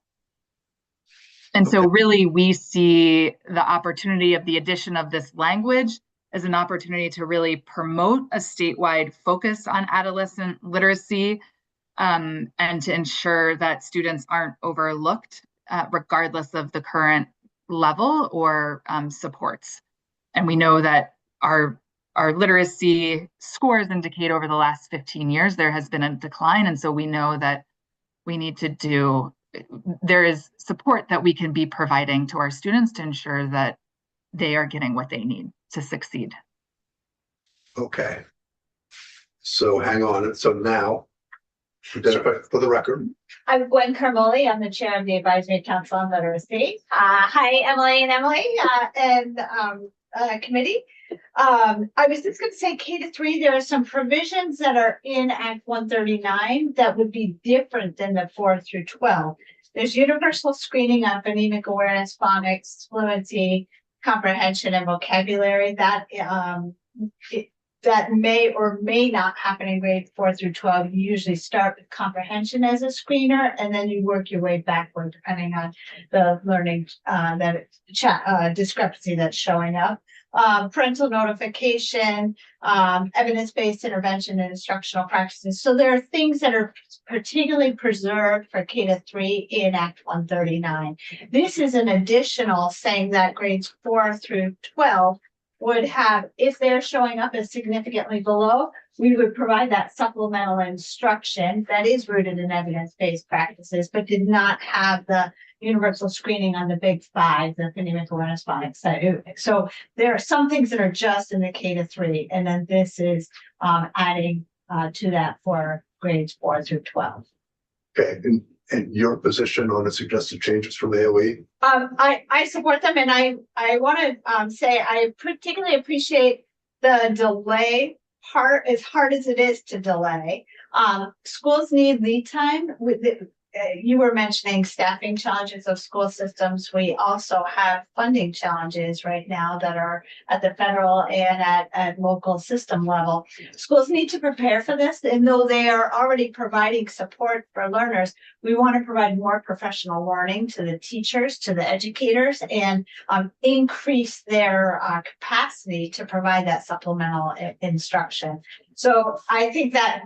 [SPEAKER 9] And so really we see the opportunity of the addition of this language as an opportunity to really promote a statewide focus on adolescent literacy and to ensure that students aren't overlooked regardless of the current level or supports. And we know that our literacy scores indicate over the last 15 years there has been a decline. And so we know that we need to there is support that we can be providing to our students to ensure that they are getting what they need to succeed.
[SPEAKER 1] Okay. So hang on. So now, identify for the record.
[SPEAKER 11] I'm Gwen Carmoli. I'm the chair of the Advisory Council on Literacy. Hi, Emily and Emily and committee. I was just going to say K to 3, there are some provisions that are in Act 139 that would be different than the 4 through 12. There's universal screening on phonemic awareness, phonics, fluency, comprehension, and vocabulary. That that may or may not happen in grade 4 through 12. You usually start with comprehension as a screener, and then you work your way backward depending on the learning discrepancy that's showing up. Parental notification, evidence-based intervention and instructional practices. So there are things that are particularly preserved for K-3 in Act 139. This is an additional saying that grades 4 through 12 would have, if they're showing up as significantly below, we would provide that supplemental instruction that is rooted in evidence-based practices, but did not have the universal screening on the big 5, the fundamental awareness phonics. So there are some things that are just in the K-3, and then this is adding to that for grades 4 through 12.
[SPEAKER 1] Okay, and your position on the suggested changes from AOE?
[SPEAKER 11] I support them, and I want to say I particularly appreciate the delay part, as hard as it is to delay. Schools need lead time. With you were mentioning staffing challenges of school systems. We also have funding challenges right now that are at the federal and at local system level. Schools need to prepare for this, and though they are already providing support for learners, we want to provide more professional learning to the teachers, to the educators, and increase their capacity to provide that supplemental instruction. So I think that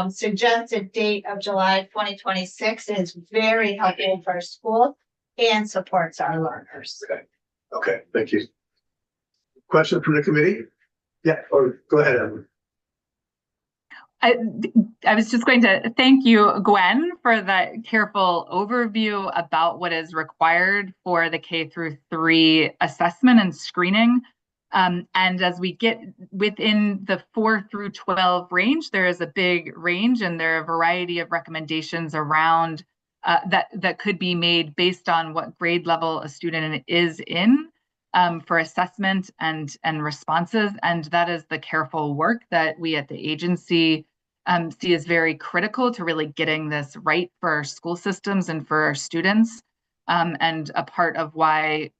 [SPEAKER 11] suggested date of July 2026 is very helpful for school and supports our learners.
[SPEAKER 1] Okay, thank you. Question from the committee? Yeah, or go ahead, Emily.
[SPEAKER 9] I was just going to thank you, Gwen, for that careful overview about what is required for the K-3 assessment and screening. And as we get within the 4 through 12 range, there is a big range, and there are a variety of recommendations around that could be made based on what grade level a student is in for assessment and responses. And that is the careful work that we at the agency see as very critical to really getting this right for our school systems and for our students, and a part of why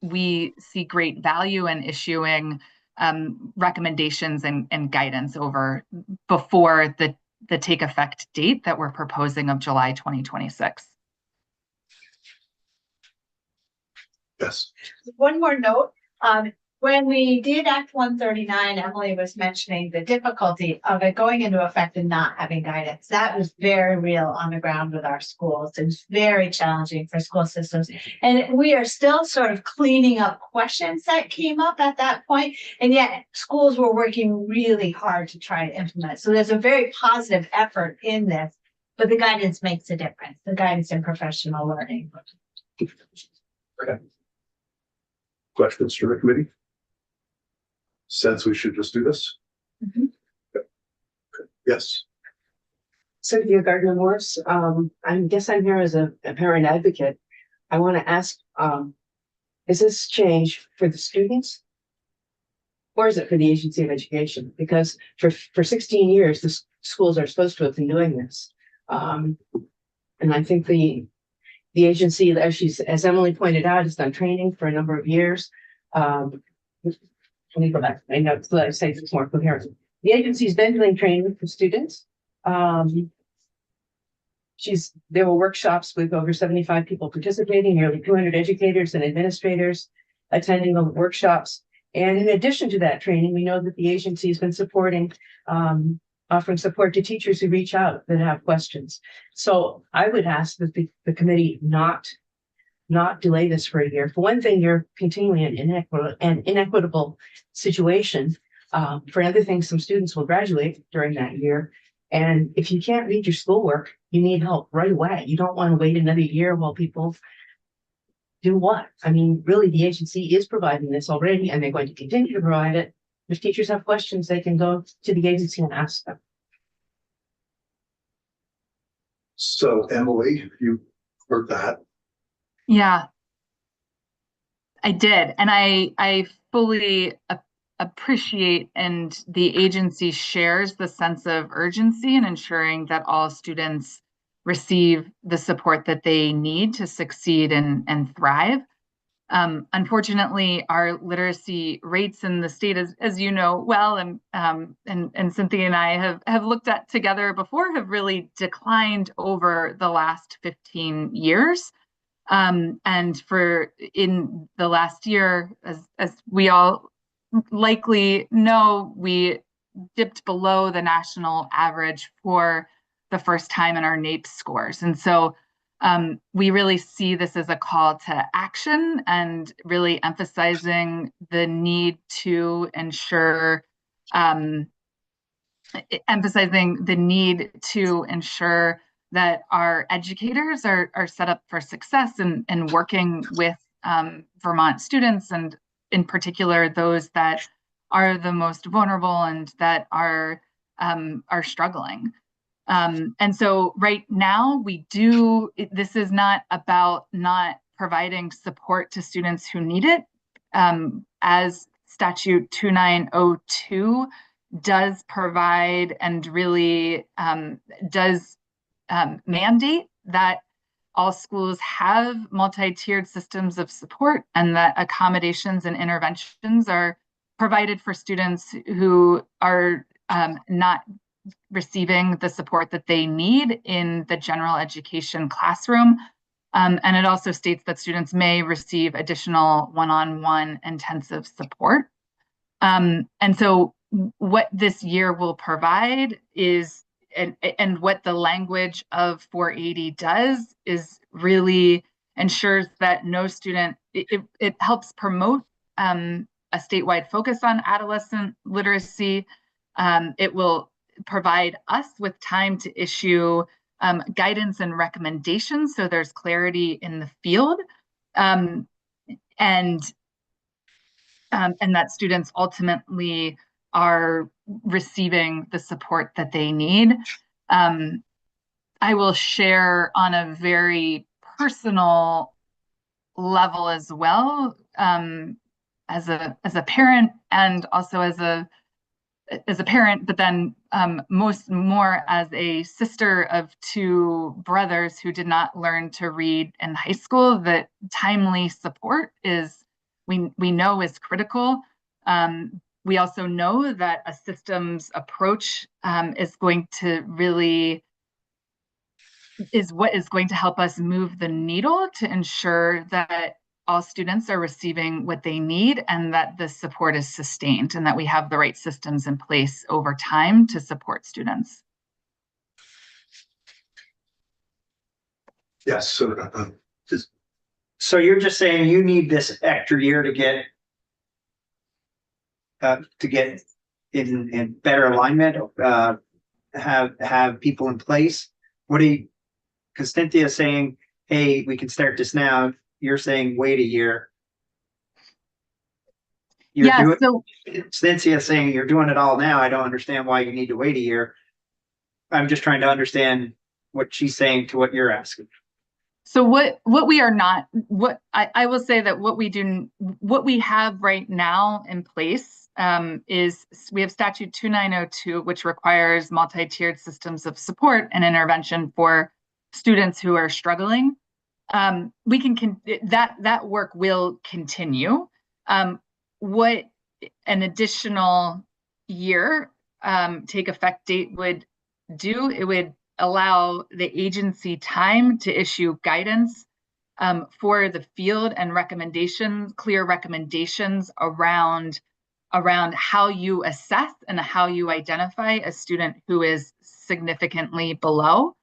[SPEAKER 9] we see great value in issuing recommendations and guidance before the take effect date that we're proposing of July 2026.
[SPEAKER 1] Yes.
[SPEAKER 11] One more note. When we did Act 139, Emily was mentioning the difficulty of it going into effect and not having guidance. That was very real on the ground with our schools. It's very challenging for school systems. And we are still sort of cleaning up questions that came up at that point. And yet schools were working really hard to try to implement. So there's a very positive effort in this, but the guidance makes a difference. The guidance in professional learning.
[SPEAKER 1] Okay. Questions from the committee? Sense we should just do this?
[SPEAKER 11] Mm-hmm.
[SPEAKER 1] Okay. Yes.
[SPEAKER 12] Cynthia Gardner Morse. I guess I'm here as a parent advocate. I want to ask, is this change for the students or is it for the Agency of Education? Because for 16 years, the schools are supposed to have been doing this. And I think the agency, as Emily pointed out, has done training for a number of years. Let me go back. I know so that I say it's more coherent. The agency's been doing training for students. There were workshops with over 75 people participating, nearly 200 educators and administrators attending the workshops. And in addition to that training, we know that the agency has been supporting, offering support to teachers who reach out that have questions. So I would ask that the committee not delay this for a year. For one thing, you're continuing an inequitable situation. For another thing, some students will graduate during that year. And if you can't read your schoolwork, you need help right away. You don't want to wait another year while people do what? I mean, really, the agency is providing this already, and they're going to continue to provide it. If teachers have questions, they can go to the agency and ask them.
[SPEAKER 1] So Emily, you heard that.
[SPEAKER 9] Yeah, I did. And I fully appreciate, and the agency shares the sense of urgency in ensuring that all students receive the support that they need to succeed and thrive. Unfortunately, our literacy rates in the state, as you know well, and Cynthia and I have looked at together before, have really declined over the last 15 years. And in the last year, as we all likely know, we dipped below the national average for the first time in our NAEP scores. And so we really see this as a call to action and really emphasizing the need to ensure that our educators are set up for success and working with Vermont students, and in particular those that are the most vulnerable and that are struggling. And so right now this is not about not providing support to students who need it. As Statute 2902 does provide and really does mandate that all schools have multi-tiered systems of support, and that accommodations and interventions are provided for students who are not receiving the support that they need in the general education classroom. And it also states that students may receive additional one-on-one intensive support. And so what this year will provide is, and what the language of 480 does, is really ensures that no student, it helps promote a statewide focus on adolescent literacy. It will provide us with time to issue guidance and recommendations, so there's clarity in the field, and that students ultimately are receiving the support that they need. I will share on a very personal level as well, as a parent, and also as a parent, but then more as a sister of two brothers who did not learn to read in high school, that timely support we know is critical. We also know that a systems approach is what is going to help us move the needle to ensure that all students are receiving what they need, and that the support is sustained, and that we have the right systems in place over time to support students.
[SPEAKER 1] Yes, so
[SPEAKER 7] So you're just saying you need this extra year to get in better alignment, have people in place? Because Cynthia is saying, hey, we can start this now. You're saying wait a year. Cynthia's saying you're doing it all now. I don't understand why you need to wait a year. I'm just trying to understand what she's saying to what you're asking.
[SPEAKER 9] So what I will say that what we have right now in place is we have Statute 2902, which requires multi-tiered systems of support and intervention for students who are struggling. That work will continue. What an additional year take effect date would do, it would allow the agency time to issue guidance for the field and clear recommendations around how you assess and how you identify a student who is significantly below,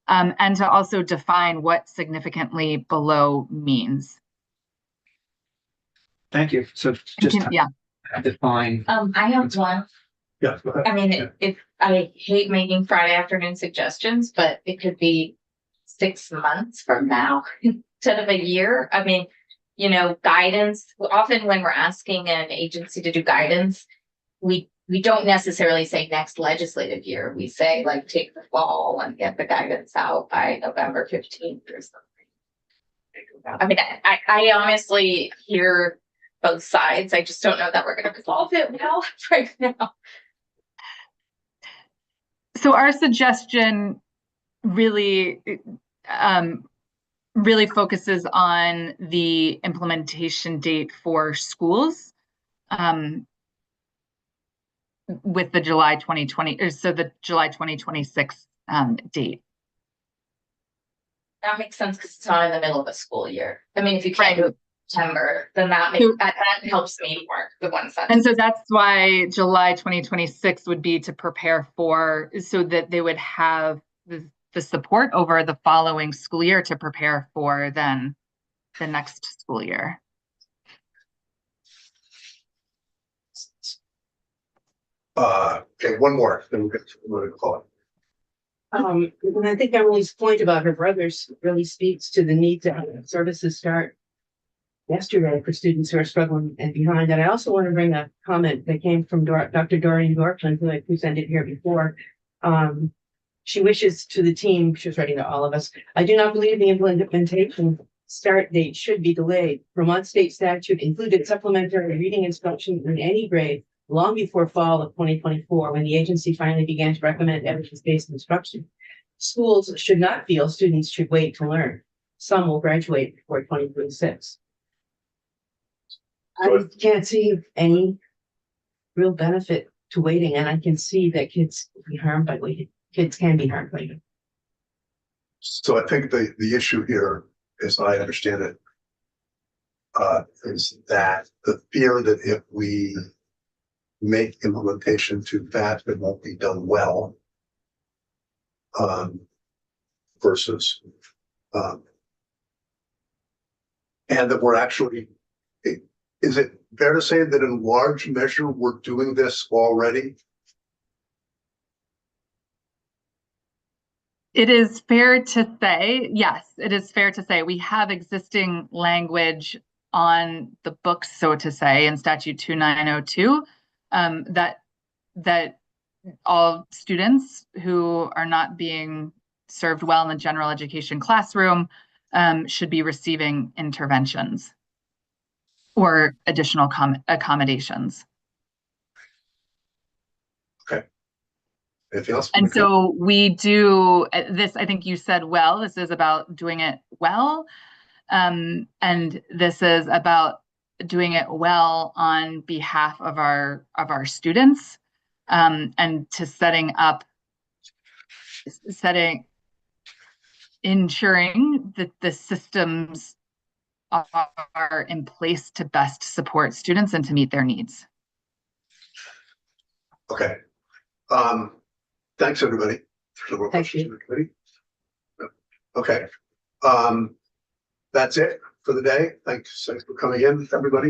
[SPEAKER 9] and to also define what significantly below means.
[SPEAKER 7] Thank you. So just define.
[SPEAKER 3] I have one.
[SPEAKER 1] yeah. Go ahead.
[SPEAKER 3] I mean, if I hate making Friday afternoon suggestions, but it could be 6 months from now instead of a year. I mean, guidance, often when we're asking an agency to do guidance, we don't necessarily say next legislative year. We say like take the fall and get the guidance out by November 15th or something. I mean, I honestly hear both sides. I just don't know that we're going to resolve it well right now.
[SPEAKER 9] So our suggestion really really focuses on the implementation date for schools. With the July 2020, or so the July 2026 date.
[SPEAKER 3] That makes sense because it's not in the middle of a school year. I mean, if you can't do it in September, then that helps me work the one sentence.
[SPEAKER 9] And so that's why July 2026 would be to prepare for, so that they would have the support over the following school year to prepare for then the next school year.
[SPEAKER 1] Okay, one more, then we'll get to what we call it.
[SPEAKER 12] And I think Emily's point about her brothers really speaks to the need to have services start yesterday for students who are struggling and behind. And I also want to bring a comment that came from Dr. Doreen Dorfman, who I presented here before. She wishes to the team, she was writing to all of us, I do not believe the implementation start date should be delayed. Vermont state statute included supplementary reading instruction in any grade long before fall of 2024, when the agency finally began to recommend evidence-based instruction. Schools should not feel students should wait to learn. Some will graduate before 2026. I can't see any real benefit to waiting, and I can see that kids be harmed by waiting. Kids can be harmed by waiting.
[SPEAKER 1] So I think the issue here, as I understand it, is that the fear that if we make implementation too fast, it won't be done well. Versus, and that we're actually, is it fair to say that in large measure, we're doing this already?
[SPEAKER 9] It is fair to say, yes, it is fair to say we have existing language on the books, so to say, in statute 2902, that all students who are not being served well in the general education classroom should be receiving interventions or additional accommodations.
[SPEAKER 1] Okay. Anything else?
[SPEAKER 9] And so we do this, I think you said, well, this is about doing it well. And this is about doing it well on behalf of our students, and to ensuring that the systems are in place to best support students and to meet their needs.
[SPEAKER 1] Okay. Thanks, everybody.
[SPEAKER 12] Thank you.
[SPEAKER 1] Okay. That's it for the day. Thanks for coming in, everybody.